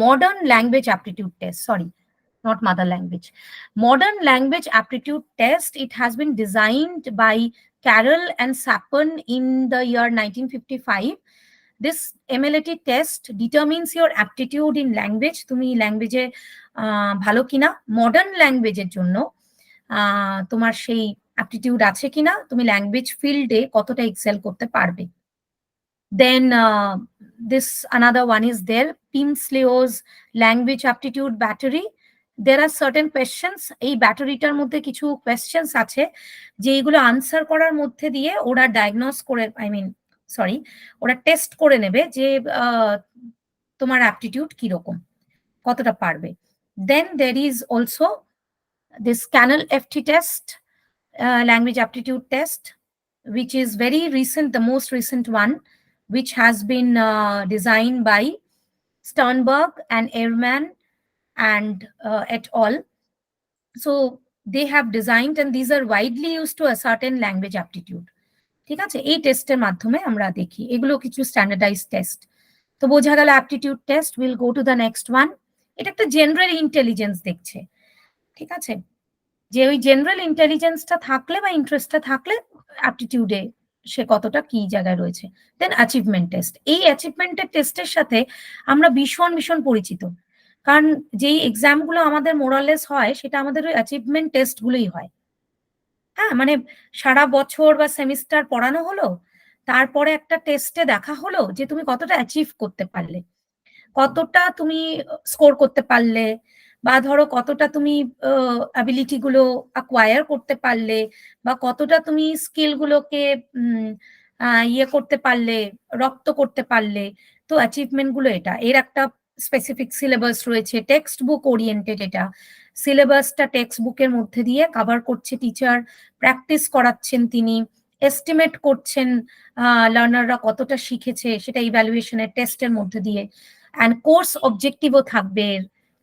modern language aptitude test, sorry, not mother language. Modern language aptitude test, it has been designed by Carroll and Sapin in the year 1955. This MLAT test determines your aptitude in language, তুমি ল্যাঙ্গুয়েজে ভালো কিনা, modern ল্যাঙ্গুয়েজের জন্য তোমার সেই aptitude আছে কিনা, তুমি ল্যাঙ্গুয়েজ ফিল্ডে কতটা এক্সেল করতে পারবে। Then this another one is there, Pimsleo's language aptitude battery. There are certain questions, এই ব্যাটারিটার মধ্যে কিছু কোয়েশ্চেন্স আছে যেগুলো আনসার করার মধ্যে দিয়ে ওরা ডায়াগনোস করে, সরি, ওরা টেস্ট করে নেবে যে তোমার অ্যাপটিটিউড কিরকম, কতটা পারবে। Then there is also this Canal FT test, language aptitude test, which is very recent, the most recent one, which has been designed by Sternberg and Ehrman and et al. So they have designed, and these are widely used to ascertain language aptitude. ঠিক আছে, এই টেস্টের মাধ্যমে আমরা দেখি, এগুলো কিছু standardise test. তো বোঝা গেল aptitude test. Will go to the next one. এটা একটা জেনারেল ইন্টেলিজেন্স দেখছে, ঠিক আছে, যে ওই জেনারেল ইন্টেলিজেন্সটা থাকলে বা ইন্টারেস্টটা থাকলে অ্যাপটিটিউডে সে কতটা কি জায়গায় রয়েছে। দেন অ্যাচিভমেন্ট টেস্ট, এই অ্যাচিভমেন্টের টেস্টের সাথে আমরা ভীষণ ভীষণ পরিচিত, কারণ যেই এক্সামগুলো আমাদের মোরালেস হয় সেটা আমাদের ওই অ্যাচিভমেন্ট টেস্টগুলোই হয়। হ্যাঁ, মানে সারা বছর বা সেমিস্টার পড়ানো হলো, তারপরে একটা টেস্টে দেখা হলো যে তুমি কতটা অ্যাচিভ করতে পারলে, কতটা তুমি স্কোর করতে পারলে, বা ধরো কতটা তুমি অ্যাবিলিটি গুলো অ্যাকোয়ার করতে পারলে, বা কতটা তুমি স্কিল গুলোকে ইয়ে করতে পারলে, রপ্ত করতে পারলে। তো অ্যাচিভমেন্ট গুলো এটা, এর একটা স্পেসিফিক সিলেবাস রয়েছে, টেক্সট বুক ওরিয়েন্টেড এটা। সিলেবাসটা টেক্সট বুকের মধ্যে দিয়ে কভার করছে টিচার, প্র্যাকটিস করাচ্ছেন তিনি, এস্টিমেট করছেন লার্নাররা কতটা শিখেছে সেটা ইভ্যালুয়েশনের টেস্টের মধ্যে দিয়ে, অ্যান্ড কোর্স অবজেক্টিভও থাকবে।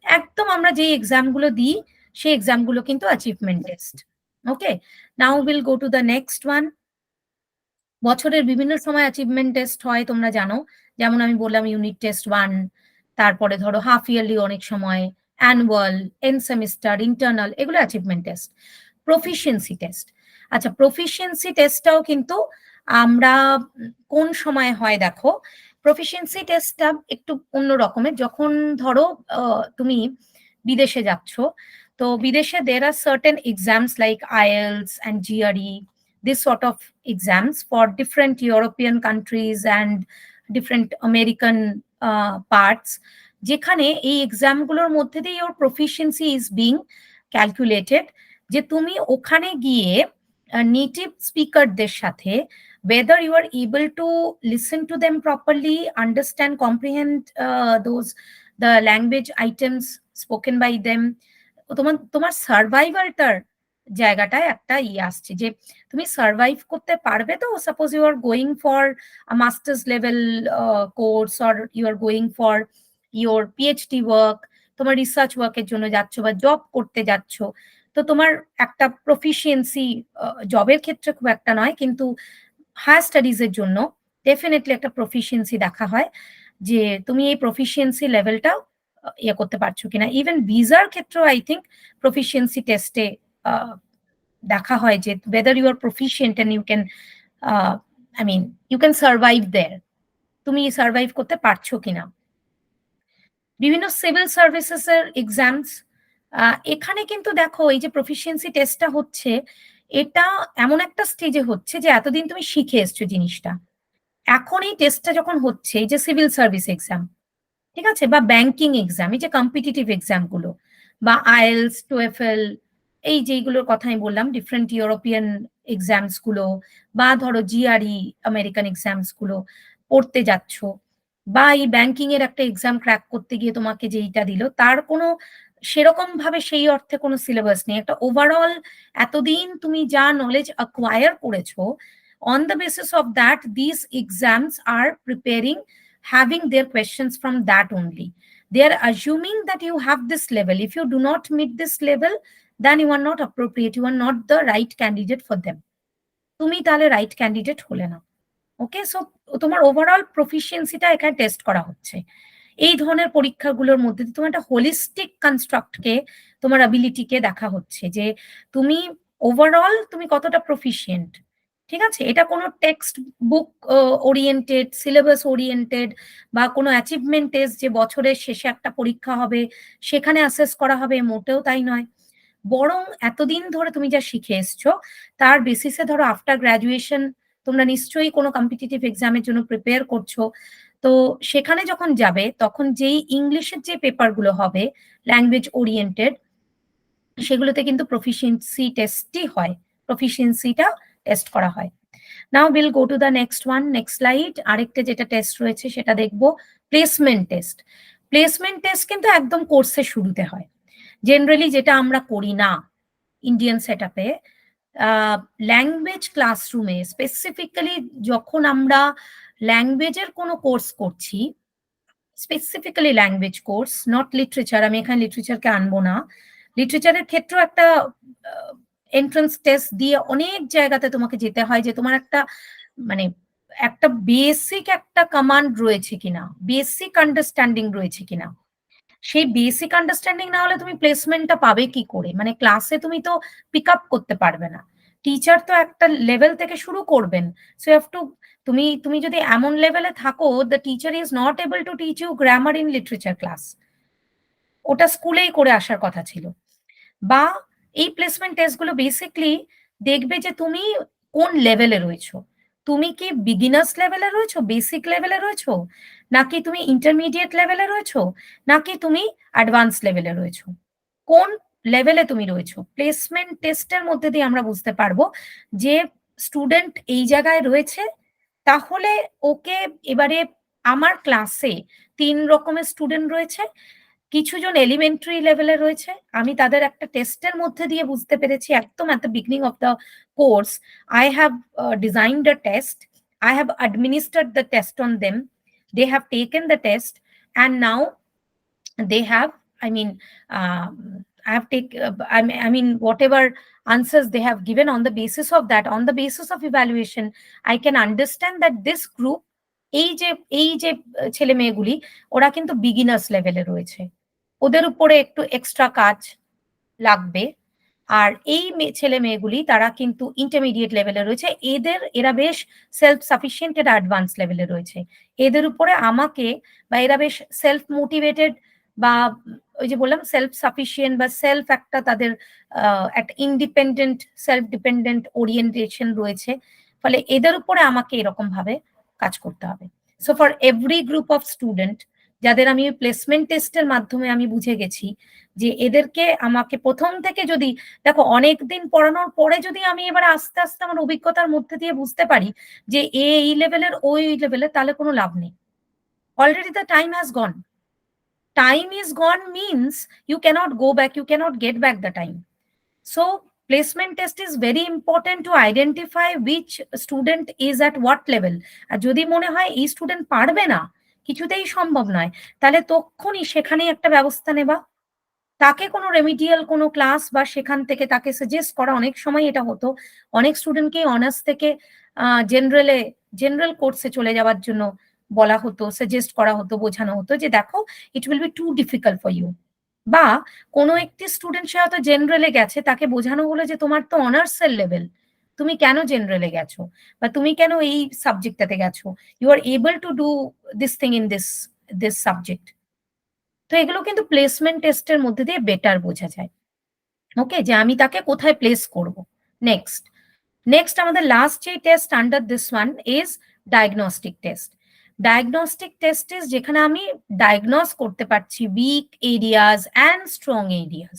একদম আমরা যে এক্সামগুলো দিই সেই এক্সামগুলো কিন্তু achievement test. Okay, now will go to the next one. বছরের বিভিন্ন সময় অ্যাচিভমেন্ট টেস্ট হয় তোমরা জানো, যেমন আমি বললাম ইউনিট টেস্ট 1, তারপরে ধরো হাফ ইয়ারলি অনেক সময়, অ্যানুয়াল, এন্ড সেমিস্টার, ইন্টারনাল, এগুলো অ্যাচিভমেন্ট টেস্ট। প্রফিসিয়েন্সি টেস্ট, আচ্ছা, প্রফিসিয়েন্সি টেস্টটাও কিন্তু আমরা কোন সময় হয় দেখো, প্রফিসিয়েন্সি টেস্টটা একটু অন্য রকমের। যখন ধরো তুমি বিদেশে যাচ্ছ, তো বিদেশে there are certain exams like IELTS and GRE, this sort of exams for different European countries and different American parts, যেখানে এই এক্সামগুলোর মধ্যে দিয়ে your proficiency is being calculated, যে তুমি ওখানে গিয়ে নেটিভ স্পিকারদের সাথে whether you are able to listen to them properly, understand, comprehend the language items spoken by them, তোমার সার্ভাইভালটার জায়গাটায় একটা আসছে যে তুমি সার্ভাইভ করতে পারবে। তো suppose you are going for masters level course, or you are going for your PhD work, তোমার রিসার্চ ওয়ার্কের জন্য যাচ্ছ বা জব করতে যাচ্ছ, তো তোমার একটা প্রফিসিয়েন্সি, জবের ক্ষেত্রে খুব একটা নয় কিন্তু হায়ার স্টাডিজ এর জন্য ডেফিনেটলি একটা প্রফিসিয়েন্সি দেখা হয়, যে তুমি এই প্রফিসিয়েন্সি লেভেলটা ইয়ে করতে পারছো কিনা। ইভেন ভিসার ক্ষেত্রেও আই থিঙ্ক প্রফিসিয়েন্সি টেস্টে দেখা হয় যে whether you are proficient and you can I mean you can survive there, তুমি সার্ভাইভ করতে পারছো কিনা। বিভিন্ন সিভিল সার্ভিসেস এর এক্সামস, এখানে কিন্তু দেখো এই যে প্রফিসিয়েন্সি টেস্টটা হচ্ছে, এটা এমন একটা স্টেজে হচ্ছে যে এতদিন তুমি শিখে এসছো জিনিসটা, এখন এই টেস্টটা যখন হচ্ছে, এই যে সিভিল সার্ভিস এক্সাম, ঠিক আছে, বা ব্যাংকিং এক্সাম, এই যে কম্পিটিটিভ এক্সাম গুলো, বা আইএলস, টোয়েফেল, এই যেগুলোর কথা আমি বললাম, ডিফারেন্ট ইউরোপিয়ান এক্সামস গুলো, বা ধরো জিআরই আমেরিকান এক্সামস গুলো পড়তে যাচ্ছ, বা এই ব্যাংকিং এর একটা এক্সাম ক্র্যাক করতে গিয়ে তোমাকে যেইটা দিল, তার কোনো সেরকম ভাবে সেই অর্থে কোনো সিলেবাস নেই। একটা ওভারঅল এতদিন তুমি যা নলেজ অ্যাকোয়ার করেছো, on the basis of that these exams are preparing, having their questions from that only. They are assuming that you have this level. If you do not meet this level, then you are not appropriate, you are not the right candidate for them. তুমি তাহলে right candidate হলে না। Okay, so তোমার overall প্রফিসিয়েন্সিটা এখানে test করা হচ্ছে। এই ধরনের পরীক্ষাগুলোর মধ্যে তোমার একটা হোলিস্টিক কনস্ট্রাক্টকে, তোমার অ্যাবিলিটিকে দেখা হচ্ছে যে তুমি ওভারঅল তুমি কতটা প্রফিসিয়েন্ট। ঠিক আছে, এটা কোনো text book oriented, syllabus oriented, বা কোনো অ্যাচিভমেন্ট টেস্ট যে বছরের শেষে একটা পরীক্ষা হবে সেখানে অ্যাসেস করা হবে, মোটেও তাই নয়। বরং এতদিন ধরে তুমি যা শিখে এসছো তার বেসিসে, ধরো আফটার গ্রাজুয়েশন তোমরা নিশ্চয়ই কোনো কম্পিটিটিভ এক্সামের জন্য প্রিপেয়ার করছো, তো সেখানে যখন যাবে তখন যেই ইংলিশের যে পেপারগুলো হবে ল্যাঙ্গুয়েজ ওরিয়েন্টেড, সেগুলোতে কিন্তু প্রফিসিয়েন্সি টেস্টই হয়, প্রফিসিয়েন্সিটা টেস্ট করা হয়। Now will go to the next one, next slide. আরেকটা যেটা টেস্ট রয়েছে সেটা দেখবো, প্লেসমেন্ট টেস্ট। প্লেসমেন্ট টেস্ট কিন্তু একদম কোর্সের শুরুতে হয়, জেনারেলি যেটা আমরা করি না ইন্ডিয়ান সেট আপে। ল্যাঙ্গুয়েজ ক্লাসরুমে স্পেসিফিক্যালি যখন আমরা ল্যাঙ্গুয়েজের কোনো কোর্স করছি, specifically language course, not literature, আমি এখানে লিটারেচারকে আনবো না, লিটারেচারের ক্ষেত্রেও একটা এন্ট্রান্স টেস্ট দিয়ে অনেক জায়গাতে তোমাকে যেতে হয় যে তোমার একটা মানে একটা বেসিক একটা কমান্ড রয়েছে কিনা, বেসিক আন্ডারস্ট্যান্ডিং রয়েছে কিনা। সেই বেসিক আন্ডারস্ট্যান্ডিং না হলে তুমি প্লেসমেন্টটা পাবে কি করে, মানে ক্লাসে তুমি তো পিক আপ করতে পারবে না, টিচার তো একটা লেভেল থেকে শুরু করবেন, সো হ্যাভ টু, তুমি তুমি যদি এমন লেভেলে থাকো, the teacher is not able to teach you grammar in literature class, ওটা স্কুলেই করে আসার কথা ছিল। বা এই প্লেসমেন্ট টেস্টগুলো বেসিকলি দেখবে যে তুমি কোন লেভেলে রয়েছো, তুমি কি বিগিনার্স লেভেলে রয়েছো, বেসিক লেভেলে রয়েছো, নাকি তুমি ইন্টারমিডিয়েট লেভেলে রয়েছো, নাকি তুমি অ্যাডভান্স লেভেলে রয়েছো, কোন লেভেলে তুমি রয়েছো। প্লেসমেন্ট টেস্টের মধ্যে দিয়ে আমরা বুঝতে পারবো যে স্টুডেন্ট এই জায়গায় রয়েছে, তাহলে ওকে এবারে আমার ক্লাসে 3 রকমের স্টুডেন্ট রয়েছে, কিছুজন এলিমেন্টারি লেভেলে রয়েছে, আমি তাদের একটা টেস্টের মধ্যে দিয়ে বুঝতে পেরেছি একদম at the beginning of the course I have designed a test, I have administered the test on them, they have taken the test, and now they have, I mean, I have taken, I mean, whatever answers they have given, on the basis of that, on the basis of evaluation, I can understand that this group, এই যে ছেলে মেয়েগুলি, ওরা কিন্তু beginners লেভেলে রয়েছে, ওদের উপরে একটু এক্সট্রা কাজ লাগবে। আর এই ছেলে মেয়েগুলি তারা কিন্তু ইন্টারমিডিয়েট লেভেলে রয়েছে, এরা বেশ সেলফ সাফিসিয়েন্ট, এরা অ্যাডভান্স লেভেলে রয়েছে, এদের উপরে আমাকে, বা এরা বেশ সেলফ মোটিভেটেড, বা ওই যে বললাম সেলফ সাফিসিয়েন্ট, বা সেলফ একটা তাদের একটা ইন্ডিপেন্ডেন্ট, সেলফ ডিপেন্ডেন্ট ওরিয়েন্টেশন রয়েছে, ফলে এদের উপরে আমাকে এরকম ভাবে কাজ করতে হবে। So for every group of student, যাদের আমি প্লেসমেন্ট টেস্টের মাধ্যমে আমি বুঝে গেছি যে এদেরকে আমাকে প্রথম থেকে, যদি দেখো অনেকদিন পড়ানোর পরে যদি আমি এবার আস্তে আস্তে আমার অভিজ্ঞতার মধ্যে দিয়ে বুঝতে পারি যে এই লেভেলের ওই লেভেলের, তাহলে কোনো লাভ নেই, already the time has gone. Time is gone means you cannot go back, you cannot get back the time. So placement test is very important to identify which student is at what level. আর যদি মনে হয় এই student পারবে না, কিছুতেই সম্ভব নয়, তাহলে তখনই সেখানে একটা ব্যবস্থা নেবা, তাকে কোনো রেমিডিয়াল কোনো ক্লাস বা সেখান থেকে তাকে সাজেস্ট করা। অনেক সময় এটা হতো, অনেক স্টুডেন্টকে অনার্স থেকে জেনারেল কোর্সে চলে যাওয়ার জন্য বলা হতো, সাজেস্ট করা হতো, বোঝানো হতো যে দেখো it will be too difficult for you, বা কোনো একটি স্টুডেন্ট সে হয়তো জেনারেলে গেছে, তাকে বোঝানো হলো যে তোমার তো অনার্সের লেভেল, তুমি কেন জেনারেলে গেছো বা তুমি কেন এই সাবজেক্টটাতে গেছো, you are able to do this thing in this this subject. তো এগুলো কিন্তু প্লেসমেন্ট টেস্টের মধ্যে দিয়ে বেটার বোঝা যায়। ওকে, যে আমি তাকে কোথায় প্লেস করব। নেক্সট নেক্সট আমাদের লাস্ট যে test under this one is diagnostic test. Diagnostic test is যেখানে আমি ডায়াগনস করতে পারছি weak areas and strong areas.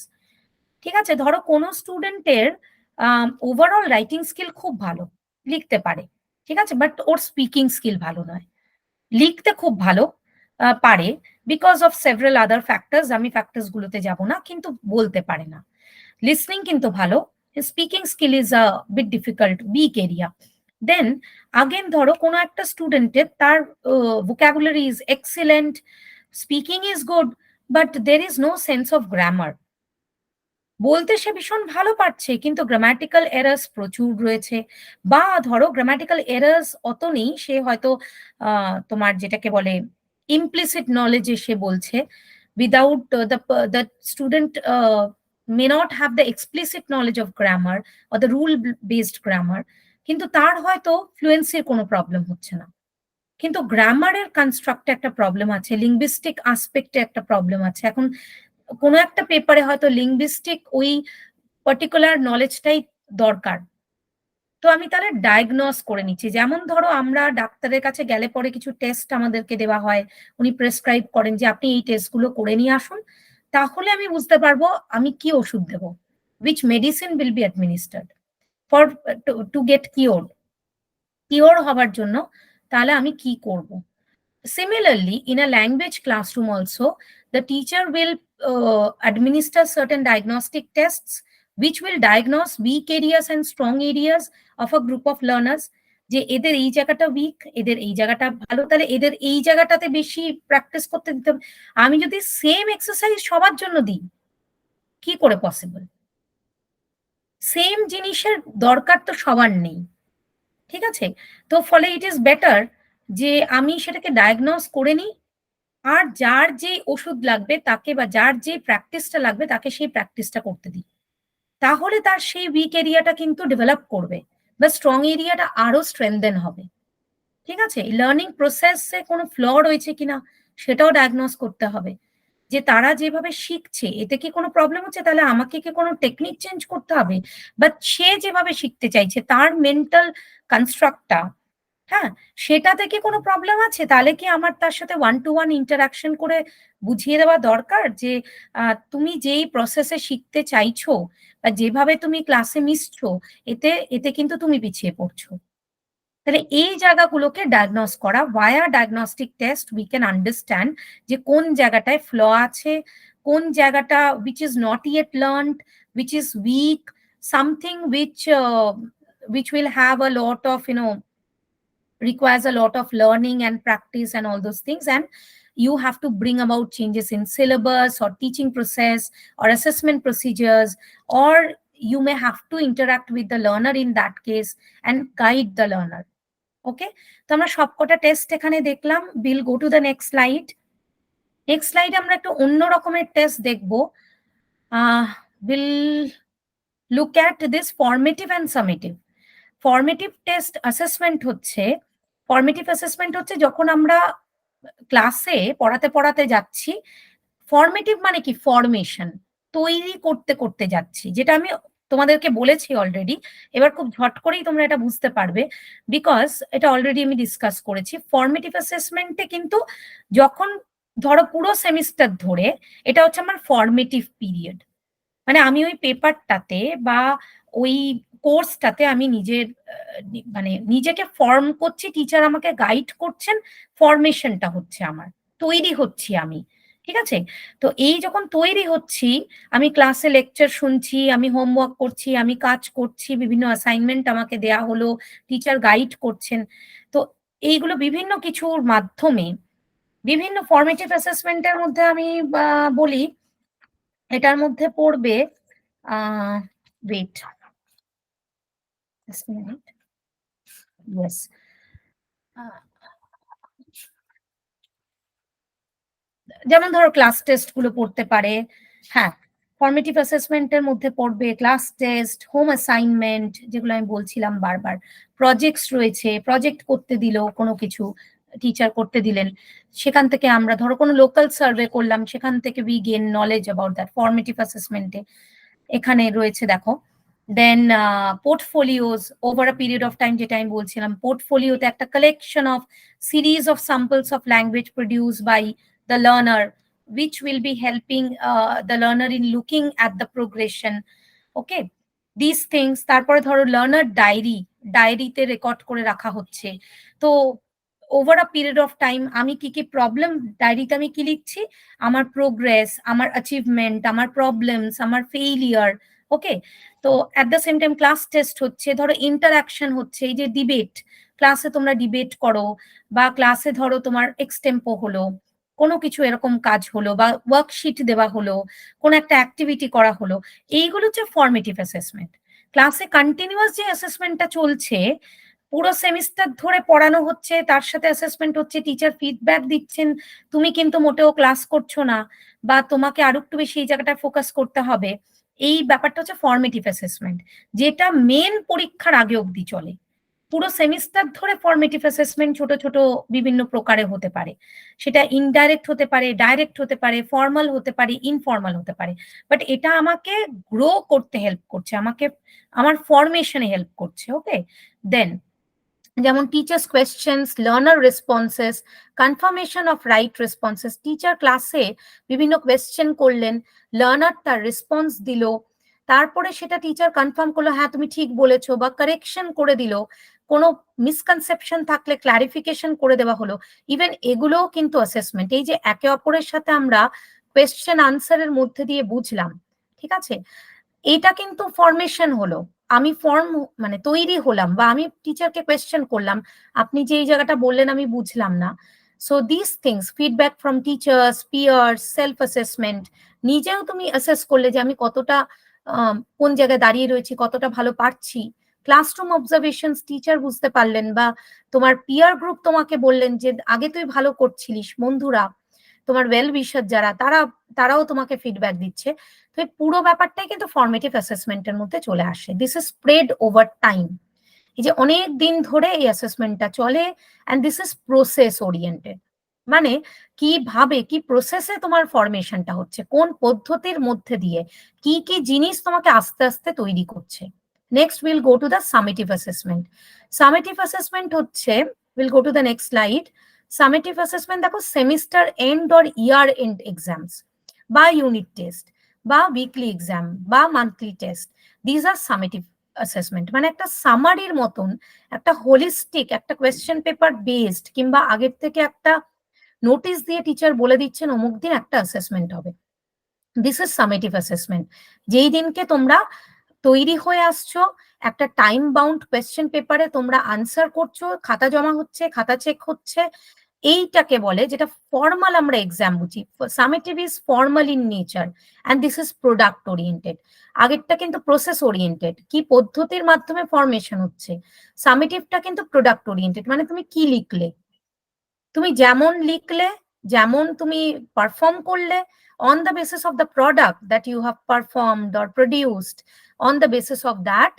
ঠিক আছে, ধরো কোনো স্টুডেন্টের ওভারঅল রাইটিং স্কিল খুব ভালো, লিখতে পারে, ঠিক আছে, বাট ওর স্পিকিং স্কিল ভালো নয়। লিখতে খুব ভালো পারে because of several other factors, আমি ফ্যাক্টরস গুলোতে যাব না, কিন্তু বলতে পারে না। লিসনিং কিন্তু ভালো, speaking skill is a bit difficult, weak area. Then again ধরো কোনো একটা স্টুডেন্টের তার vocabulary is excellent, speaking is good, but there is no sense of grammar. বলতে সে ভীষণ ভালো পারছে কিন্তু গ্রামাটিক্যাল এরার্স প্রচুর রয়েছে, বা ধরো গ্রামাটিক্যাল এরার্স অত নেই, সে হয়তো তোমার যেটাকে বলে ইমপ্লিসিট নলেজে সে বলছে, without the student may not have the explicit knowledge of grammar or the rule based grammar, কিন্তু তার হয়তো ফ্লুয়েন্সির কোনো প্রবলেম হচ্ছে না, কিন্তু গ্রামারের কনস্ট্রাক্টে একটা প্রবলেম আছে, লিঙ্গুইস্টিক আসপেক্টে একটা প্রবলেম আছে। এখন কোনো একটা পেপারে হয়তো লিঙ্গুইস্টিক ওই পার্টিকুলার নলেজটাই দরকার, তো আমি তাহলে ডায়াগনস করে নিচ্ছি। যেমন ধরো আমরা ডাক্তারের কাছে গেলে পরে কিছু টেস্ট আমাদেরকে দেওয়া হয়, উনি প্রেসক্রাইব করেন যে আপনি এই টেস্টগুলো করে নিয়ে আসুন, তাহলে আমি বুঝতে পারবো আমি কি ওষুধ দেবো, which medicine will be administered for to get cure হবার জন্য, তাহলে আমি কি করব। Similarly, in a language classroom also, the teacher will administer certain diagnostic tests which will diagnose weak areas and strong areas of a group of learners, যে এদের এই জায়গাটা উইক, এদের এই জায়গাটা ভালো, তাহলে এদের এই জায়গাটাতে বেশি প্র্যাকটিস করতে দিতে হবে। আমি যদি সেম এক্সারসাইজ সবার জন্য দিই, কি করে পসিবল? সেম জিনিসের দরকার তো সবার নেই, ঠিক আছে। তো ফলে ইট ইজ বেটার যে আমি সেটাকে ডায়াগনোস করে নিই, আর যার যে ওষুধ লাগবে তাকে, বা যার যে প্র্যাকটিসটা লাগবে তাকে সেই প্র্যাকটিসটা করতে দিই, তাহলে তার সেই উইক এরিয়াটা কিন্তু ডেভেলপ করবে বা স্ট্রং এরিয়াটা আরো স্ট্রেংথেন হবে। ঠিক আছে, লার্নিং প্রসেসে কোনো ফ্ল রয়েছে কিনা সেটাও ডায়াগনোস করতে হবে, যে তারা যেভাবে শিখছে এতে কি কোনো প্রবলেম হচ্ছে, তাহলে আমাকে কি কোনো টেকনিক চেঞ্জ করতে হবে, বা সে যেভাবে শিখতে চাইছে তার মেন্টাল কনস্ট্রাক্টটা, হ্যাঁ, সেটাতে কি কোনো প্রবলেম আছে, তাহলে কি আমার তার সাথে ওয়ান টু ওয়ান ইন্টারাকশন করে বুঝিয়ে দেওয়া দরকার যে তুমি যেই প্রসেসে শিখতে চাইছো বা যেভাবে তুমি ক্লাসে মিশছো, এতে এতে কিন্তু তুমি পিছিয়ে পড়ছো। তাহলে এই জায়গাগুলোকে ডায়াগনস করা, via diagnostic test we can understand যে কোন জায়গাটায় ফ্ল আছে, কোন জায়গাটা which is not yet learned, which is weak, something which will have a lot of requires a lot of learning and practice and all those things, and you have to bring about changes in syllabus or teaching process or assessment procedures, or you may have to interact with the learner in that case and guide the learner. Okay, তো আমরা সবকটা test এখানে দেখলাম। We'll go to the next slide. Next স্লাইডে আমরা একটা অন্য রকমের টেস্ট দেখবো। We'll look at this formative and summative. Formative test assessment হচ্ছে, যখন আমরা ক্লাসে পড়াতে পড়াতে যাচ্ছি, ফর্মেটিভ মানে কি, ফরমেশন তৈরি করতে করতে যাচ্ছি, যেটা আমি তোমাদেরকে বলেছি অলরেডি। এবার খুব ঝট করেই তোমরা এটা বুঝতে পারবে, বিকজ এটা অলরেডি আমি ডিসকাস করেছি। ফর্মেটিভ অ্যাসেসমেন্টে কিন্তু যখন ধরো পুরো সেমিস্টার ধরে, এটা হচ্ছে আমার ফর্মেটিভ পিরিয়ড, মানে আমি ওই পেপারটাতে বা ওই কোর্সটাতে আমি নিজের মানে নিজেকে ফর্ম করছি, টিচার আমাকে গাইড করছেন, ফরমেশনটা হচ্ছে আমার, তৈরি হচ্ছি আমি। ঠিক আছে, তো এই যখন তৈরি হচ্ছি, আমি ক্লাসে লেকচার শুনছি, আমি হোমওয়ার্ক করছি, আমি কাজ করছি, বিভিন্ন অ্যাসাইনমেন্ট আমাকে দেয়া হলো, টিচার গাইড করছেন, তো এইগুলো বিভিন্ন কিছুর মাধ্যমে, বিভিন্ন ফর্মেটিভ অ্যাসেসমেন্টের মধ্যে আমি বলি, এটার মধ্যে পড়বে ওয়েট ইয়েস, যেমন ধরো ক্লাস টেস্ট গুলো পড়তে পারে, হ্যাঁ, ফর্মেটিভ অ্যাসেসমেন্টের মধ্যে পড়বে ক্লাস টেস্ট, হোম অ্যাসাইনমেন্ট, যেগুলো আমি বলছিলাম বারবার, প্রজেক্টস রয়েছে, প্রজেক্ট করতে দিল কোনো কিছু, টিচার করতে দিলেন, সেখান থেকে আমরা ধরো কোনো লোকাল সার্ভে করলাম, সেখান থেকে we gain knowledge about that formative অ্যাসেসমেন্টে। এখানে রয়েছে দেখো, then portfolios over a period of time, যেটা আমি বলছিলাম, পোর্টফোলিওতে একটা collection of series of samples of language produce by the learner, which will be helping the learner in looking at the progression. Okay, these things. তারপরে ধরো learner ডায়েরিতে record করে রাখা হচ্ছে। তো over a period of time আমি কি কি প্রবলেম, ডায়েরিতে আমি কি লিখছি, আমার প্রোগ্রেস, আমার অ্যাচিভমেন্ট, আমার প্রবলেমস, আমার ফেইলিয়ার। ওকে, তো at the same time class test হচ্ছে, ধরো ইন্টারাকশন হচ্ছে, এই যে ডিবেট, ক্লাসে তোমরা ডিবেট করো, বা ক্লাসে ধরো তোমার এক্সটেম্পো হলো, কোনো কিছু এরকম কাজ হলো, বা ওয়ার্কশিট দেওয়া হলো, কোনো একটা অ্যাক্টিভিটি করা হলো, এইগুলো হচ্ছে ফর্মেটিভ অ্যাসেসমেন্ট। ক্লাসে কন্টিনিউয়াস যে অ্যাসেসমেন্টটা চলছে, পুরো সেমিস্টার ধরে পড়ানো হচ্ছে, তার সাথে অ্যাসেসমেন্ট হচ্ছে, টিচার ফিডব্যাক দিচ্ছেন, তুমি কিন্তু মোটেও ক্লাস করছো না, বা তোমাকে আরো একটু বেশি এই জায়গাটা ফোকাস করতে হবে, এই ব্যাপারটা হচ্ছে ফর্মেটিভ অ্যাসেসমেন্ট, যেটা মেন পরীক্ষার আগে অবধি চলে। পুরো সেমিস্টার ধরে ফর্মেটিভ অ্যাসেসমেন্ট ছোট ছোট বিভিন্ন প্রকারে হতে পারে, সেটা ইনডাইরেক্ট হতে পারে, ডাইরেক্ট হতে পারে, ফর্মাল হতে পারে, ইনফর্মাল হতে পারে, বাট এটা আমাকে গ্রো করতে হেল্প করছে, আমাকে আমার ফরমেশনে হেল্প করছে। ওকে, দেন যেমন teachers questions, learner responses, confirmation of right responses, teacher ক্লাসে বিভিন্ন কোয়েশ্চেন করলেন, লার্নার তার রেসপন্স দিল, তারপরে সেটা টিচার কনফার্ম করলো হ্যাঁ তুমি ঠিক বলেছো, বা কারেকশন করে দিল, কোনো মিসকনসেপশন থাকলে ক্লারিফিকেশন করে দেওয়া হলো, ইভেন এগুলোও কিন্তু অ্যাসেসমেন্ট। এই যে একে অপরের সাথে আমরা কোয়েশ্চেন আনসারের মধ্যে দিয়ে বুঝলাম, ঠিক আছে, এটা কিন্তু ফরমেশন হলো, আমি ফর্ম মানে তৈরি হলাম, বা আমি টিচারকে কোয়েশ্চেন করলাম, আপনি যে এই জায়গাটা বললেন আমি বুঝলাম না। So this things, feedback from teachers, peers, self assessment, নিজেও তুমি অ্যাসেস করলে যে আমি কতটা কোন জায়গায় দাঁড়িয়ে রয়েছি, কতটা ভালো পারছি। ক্লাসরুম অবজারভেশনস, টিচার বুঝতে পারলেন, বা তোমার পিয়ার গ্রুপ তোমাকে বললেন যে আগে তুই ভালো করছিলিস, বন্ধুরা তোমার ওয়েল উইশার যারা, তারাও তোমাকে ফিডব্যাক দিচ্ছে। তো এই পুরো ব্যাপারটাই কিন্তু ফর্মেটিভ অ্যাসেসমেন্টের মধ্যে চলে আসে। This is spread over time, এই যে অনেক দিন ধরে এই অ্যাসেসমেন্টটা চলে, and this is process oriented, মানে কিভাবে কি প্রসেসে তোমার ফরমেশনটা হচ্ছে, কোন পদ্ধতির মধ্যে দিয়ে কি কি জিনিস তোমাকে আস্তে আস্তে তৈরি করছে। Next will go to the summative assessment. Summative assessment হচ্ছে, will go to the next slide. Summative assessment দেখো, semester end or year end exams, বা ইউনিট টেস্ট, বা উইকলি এক্সাম, বা monthly test, these are summative assessment. মানে একটা সামারির মতন, একটা holistic, একটা কোয়েশ্চেন পেপার বেসড, কিংবা আগের থেকে একটা নোটিশ দিয়ে টিচার বলে দিচ্ছেন অমুক দিন একটা অ্যাসেসমেন্ট হবে। This is summative assessment. যেই দিনকে তোমরা তৈরি হয়ে আসছো, একটা টাইম বাউন্ড কোয়েশ্চেন পেপারে তোমরা আনসার করছো, খাতা জমা হচ্ছে, খাতা চেক হচ্ছে, এইটাকে বলে, যেটা ফর্মাল আমরা এক্সাম বুঝি। Summative is formal in nature, and this is product oriented. আগেরটা কিন্তু প্রসেস ওরিয়েন্টেড, কি পদ্ধতির মাধ্যমে ফরমেশন হচ্ছে। সামেটিভটা কিন্তু প্রোডাক্ট ওরিয়েন্টেড, মানে তুমি কি লিখলে, তুমি যেমন লিখলে, যেমন তুমি পারফর্ম করলে, on the basis of the product that you have performed or produced, on the basis of that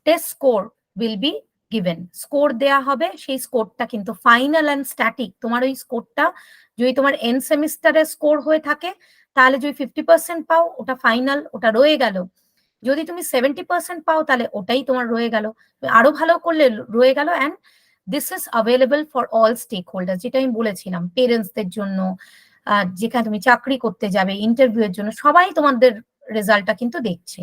test score will be given. Score দেয়া হবে, সেই স্কোরটা কিন্তু ফাইনাল অ্যান্ড স্ট্যাটিক। তোমার ওই স্কোরটা যদি তোমার এন্ড সেমিস্টারের স্কোর হয়ে থাকে, তাহলে যদি 50% পাও ওটা ফাইনাল, ওটা রয়ে গেল। যদি তুমি 70% পাও তাহলে ওটাই তোমার রয়ে গেল, আরো ভালো করলে রয়ে গেল। And this is available for all stakeholder, যেটা আমি বলেছিলাম, পেরেন্টসদের জন্য, যেখানে তুমি চাকরি করতে যাবে, ইন্টারভিউ এর জন্য, সবাই তোমাদের রেজাল্টটা কিন্তু দেখছে।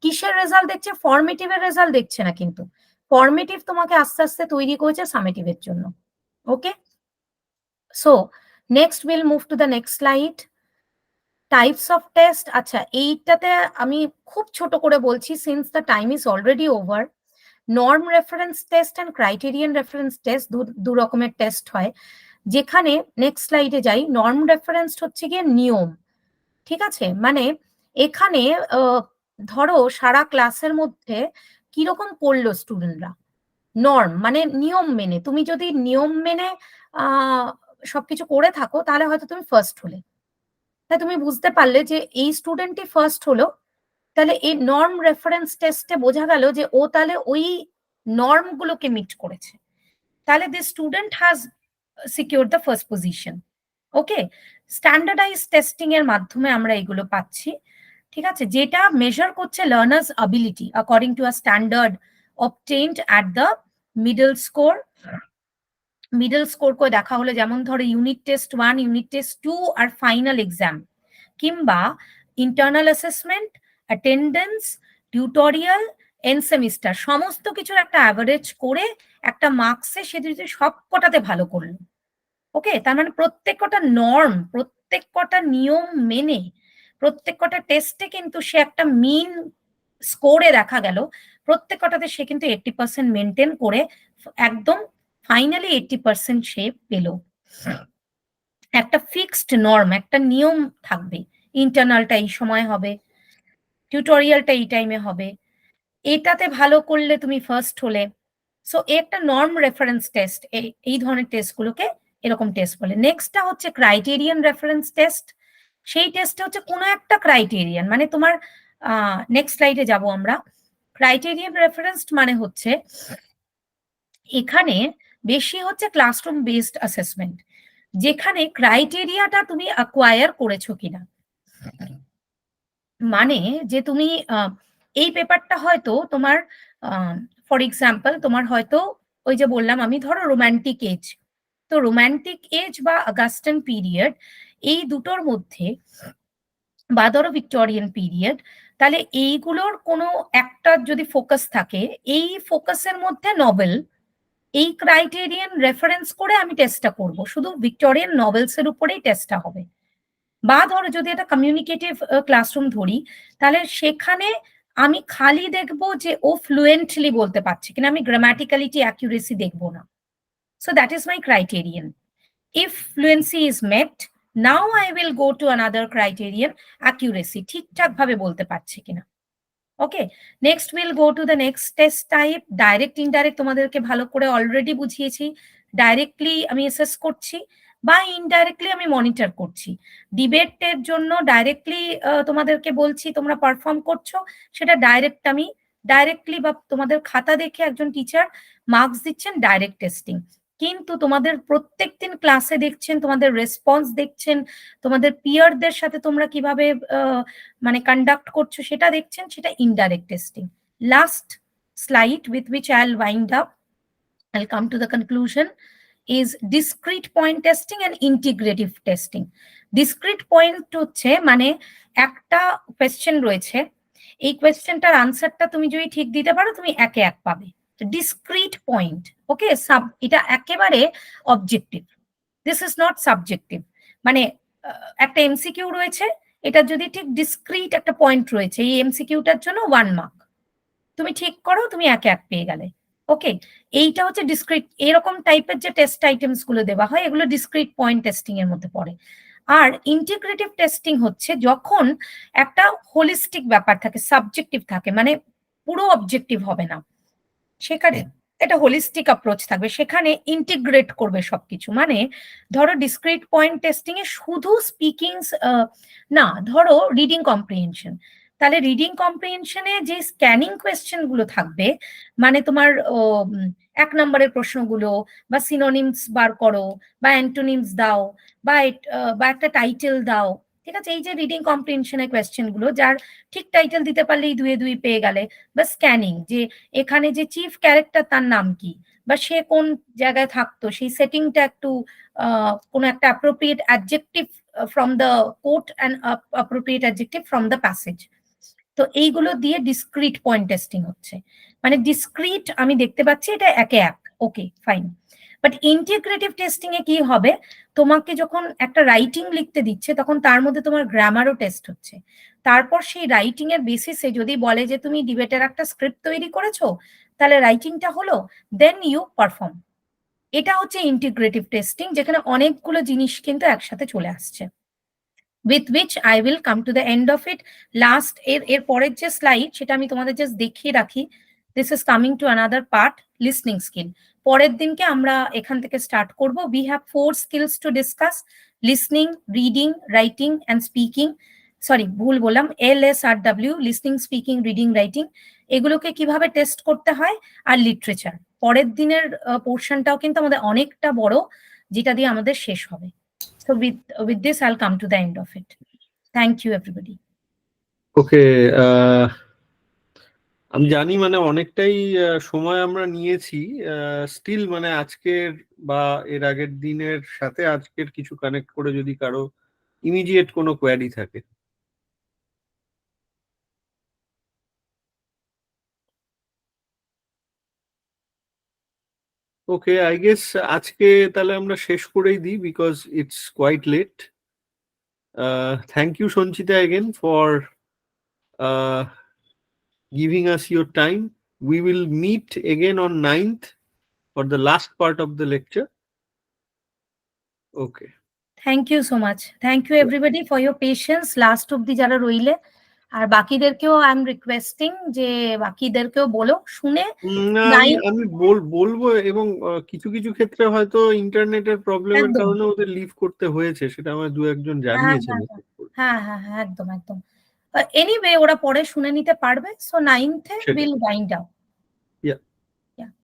কিসের রেজাল্ট দেখছে? ফর্মেটিভের রেজাল্ট দেখছে না, কিন্তু ফর্মেটিভ তোমাকে আস্তে আস্তে তৈরি করেছে সামেটিভের জন্য। Okay, so next will move to the next slide. Types of test. আচ্ছা, এইটাতে আমি খুব ছোট করে বলছি, since the time is already over. Norm reference test and criterion reference test, দু রকমের টেস্ট হয়। যেখানে নেক্সট স্লাইডে যাই, নর্ম রেফারেন্স হচ্ছে গিয়ে নিয়ম, ঠিক আছে, মানে এখানে ধরো সারা ক্লাসের মধ্যে কিরকম করলো স্টুডেন্টরা, নর্ম মানে নিয়ম মেনে, তুমি যদি নিয়ম মেনে সবকিছু করে থাকো তাহলে হয়তো তুমি ফার্স্ট হলে, তাই তুমি বুঝতে পারলে যে এই স্টুডেন্টই ফার্স্ট হলো, তাহলে এই নর্ম রেফারেন্স টেস্টে বোঝা গেল যে ও তাহলে ওই নর্ম গুলোকে মিট করেছে, তাহলে this student has secure the first position. Okay, standardise testing এর মাধ্যমে আমরা এগুলো পাচ্ছি, ঠিক আছে, যেটা মেজার করছে learners ability according to a standard obtained at the middle score. Middle score করে দেখা হলো যেমন ধরো ইউনিট টেস্ট 1, ইউনিট টেস্ট 2 আর ফাইনাল এক্সাম, কিংবা internal assessment, attendance, tutorial, end semester, সমস্ত কিছুর একটা অ্যাভারেজ করে একটা মার্কসে সে যদি সব কটাতে ভালো করলো। ওকে, তার মানে প্রত্যেক কটা নর্ম, প্রত্যেক কটা নিয়ম মেনে প্রত্যেক কটা টেস্টে কিন্তু সে একটা মিন স্কোরে দেখা গেল প্রত্যেক কটাতে সে কিন্তু 80% মেনটেন করে একদম ফাইনালি 80% সে পেল। একটা ফিক্সড নর্ম, একটা নিয়ম থাকবে, ইন্টারনালটা এই সময় হবে, টিউটোরিয়ালটা এই টাইমে হবে, এটাতে ভালো করলে তুমি ফার্স্ট হলে। সো একটা নর্ম রেফারেন্স টেস্ট, এই ধরনের টেস্টগুলোকে এরকম টেস্ট বলে। নেক্সটটা হচ্ছে ক্রাইটেরিয়ান রেফারেন্স টেস্ট। সেই টেস্টটা হচ্ছে কোনো একটা ক্রাইটেরিয়ান, মানে তোমার নেক্সট স্লাইডে যাব আমরা। ক্রাইটেরিয়ান রেফারেন্স মানে হচ্ছে এখানে বেশি হচ্ছে ক্লাসরুম বেসড অ্যাসেসমেন্ট, যেখানে ক্রাইটেরিয়াটা তুমি অ্যাকোয়ার করেছো কিনা। মানে যে তুমি এই পেপারটা হয়তো তোমার ফর এক্সাম্পল তোমার হয়তো ওই যে বললাম আমি, ধরো রোম্যান্টিক এজ, তো রোম্যান্টিক এজ বা অগাস্টান পিরিয়ড এই দুটোর মধ্যে, বা ধরো ভিক্টোরিয়ান পিরিয়ড, তাহলে এইগুলোর কোনো একটা যদি ফোকাস থাকে, এই ফোকাসের মধ্যে নভেল, এই ক্রাইটেরিয়ান রেফারেন্স করে আমি টেস্টটা করব, শুধু ভিক্টোরিয়ান নভেলসের উপরেই টেস্টটা হবে। বা ধরো যদি এটা কমিউনিকেটিভ ক্লাসরুম ধরি, তাহলে সেখানে আমি খালি দেখবো যে ও ফ্লুয়েন্টলি বলতে পারছে কিনা, আমি গ্রামাটিক্যালিটি অ্যাকুরেসি দেখবো না। So that is my criterion. If fluency is met, now I will go to another criterion, accuracy, ঠিকঠাক ভাবে বলতে পারছে কিনা। Okay, next will go to the next test type, direct indirect, তোমাদেরকে ভালো করে অলরেডি বুঝিয়েছি। ডাইরেক্টলি আমি অ্যাসেস করছি বা ইনডাইরেক্টলি আমি মনিটর করছি। ডিবেটের জন্য ডাইরেক্টলি তোমাদেরকে বলছি তোমরা পারফর্ম করছো, সেটা ডাইরেক্ট আমি ডাইরেক্টলি, বা তোমাদের খাতা দেখে একজন টিচার মার্কস দিচ্ছেন, ডাইরেক্ট টেস্টিং। কিন্তু তোমাদের প্রত্যেক দিন ক্লাসে দেখছেন, তোমাদের রেসপন্স দেখছেন, তোমাদের পিয়ারদের সাথে তোমরা কিভাবে মানে কন্ডাক্ট করছো সেটা দেখছেন, সেটা indirect testing. Last slide with which I'll wind up, I'll come to the conclusion, is discrete point testing and integrative testing. Discrete point হচ্ছে মানে একটা কোয়েশ্চেন রয়েছে, এই কোয়েশ্চেনটার আনসারটা তুমি যদি ঠিক দিতে পারো তুমি একে এক পাবে, ডিসক্রিট পয়েন্ট। ওকে, এটা একেবারে objective, this is not subjective. মানে একটা এমসিকিউ রয়েছে, এটা যদি ঠিক ডিসক্রিট একটা পয়েন্ট রয়েছে, এই এমসিকিউটার জন্য 1 মার্ক, তুমি ঠিক করো, তুমি একে এক পেয়ে গেলে। ওকে, এইটা হচ্ছে ডিসক্রিট, এরকম টাইপের যে টেস্ট আইটেমস গুলো দেওয়া হয় এগুলো ডিসক্রিট পয়েন্ট টেস্টিং এর মধ্যে পড়ে। আর ইন্টিগ্রেটিভ টেস্টিং হচ্ছে যখন একটা হোলিস্টিক ব্যাপার থাকে, সাবজেক্টিভ থাকে, মানে পুরো অবজেক্টিভ হবে না, সেখানে এটা হোলিস্টিক অ্যাপ্রোচ থাকবে, সেখানে ইন্টিগ্রেট করবে সবকিছু। মানে ধরো ডিসক্রিট পয়েন্ট টেস্টিং এ শুধু স্পিকিং না, ধরো রিডিং কম্প্রিহেনশন, তাহলে রিডিং কম্প্রিহেনশনে যে স্ক্যানিং কোয়েশ্চেন গুলো থাকবে, মানে তোমার 1 নম্বরের প্রশ্নগুলো, বা সিনোনিমস বার করো, বা অ্যান্টোনিমস দাও, বা বা একটা টাইটেল দাও, ঠিক আছে, এই যে রিডিং কম্প্রিহেনশনের কোয়েশ্চেন গুলো, যার ঠিক টাইটেল দিতে পারলেই 2 এ 2 পেয়ে গেলে, বা স্ক্যানিং, যে এখানে যে চিফ ক্যারেক্টার তার নাম কি, বা সে কোন জায়গায় থাকতো, সেই সেটিংটা একটু কোন একটা appropriate adjective from the quote and appropriate adjective from the passage. তো এইগুলো দিয়ে ডিসক্রিট পয়েন্ট টেস্টিং হচ্ছে, মানে ডিসক্রিট আমি দেখতে পাচ্ছি এটা একে এক, okay fine. But integrative testing এ কি হবে, তোমাকে যখন একটা রাইটিং লিখতে দিচ্ছে তখন তার মধ্যে তোমার গ্রামারও টেস্ট হচ্ছে, তারপর সেই রাইটিং এর বেসিসে যদি বলে যে তুমি ডিবেটের একটা স্ক্রিপ্ট তৈরি করেছো, তাহলে রাইটিংটা হলো, দেন ইউ পারফর্ম। এটা হচ্ছে ইন্টিগ্রেটিভ টেস্টিং, যেখানে অনেকগুলো জিনিস কিন্তু একসাথে চলে আসছে। with which I will come to the end of it. Last এর পরের যে স্লাইড সেটা আমি তোমাদের জাস্ট দেখিয়ে রাখি, this is coming to another part, listening skill. পরের দিনকে আমরা এখান থেকে স্টার্ট করব। We have 4 skills to discuss: listening, reading, writing and speaking. Sorry, ভুল বললাম, LSRW, listening, speaking, reading, writing. এগুলোকে কিভাবে টেস্ট করতে হয়, আর লিটারেচার। পরের দিনের পোর্শনটাও কিন্তু আমাদের অনেকটা বড়, যেটা দিয়ে আমাদের শেষ হবে। So with this, I'll come to the end of it. Thank you, everybody. ওকে, আমি জানি মানে অনেকটাই সময় আমরা নিয়েছি। স্টিল মানে আজকের বা এর আগের দিনের সাথে আজকের কিছু কানেক্ট করে যদি কারো ইমিডিয়েট কোনো কোয়ারি থাকে। ওকে, আই গেস আজকে তাহলে আমরা শেষ করেই দিই, because it's quite late. Thank you Sanchita again for giving us your time. We will meet again on 9th for the last part of the lecture. Okay. Thank you so much. Thank you everybody for your patience. Last অব্দি যারা রইলে, আর বাকিদেরকেও I am requesting যে বাকিদেরকেও বলো শুনে। না, আমি বলবো, এবং কিছু কিছু ক্ষেত্রে হয়তো ইন্টারনেটের প্রবলেমের একদম। কারণে ওদের লিভ করতে হয়েছে, সেটা আমার দু একজন হ্যাঁ জানিয়েছে হ্যাঁ মেসেজ করে। হ্যাঁ হ্যাঁ হ্যাঁ, একদম একদম। এনিওয়ে ওরা পরে শুনে নিতে পারবে। সো 9th সেটাই। Will find out. Yeah.